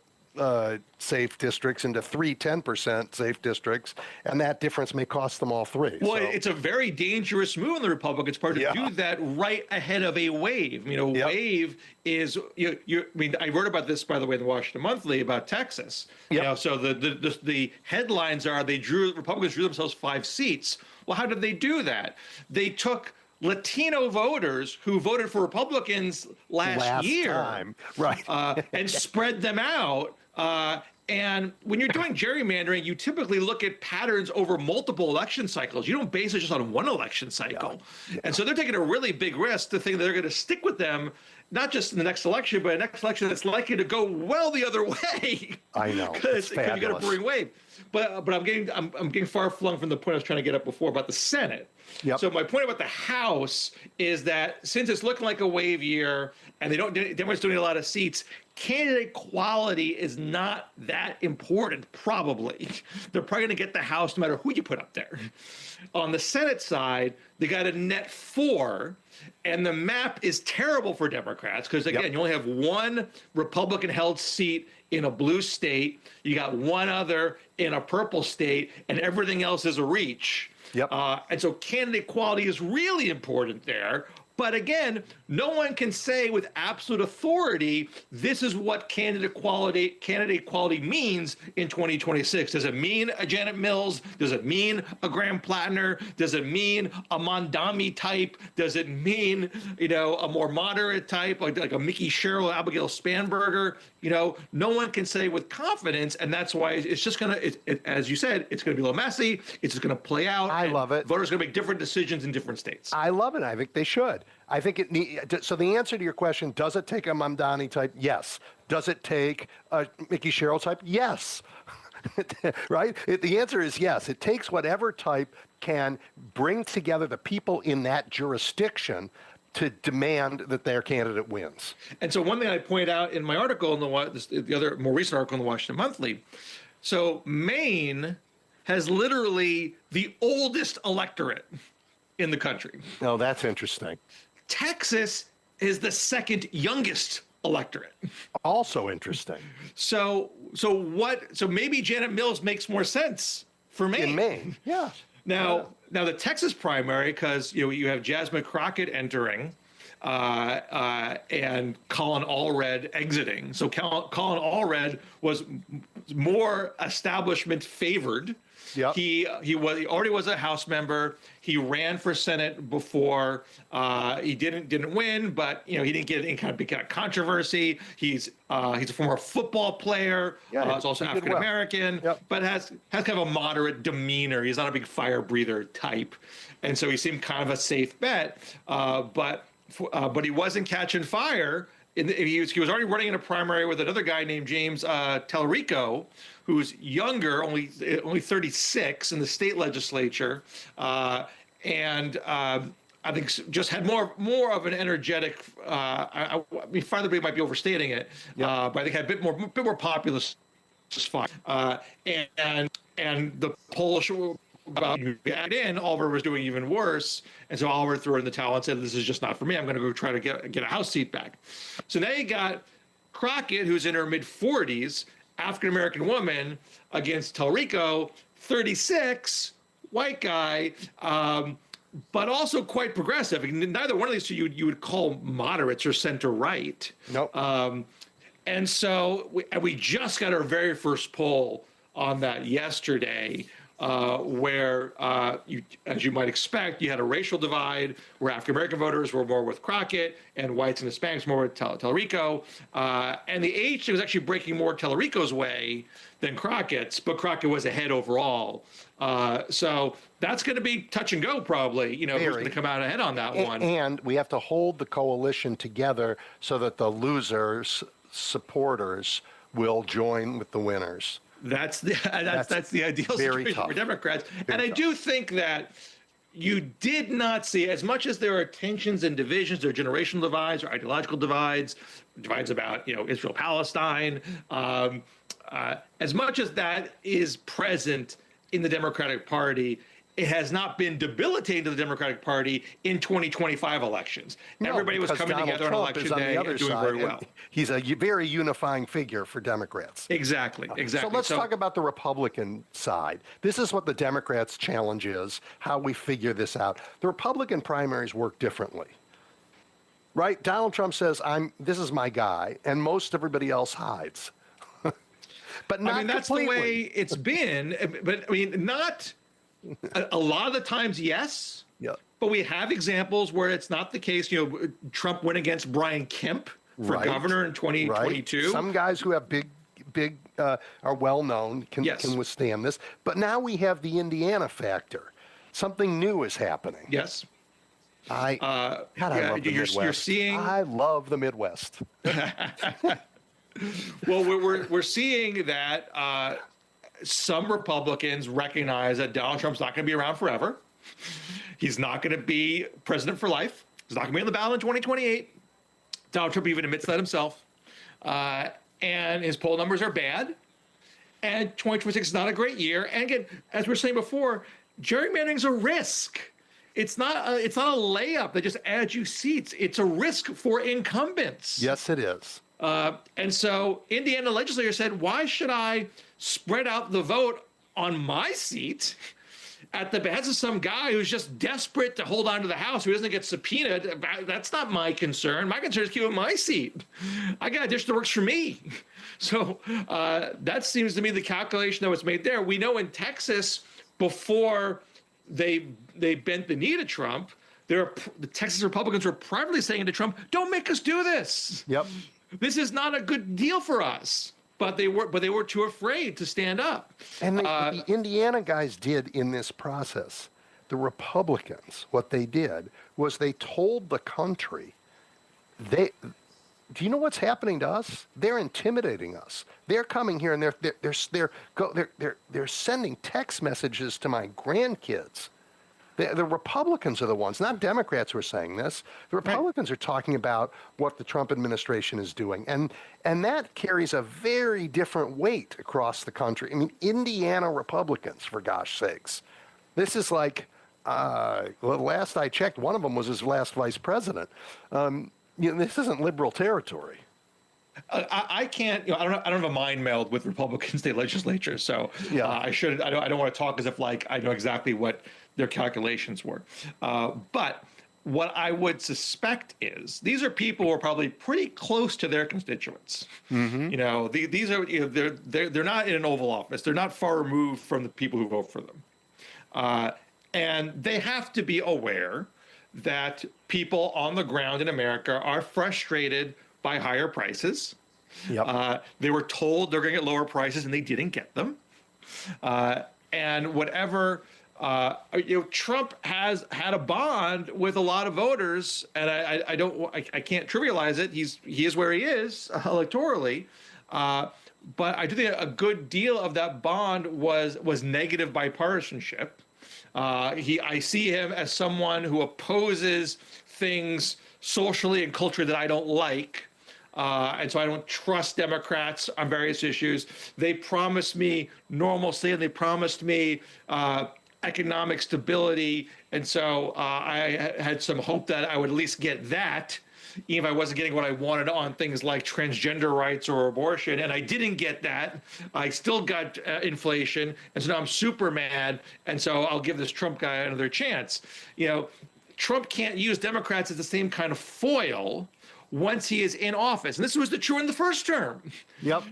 safe districts into 10% safe districts, and that difference may cost them all 3. Well, it's a very dangerous move on the Republicans' part to do that right ahead of a wave. Wave is I wrote about this, by the way, in the Washington Monthly about Texas. So the headlines are Republicans drew themselves 5 seats. Well, how did they do that? They took Latino voters who voted for Republicans last year, time. Right, and spread them out. And when you're doing gerrymandering, you typically look at patterns over multiple election cycles. You don't base it just on one election cycle. And so they're taking a really big risk to think that they're going to stick with them, not just in the next election, but a next election that's likely to go well the other way. I know. Because you got a brewing wave. But I'm getting far flung from the point I was trying to get up before about the Senate. Yep. So my point about the House is that since it's looking like a wave year and Democrats don't need a lot of seats, candidate quality is not that important, probably. They're probably going to get the House no matter who you put up there. On the Senate side, they got a net 4, and the map is terrible for Democrats because, again, you only have one Republican-held seat in a blue state. You got one other in a purple state, and everything else is a reach. And so candidate quality is really important there. But again, no one can say with absolute authority, this is what candidate quality means in 2026. Does it mean a Janet Mills? Does it mean a Graham Plattner? Does it mean a Mondami type? Does it mean, a more moderate type, like a Mickey Sherrill, Abigail Spanberger? No one can say with confidence, and that's why it's just going to, as you said, it's going to be a little messy. It's just going to play out. I love it. Voters are going to make different decisions in different states. I love it. I think they should. I think so the answer to your question, does it take a Mamdani type? Yes. Does it take a Mickey Sherrill type? Yes. Right? The answer is yes. It takes whatever type can bring together the people in that jurisdiction to demand that their candidate wins. And so one thing I point out in my article, the other more recent article in the Washington Monthly, so Maine has literally the oldest electorate in the country. Oh, that's interesting. Texas is the second youngest electorate. Also interesting. So maybe Janet Mills makes more sense for Maine. In Maine, yeah. Now the Texas primary, because you have Jasmine Crockett entering, and Colin Allred exiting. So Colin Allred was more establishment favored. Yep. He already was a House member. He ran for Senate before. He didn't win, but he didn't get any kind of big kind of controversy. He's a former football player. Yeah, he's also African American, but has kind of a moderate demeanor. He's not a big fire breather type, and so he seemed kind of a safe bet. But he wasn't catching fire. He was already running in a primary with another guy named James Tellerico, who's younger, only 36 in the state legislature, and I think just had more of an energetic. Farther Bay might be overstating it, but I think had a bit more populist fire. And the Polish. About add in, Oliver was doing even worse, and so Oliver threw in the towel and said, "This is just not for me. I'm going to go try to get a House seat back." So now you got Crockett, who's in her mid-40s, African American woman, against Tellerico, 36, white guy, but also quite progressive. Neither one of these two you would call moderates or center right. Nope. And so we just got our very first poll on that yesterday. Where, as you might expect, you had a racial divide where African American voters were more with Crockett and whites and Hispanics more with Tellerico. And the age was actually breaking more Tellerico's way than Crockett's, but Crockett was ahead overall. So that's going to be touch and go probably, who's going to come out ahead on that one. And we have to hold the coalition together so that the losers' supporters will join with the winners. That's the ideal situation for Democrats. And I do think that you did not see, as much as there are tensions and divisions, there are generational divides or ideological divides about, Israel-Palestine, as much as that is present in the Democratic Party, it has not been debilitating to the Democratic Party in 2025 elections. No, everybody was coming Donald together Trump on election day and doing very well. He's a very unifying figure for Democrats. Exactly. So let's talk about the Republican side. This is what the Democrats' challenge is, how we figure this out. The Republican primaries work differently. Right? Donald Trump says, this is my guy, and most everybody else hides. But not that's completely. The way it's been. But not... A lot of the times, yes. Yeah. But we have examples where it's not the case. Trump went against Brian Kemp for governor in 2022. Right. Some guys who have big are well known can withstand this. But now we have the Indiana factor. Something new is happening. Yes. I love the Midwest. You're seeing. I love the Midwest. Well, we're seeing that. Some Republicans recognize that Donald Trump's not going to be around forever. He's not going to be president for life. He's not going to be on the ballot in 2028. Donald Trump even admits that himself. And his poll numbers are bad. And 2026 is not a great year. And again, as we were saying before, gerrymandering's a risk. It's not a layup that just adds you seats. It's a risk for incumbents. Yes, it is. And so Indiana legislature said, why should I spread out the vote on my seat at the behest of some guy who's just desperate to hold on to the House, who doesn't get subpoenaed. That's not my concern. My concern is keeping my seat. I got a dish that works for me. So that seems to me the calculation that was made there. We know in Texas, before they bent the knee to Trump, the Texas Republicans were privately saying to Trump, "Don't make us do this. Yep. This is not a good deal for us." But they were too afraid to stand up. And the Indiana guys did in this process. The Republicans, what they did was they told the country, do you know what's happening to us? They're intimidating us. They're coming here and they're sending text messages to my grandkids. The Republicans are the ones, not Democrats, who are saying this. The Republicans are talking about what the Trump administration is doing. And that carries a very different weight across the country. I mean, Indiana Republicans, for gosh sakes. This is like, last I checked, one of them was his last vice president. This isn't liberal territory. I can't, I don't have a mind meld with Republican state legislatures, so Yeah. I don't want to talk as if like I know exactly what their calculations were. But what I would suspect is these are people who are probably pretty close to their constituents. Mm-hmm. These are they're not in an Oval Office. They're not far removed from the people who vote for them, and they have to be aware that people on the ground in America are frustrated by higher prices. Yep. They were told they're going to get lower prices, and they didn't get them. And whatever, Trump has had a bond with a lot of voters, and I can't trivialize it. He is where he is electorally, but I do think a good deal of that bond was negative bipartisanship. I see him as someone who opposes things socially and culturally that I don't like. And so I don't trust Democrats on various issues. They promised me normalcy, and they promised me economic stability. And so I had some hope that I would at least get that, even if I wasn't getting what I wanted on things like transgender rights or abortion. And I didn't get that. I still got inflation. And so now I'm super mad. And so I'll give this Trump guy another chance. Trump can't use Democrats as the same kind of foil once he is in office. And this was true in the first term. Yep.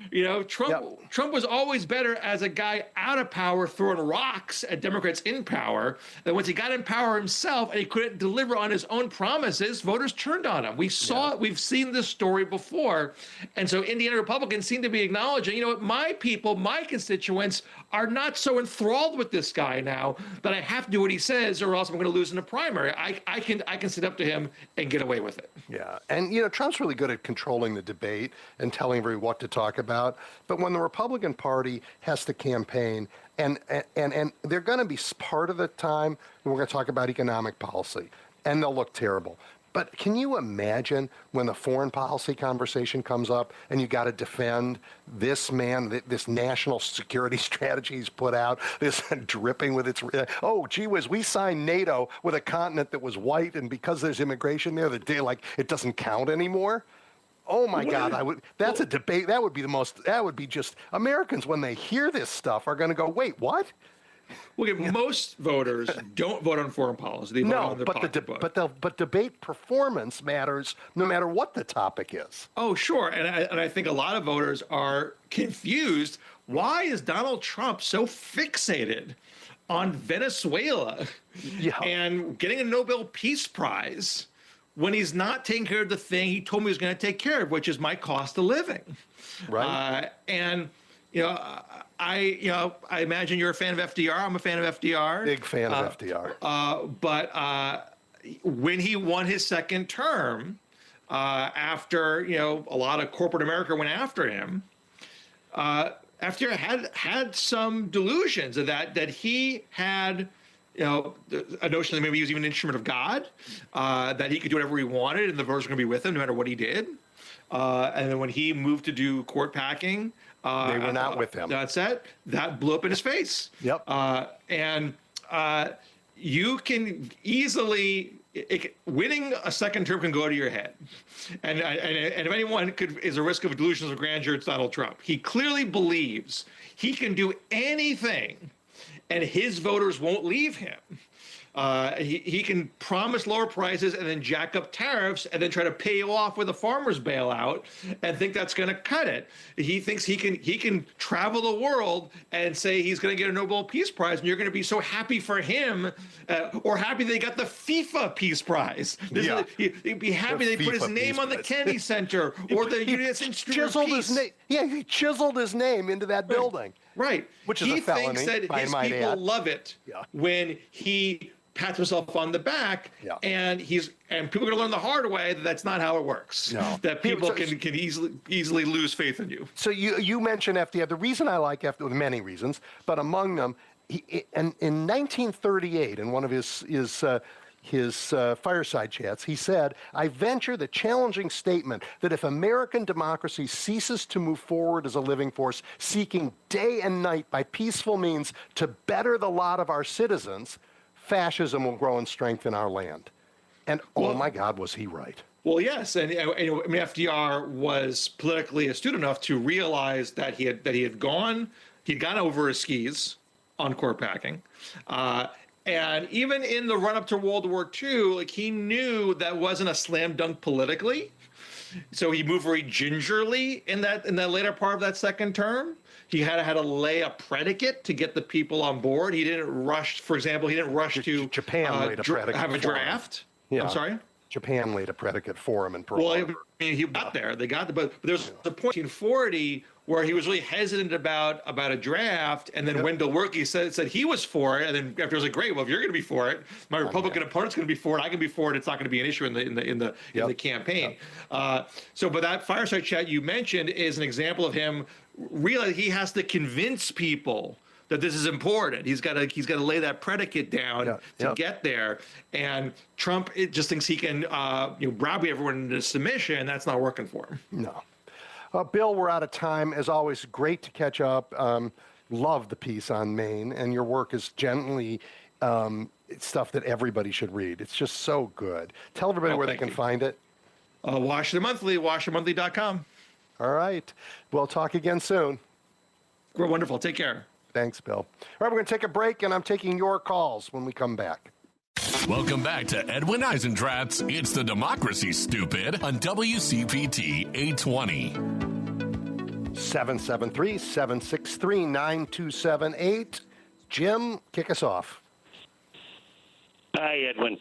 Trump was always better as a guy out of power throwing rocks at Democrats in power. Then once he got in power himself and he couldn't deliver on his own promises, voters turned on him. We've seen this story before. And so Indiana Republicans seem to be acknowledging, my people, my constituents are not so enthralled with this guy now that I have to do what he says or else I'm going to lose in a primary. I can sit up to him and get away with it. Yeah. And, Trump's really good at controlling the debate and telling everybody what to talk about. But when the Republican Party has to campaign, and they're going to be part of the time, we're going to talk about economic policy, and they'll look terrible. But can you imagine when the foreign policy conversation comes up and you got to defend this man, this national security strategy he's put out, this dripping with its, oh, gee whiz, we signed NATO with a continent that was white, and because there's immigration there, it doesn't count anymore? Oh my God! That's a debate. That would be just Americans when they hear this stuff are going to go, wait, what? Well, most voters don't vote on foreign policy. They vote on their pocketbook. But debate performance matters no matter what the topic is. Oh, sure. And I think a lot of voters are confused. Why is Donald Trump so fixated on Venezuela and getting a Nobel Peace Prize when he's not taking care of the thing he told me he was going to take care of, which is my cost of living? Right. I imagine you're a fan of FDR. I'm a fan of FDR. Big fan of FDR. But when he won his second term, after a lot of corporate America went after him, FDR had some delusions of that he had a notion that maybe he was even an instrument of God, that he could do whatever he wanted and the voters were going to be with him no matter what he did. And then when he moved to do court packing, they were not with him. That's it. That blew up in his face. Yep. You can easily winning a second term can go to your head, and if anyone is a risk of delusions of grandeur, it's Donald Trump. He clearly believes he can do anything and his voters won't leave him. He can promise lower prices and then jack up tariffs and then try to pay you off with a farmer's bailout and think that's going to cut it. He thinks he can travel the world and say he's going to get a Nobel Peace Prize, and you're going to be so happy for him, or happy they got the FIFA Peace Prize. He'd be happy they put his name on the Kennedy Center or the United States Institute of Peace. He chiseled his name into that building. Right. Which is a felony, thinks that his people love it when he pats himself on the back, and people are going to learn the hard way that that's not how it works. No. That people can easily lose faith in you. So you mentioned FDR. The reason I like FDR, many reasons, but among them, in 1938, in one of his fireside chats, he said, "I venture the challenging statement that if American democracy ceases to move forward as a living force, seeking day and night by peaceful means to better the lot of our citizens, fascism will grow in strength in our land." And oh my God, was he right? Well, yes, and I mean, FDR was politically astute enough to realize that he'd gone over his skis on court packing, and even in the run up to World War II, like, he knew that wasn't a slam dunk politically, so he moved very gingerly in that later part of that second term. He had to lay a predicate to get the people on board. He didn't rush, for example, to Japan laid a predicate have a draft. Yeah. I'm sorry? Japan laid a predicate for him in Pearl Harbor. I mean, he got there. They got there. But there's a point in 1940 where he was really hesitant about a draft, and then Wendell Willkie said he was for it, and then after he was like, great, well, if you're going to be for it, my Republican opponent's going to be for it, I can be for it, it's not going to be an issue in the campaign. But that fireside chat you mentioned is an example of him realizing he has to convince people that this is important. He's got to lay that predicate down to get there. And Trump just thinks he can browbeat everyone into submission. That's not working for him. No. Bill, we're out of time. As always, great to catch up. Love the piece on Maine, and your work is gently stuff that everybody should read. It's just so good. Tell everybody where they can find it. Washington Monthly, WashingtonMonthly.com. All right. We'll talk again soon. We're wonderful. Take care. Thanks, Bill. All right, we're going to take a break, and I'm taking your calls when we come back. Welcome back to Edwin Eisendrath's It's the Democracy, Stupid, on WCPT 820. 773-763-9278. Jim, kick us off. Hi, Edwin.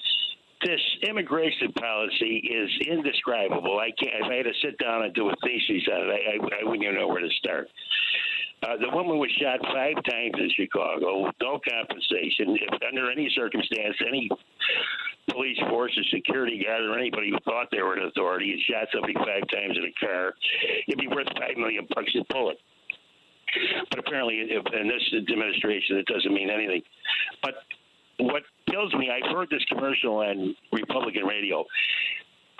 This immigration policy is indescribable. If I had to sit down and do a thesis on it, I wouldn't even know where to start. The woman was shot 5 times in Chicago with no compensation. If under any circumstance, any police force or security guard or anybody who thought they were an authority and shot somebody 5 times in a car, it'd be worth $5 million to pull it. But apparently, in this administration, it doesn't mean anything. But what kills me, I've heard this commercial on Republican radio,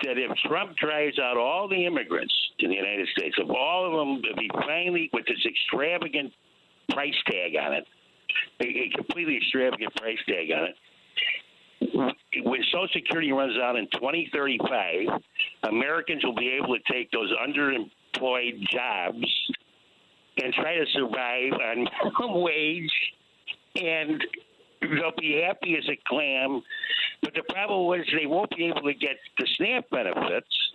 that if Trump drives out all the immigrants in the United States, if all of them, if he finally, with this extravagant price tag on it, a completely extravagant price tag on it, when Social Security runs out in 2035, Americans will be able to take those underemployed jobs and try to survive on minimum wage, and they'll be happy as a clam. But the problem is they won't be able to get the SNAP benefits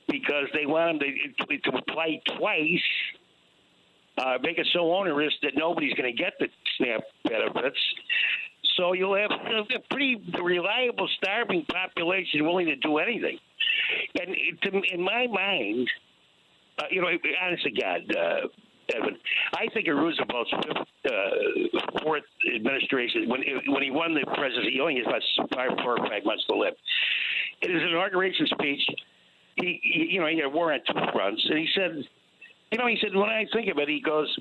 because they want them to apply twice, make it so onerous that nobody's going to get the SNAP benefits. So you'll have a pretty reliable starving population willing to do anything. And in my mind, honest to God, Evan, I think of Roosevelt's fourth administration, when he won the presidency, he only has about 4 or 5 months to live. In his inauguration speech, he had war on 2 fronts, and he said, when I think of it, he goes,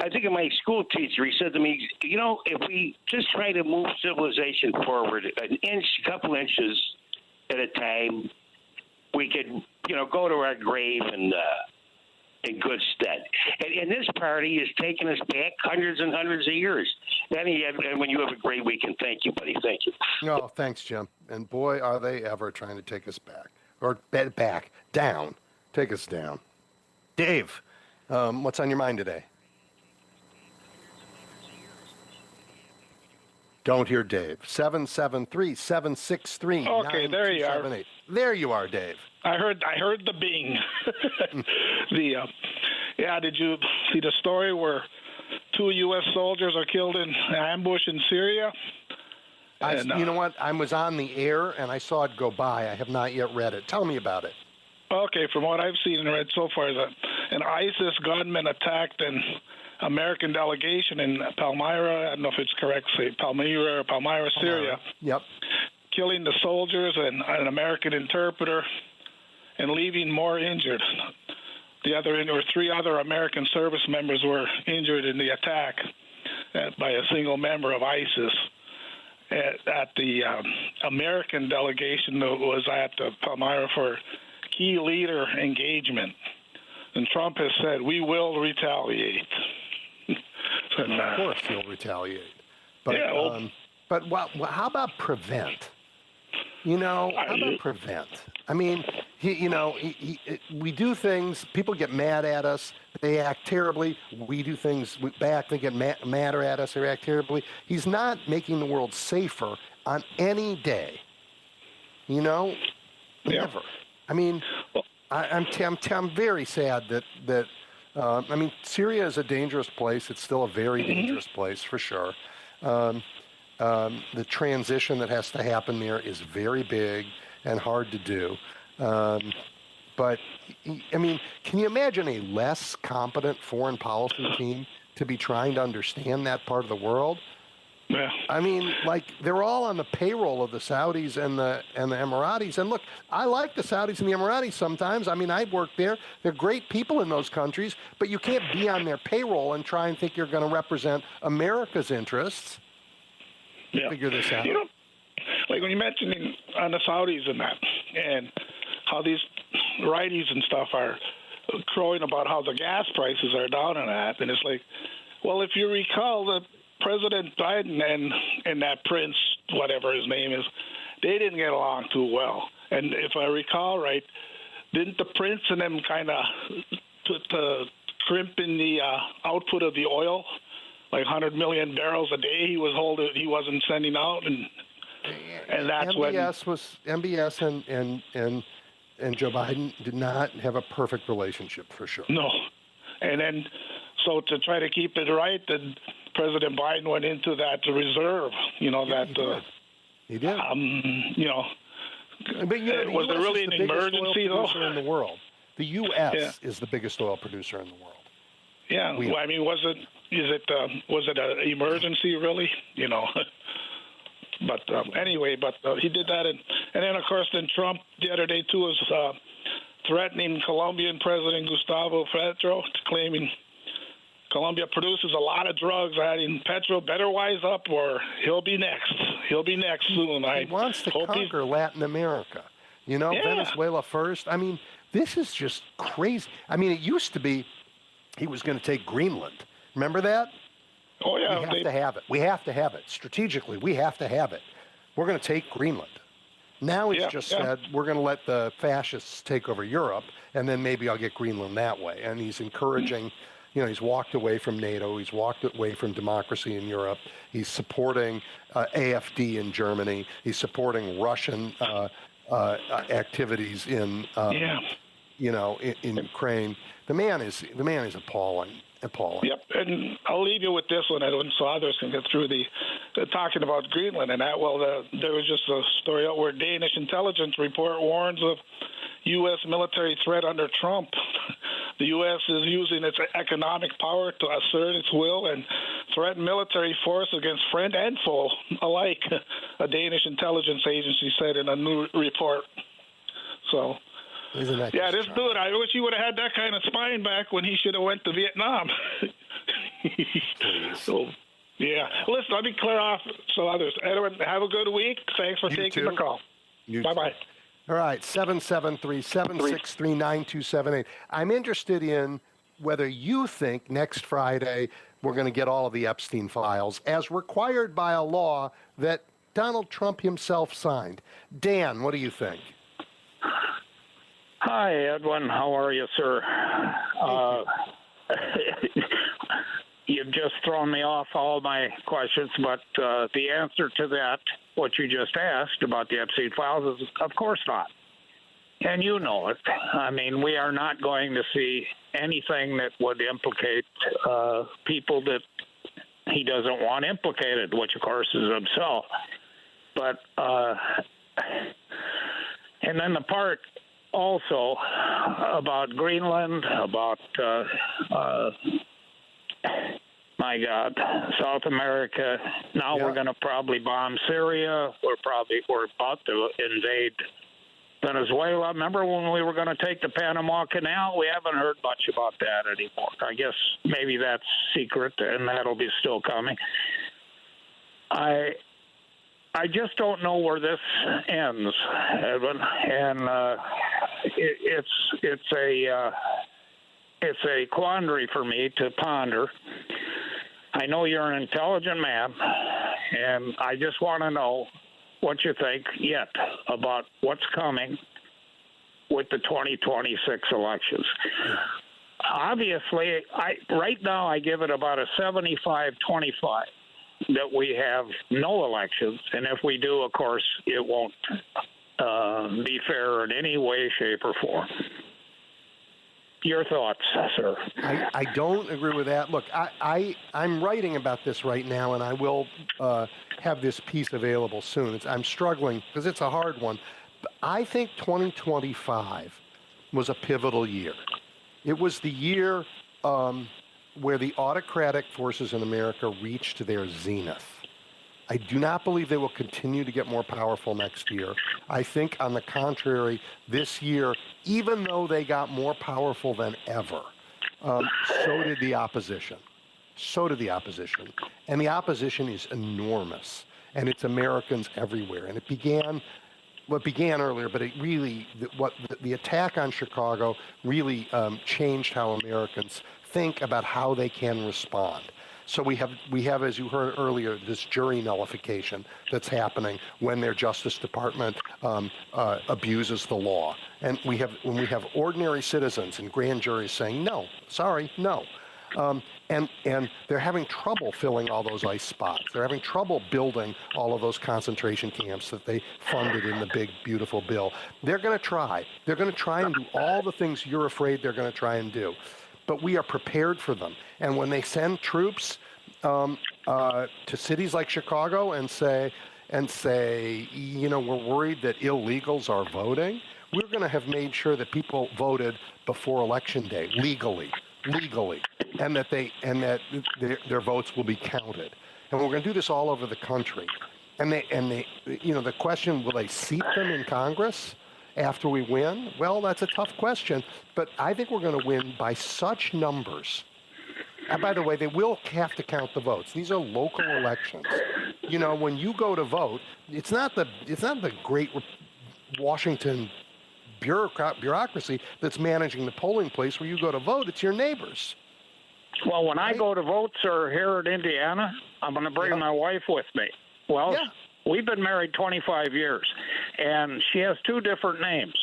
I think of my school teacher. He said to me, if we just try to move civilization forward a couple inches at a time, we could, go to our grave and in good stead. And this party has taken us back hundreds and hundreds of years. And when you have a great weekend, thank you, buddy. Thank you. No, thanks, Jim. And boy, are they ever trying to take us back. Or down. Take us down. Dave, what's on your mind today? Don't hear Dave. 773-763-9278. Okay, there you are. There you are, Dave. I heard the bing. Did you see the story where 2 U.S. soldiers are killed in an ambush in Syria? You know what? I was on the air and I saw it go by. I have not yet read it. Tell me about it. Okay, from what I've seen and read so far, an ISIS gunman attacked an American delegation in Palmyra. I don't know if it's correct to say Palmyra or Palmyra, Syria. Yep. Killing the soldiers and an American interpreter and leaving more injured. Three other American service members were injured in the attack by a single member of ISIS. At the American delegation that was at Palmyra for key leader engagement. And Trump has said, we will retaliate. Of course he'll retaliate. But, how about prevent? How about prevent? I mean, we do things, people get mad at us, they act terribly. We do things back, they get madder at us, they act terribly. He's not making the world safer on any day. Never. I mean, I'm very sad that Syria is a dangerous place. It's still a very dangerous place for sure. The transition that has to happen there is very big and hard to do. But, can you imagine a less competent foreign policy team to be trying to understand that part of the world? Yeah. They're all on the payroll of the Saudis and the Emiratis. And look, I like the Saudis and the Emiratis sometimes. I've worked there. They're great people in those countries, but you can't be on their payroll and try and think you're going to represent America's interests. Yeah. Figure this out. Like when you mentioned on the Saudis and that, and how these righties and stuff are crowing about how the gas prices are down and that, and it's like, well, if you recall that President Biden and that prince, whatever his name is, they didn't get along too well. And if I recall right, didn't the prince and them kind of crimp in the output of the oil, like 100 million barrels a day he wasn't sending out, and that's MBS and Joe Biden did not have a perfect relationship for sure. No, and then so to try to keep it right, then President Biden went into that reserve. He did. But was there really an emergency though? In the world, the U.S. is the biggest oil producer in the world. Yeah, was it an emergency really? But anyway, he did that, and then of course, Trump the other day too was threatening Colombian President Gustavo Petro, claiming Colombia produces a lot of drugs. Adding Petro better wise up, or he'll be next. He'll be next soon. He wants to conquer Latin America. Venezuela first. This is just crazy. It used to be he was going to take Greenland. Remember that? Oh, yeah. We have to have it. We have to have it. Strategically, we have to have it. We're going to take Greenland. Now he's said, we're going to let the fascists take over Europe, and then maybe I'll get Greenland that way. And he's encouraging, he's walked away from NATO. He's walked away from democracy in Europe. He's supporting AfD in Germany. He's supporting Russian activities in Ukraine. The man is appalling. Yep, and I'll leave you with this one, Edwin, so others can get through the talking about Greenland and that. Well, there was just a story out where Danish intelligence report warns of U.S. military threat under Trump. The U.S. is using its economic power to assert its will and threaten military force against friend and foe alike, a Danish intelligence agency said in a new report. So... this dude, I wish he would have had that kind of spine back when he should have went to Vietnam. So, listen, let me clear off so others. Edwin, have a good week. Thanks for taking the call. Bye-bye. All right, 773-763-9278. I'm interested in whether you think next Friday we're going to get all of the Epstein files as required by a law that Donald Trump himself signed. Dan, what do you think? Hi, Edwin. How are you, sir? you've just thrown me off all my questions, but the answer to that, what you just asked about the Epstein files, is of course not. And you know it. I mean, we are not going to see anything that would implicate people that he doesn't want implicated, which of course is himself. But and then the part also about Greenland, about my God, South America. Now we're going to probably bomb Syria. We're about to invade Venezuela. Remember when we were going to take the Panama Canal? We haven't heard much about that anymore. I guess maybe that's secret, and that'll be still coming. I just don't know where this ends, Edwin, and it's a quandary for me to ponder. I know you're an intelligent man, and I just want to know what you think yet about what's coming with the 2026 elections. Obviously, right now I give it about a 75-25 that we have no elections, and if we do, of course, it won't be fair in any way, shape, or form. Your thoughts, sir? I don't agree with that. Look, I'm writing about this right now, and I will have this piece available soon. I'm struggling because it's a hard one. But I think 2025 was a pivotal year. It was the year where the autocratic forces in America reached their zenith. I do not believe they will continue to get more powerful next year. I think, on the contrary, this year, even though they got more powerful than ever, so did the opposition. And the opposition is enormous. And it's Americans everywhere. And it began earlier, but it really, the attack on Chicago really changed how Americans think about how they can respond. So we have, as you heard earlier, this jury nullification that's happening when their Justice Department abuses the law, and when we have ordinary citizens and grand juries saying no, sorry, no, and they're having trouble filling all those ICE spots. They're having trouble building all of those concentration camps that they funded in the big, beautiful bill. They're going to try. They're going to try and do all the things you're afraid they're going to try and do. But we are prepared for them. And when they send troops to cities like Chicago and say, we're worried that illegals are voting, we're going to have made sure that people voted before Election Day legally, and that their votes will be counted. And we're going to do this all over the country. And the question, will they seat them in Congress after we win? Well, that's a tough question, but I think we're going to win by such numbers. And by the way, they will have to count the votes. These are local elections. When you go to vote, it's not the great Washington bureaucracy that's managing the polling place where you go to vote. It's your neighbors. Well, when I go to vote, sir, here in Indiana, I'm going to bring my wife with me. Well, we've been married 25 years, and she has two different names,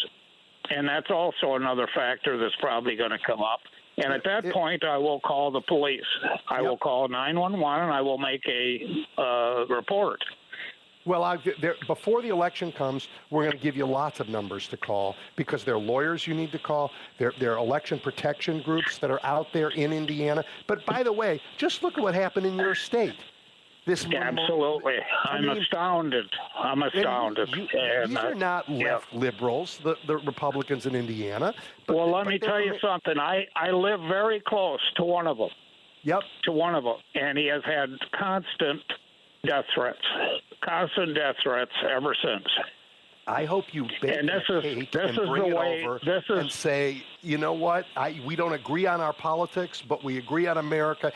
and that's also another factor that's probably going to come up. And at that point, I will call the police. I will call 911, and I will make a report. Well, before the election comes, we're going to give you lots of numbers to call, because there are lawyers you need to call. There are election protection groups that are out there in Indiana. But by the way, just look at what happened in your state. Absolutely. I'm astounded. These are not left liberals, the Republicans in Indiana. Well, let me tell you something. I live very close to one of them. Yep. To one of them. And he has had constant death threats ever since. I hope you bake and bring it over and say, you know what? We don't agree on our politics, but we agree on America.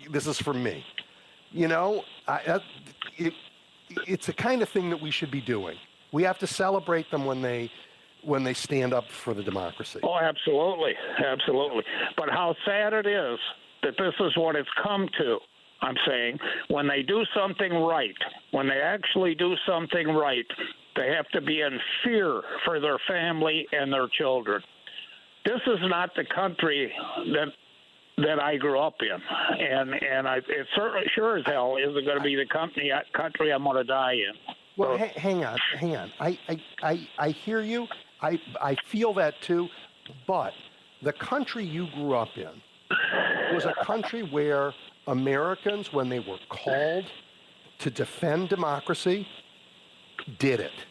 This is for me. It's the kind of thing that we should be doing. We have to celebrate them when they stand up for the democracy. Oh, absolutely. But how sad it is that this is what it's come to. I'm saying, when they do something right, when they actually do something right, they have to be in fear for their family and their children. This is not the country that that I grew up in, and it certainly sure as hell isn't going to be the country I'm going to die in. Well, hang on. I hear you. I feel that too, but the country you grew up in was a country where Americans, when they were called to defend democracy, did it,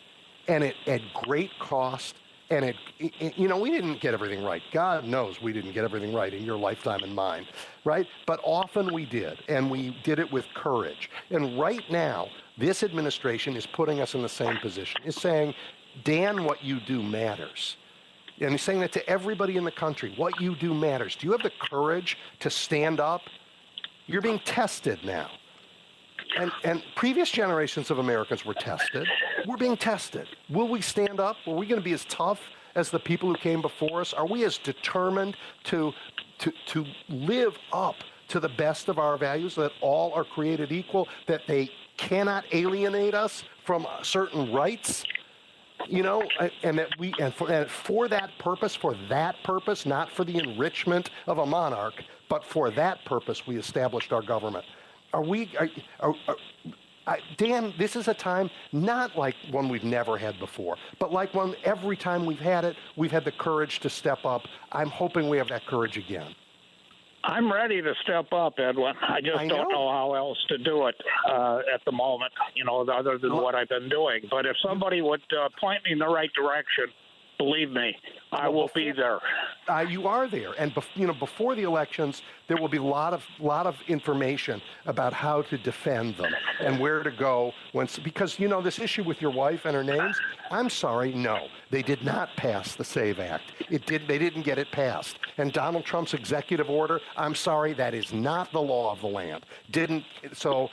and it at great cost. And we didn't get everything right. God knows we didn't get everything right in your lifetime and mine, right? But often we did, and we did it with courage. And right now, this administration is putting us in the same position. It's saying, Dan, what you do matters. And he's saying that to everybody in the country. What you do matters. Do you have the courage to stand up? You're being tested now. And previous generations of Americans were tested. We're being tested. Will we stand up? Are we going to be as tough as the people who came before us? Are we as determined to live up to the best of our values, that all are created equal, that they cannot alienate us from certain rights? And for that purpose, not for the enrichment of a monarch, but for that purpose, we established our government. Dan, this is a time not like one we've never had before, but like one every time we've had it, we've had the courage to step up. I'm hoping we have that courage again. I'm ready to step up, Edwin. I just don't know how else to do it at the moment, other than what I've been doing. But if somebody would point me in the right direction, believe me, I will be there. You are there, and before the elections, there will be a lot of information about how to defend them and where to go because this issue with your wife and her names. I'm sorry, no, they did not pass the SAVE Act. They didn't get it passed. And Donald Trump's executive order. I'm sorry, that is not the law of the land. So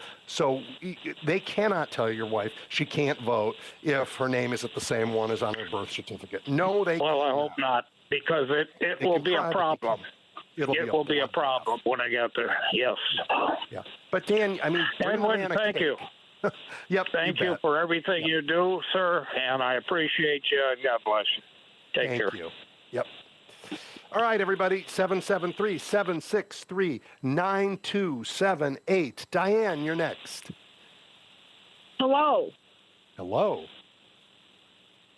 they cannot tell your wife she can't vote if her name isn't the same one as on her birth certificate. No, they. Well, I hope not, because it will be a problem. It will be a problem when I get there. Yes. Yeah, but Dan, Edwin, thank you. Yep. Thank you for everything you do, sir, and I appreciate you. God bless you. Take care. Thank you. Yep. All right, everybody, 773-763-9278. Diane, you're next. Hello. Hello.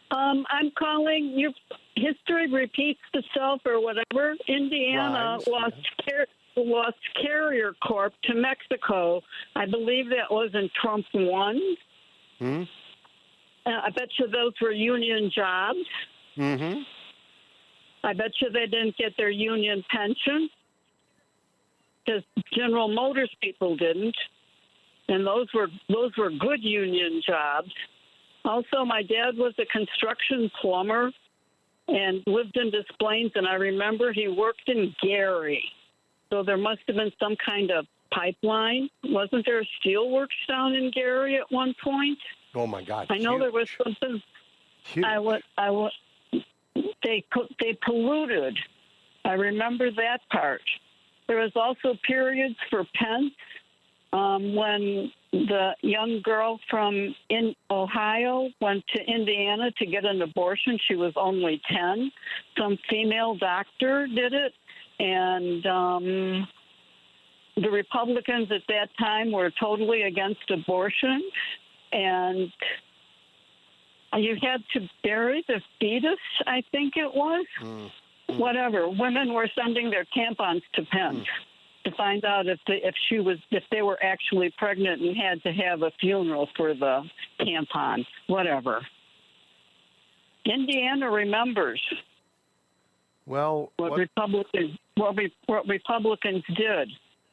I'm calling. Your history repeats itself, or whatever. Indiana lost Carrier Corp to Mexico. I believe that was in Trump 1. Hmm. I bet you those were union jobs. Mm-hmm. I bet you they didn't get their union pension because General Motors people didn't, and those were good union jobs. Also, my dad was a construction plumber and lived in Des Plaines, and I remember he worked in Gary. So there must have been some kind of pipeline. Wasn't there steelworks down in Gary at one point? Oh my God! I know there was something. Huge. They polluted. I remember that part. There was also periods for Pence when the young girl from Ohio went to Indiana to get an abortion. She was only 10. Some female doctor did it, and the Republicans at that time were totally against abortion, and you had to bury the fetus, I think it was. Whatever. Women were sending their tampons to Pence to find out if they were actually pregnant and had to have a funeral for the tampon. Whatever. Indiana remembers. Well, what Republicans did.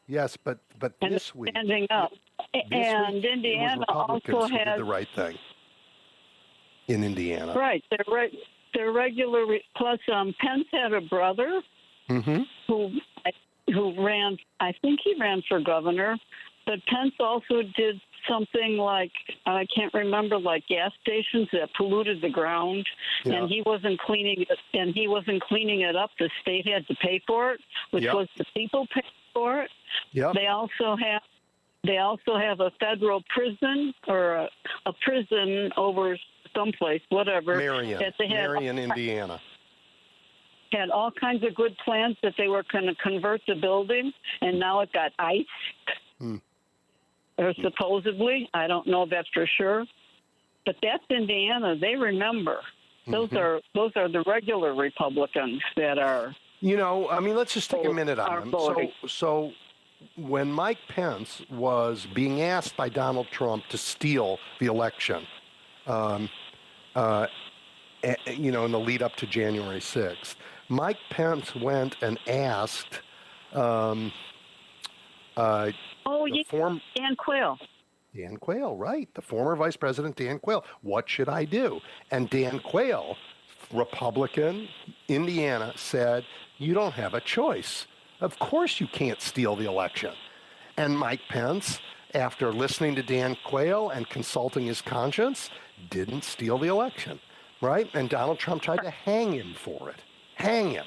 Yes, but this week standing up, and Indiana also had the right thing. In Indiana, right? They're regular. Plus, Pence had a brother who ran. I think he ran for governor, but Pence also did something like I can't remember, like gas stations that polluted the ground, and he wasn't cleaning it. And he wasn't cleaning it up. The state had to pay for it, which was the people paying for it. Yep. They also have a federal prison or a prison over someplace, whatever. Marion, Indiana. had all kinds of good plans that they were going to convert the building, and now it got iced. Or supposedly, I don't know that for sure, but that's Indiana. They remember. Those are the regular Republicans that are. You know, I mean, let's just take a minute on them. So when Mike Pence was being asked by Donald Trump to steal the election, in the lead up to January 6th, Mike Pence went and asked Dan Quayle. Dan Quayle, right. The former Vice President Dan Quayle. What should I do? And Dan Quayle, Republican, Indiana, said, you don't have a choice. Of course you can't steal the election. And Mike Pence, after listening to Dan Quayle and consulting his conscience, didn't steal the election, right? And Donald Trump tried to hang him for it. Hang him.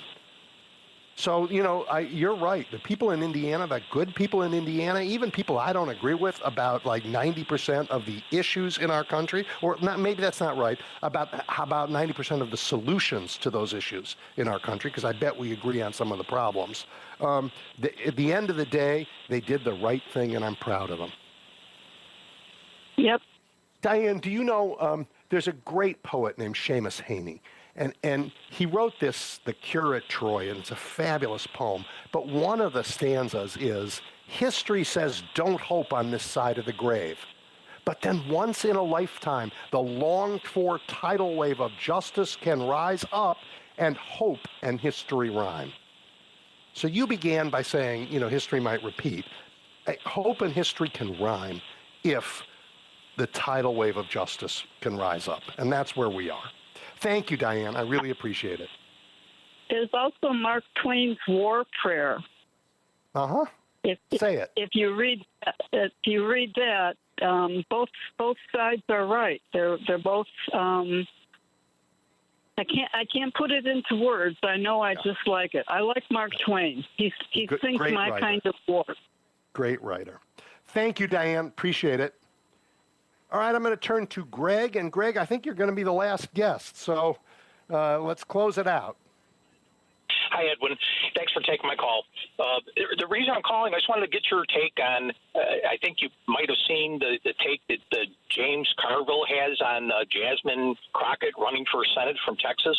So, you're right. The people in Indiana, the good people in Indiana, even people I don't agree with about like 90% of the issues in our country, or not, maybe that's not right, about 90% of the solutions to those issues in our country, because I bet we agree on some of the problems. At the end of the day, they did the right thing, and I'm proud of them. Yep. Diane, do you know, there's a great poet named Seamus Heaney. And he wrote this, The Cure at Troy, and it's a fabulous poem. But one of the stanzas is, history says don't hope on this side of the grave. But then once in a lifetime, the longed-for tidal wave of justice can rise up, and hope and history rhyme. So you began by saying, history might repeat. Hope and history can rhyme if the tidal wave of justice can rise up. And that's where we are. Thank you, Diane. I really appreciate it. There's also Mark Twain's war prayer. Say it. If you read that, both sides are right. They're both. I can't put it into words. I know I just like it. I like Mark Twain. He sings my writer. Kind of war. Great writer. Thank you, Diane. Appreciate it. All right, I'm going to turn to Greg. And Greg, I think you're going to be the last guest. So let's close it out. Hi, Edwin. Thanks for taking my call. The reason I'm calling, I just wanted to get your take on, I think you might have seen the take that James Carville has on Jasmine Crockett running for Senate from Texas.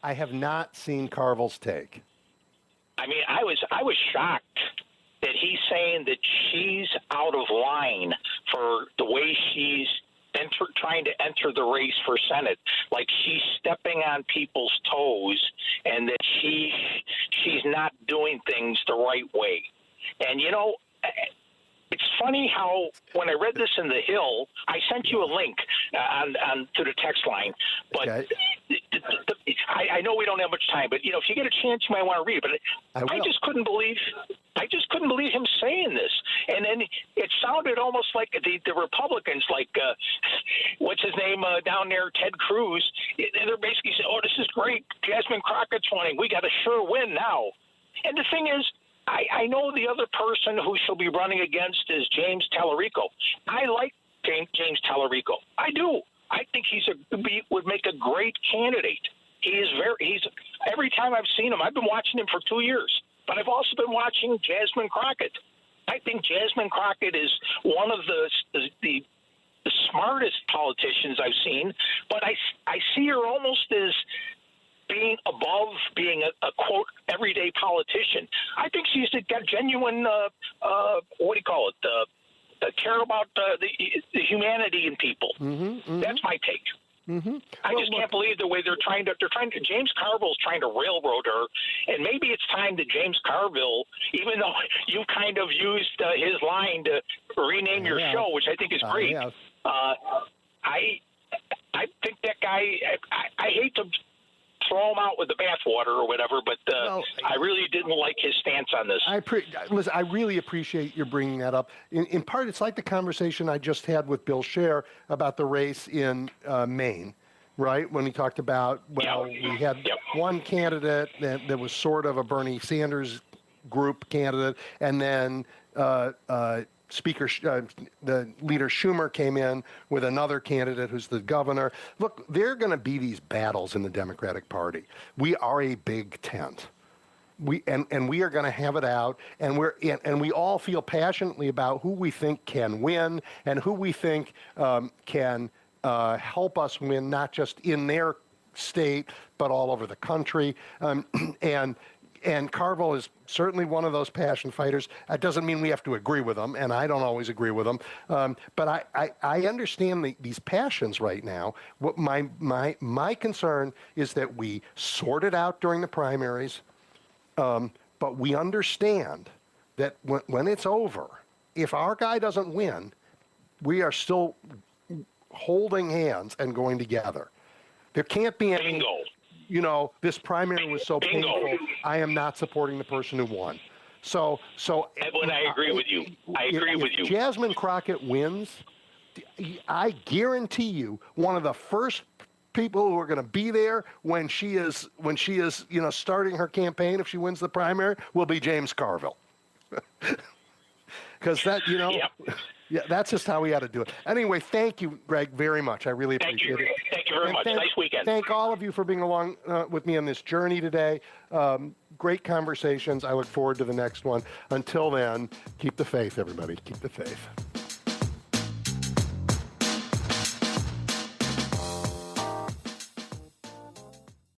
I have not seen Carville's take. I mean, I was shocked that he's saying that she's out of line for the way she's trying to enter the race for Senate. Like she's stepping on people's toes and that she's not doing things the right way. And, it's funny how when I read this in The Hill, I sent you a link on to the text line. But okay. I know we don't have much time, but if you get a chance, you might want to read it. But I just couldn't believe him saying this. And then it sounded almost like the Republicans, like what's his name down there, Ted Cruz. They're basically saying, "Oh, this is great. Jasmine Crockett's winning. We got a sure win now." And the thing is, I know the other person who she'll be running against is James Tallarico. I like James Tallarico. I do. I think would make a great candidate. He's every time I've seen him, I've been watching him for 2 years, but I've also been watching Jasmine Crockett. I think Jasmine Crockett is one of the smartest politicians I've seen, but I see her almost as being above being a quote everyday politician. I think she's got genuine what do you call it? Care about the humanity in people. That's my take. I just can't believe the way they're trying to. James Carville's trying to railroad her, and maybe it's time that James Carville, even though you kind of used his line to rename your show, which I think is great. I think that guy. I hate to throw him out with the bathwater or whatever, but I really didn't like his stance on this. Listen, I really appreciate you bringing that up. In part, it's like the conversation I just had with Bill Scher about the race in Maine, right? When we talked about, we had one candidate that was sort of a Bernie Sanders group candidate, and then the leader Schumer came in with another candidate who's the governor. Look, there are going to be these battles in the Democratic Party. We are a big tent. We are going to have it out, and we all feel passionately about who we think can win and who we think can help us win, not just in their state but all over the country. And Carville is certainly one of those passion fighters. That doesn't mean we have to agree with them, and I don't always agree with them. But I understand these passions right now. What my concern is that we sort it out during the primaries. But we understand that when it's over, if our guy doesn't win, we are still holding hands and going together. There can't be any, this primary was so painful, I am not supporting the person who won. So Edwin, I agree with you. I agree with you. Jasmine Crockett wins, I guarantee you one of the first people who are going to be there when she is starting her campaign, if she wins the primary, will be James Carville. Because that, yeah, that's just how we ought to do it. Anyway, thank you, Greg, very much. I really appreciate it. Thank you very much. Nice weekend. Thank all of you for being along with me on this journey today. Great conversations. I look forward to the next one. Until then, keep the faith, everybody. Keep the faith.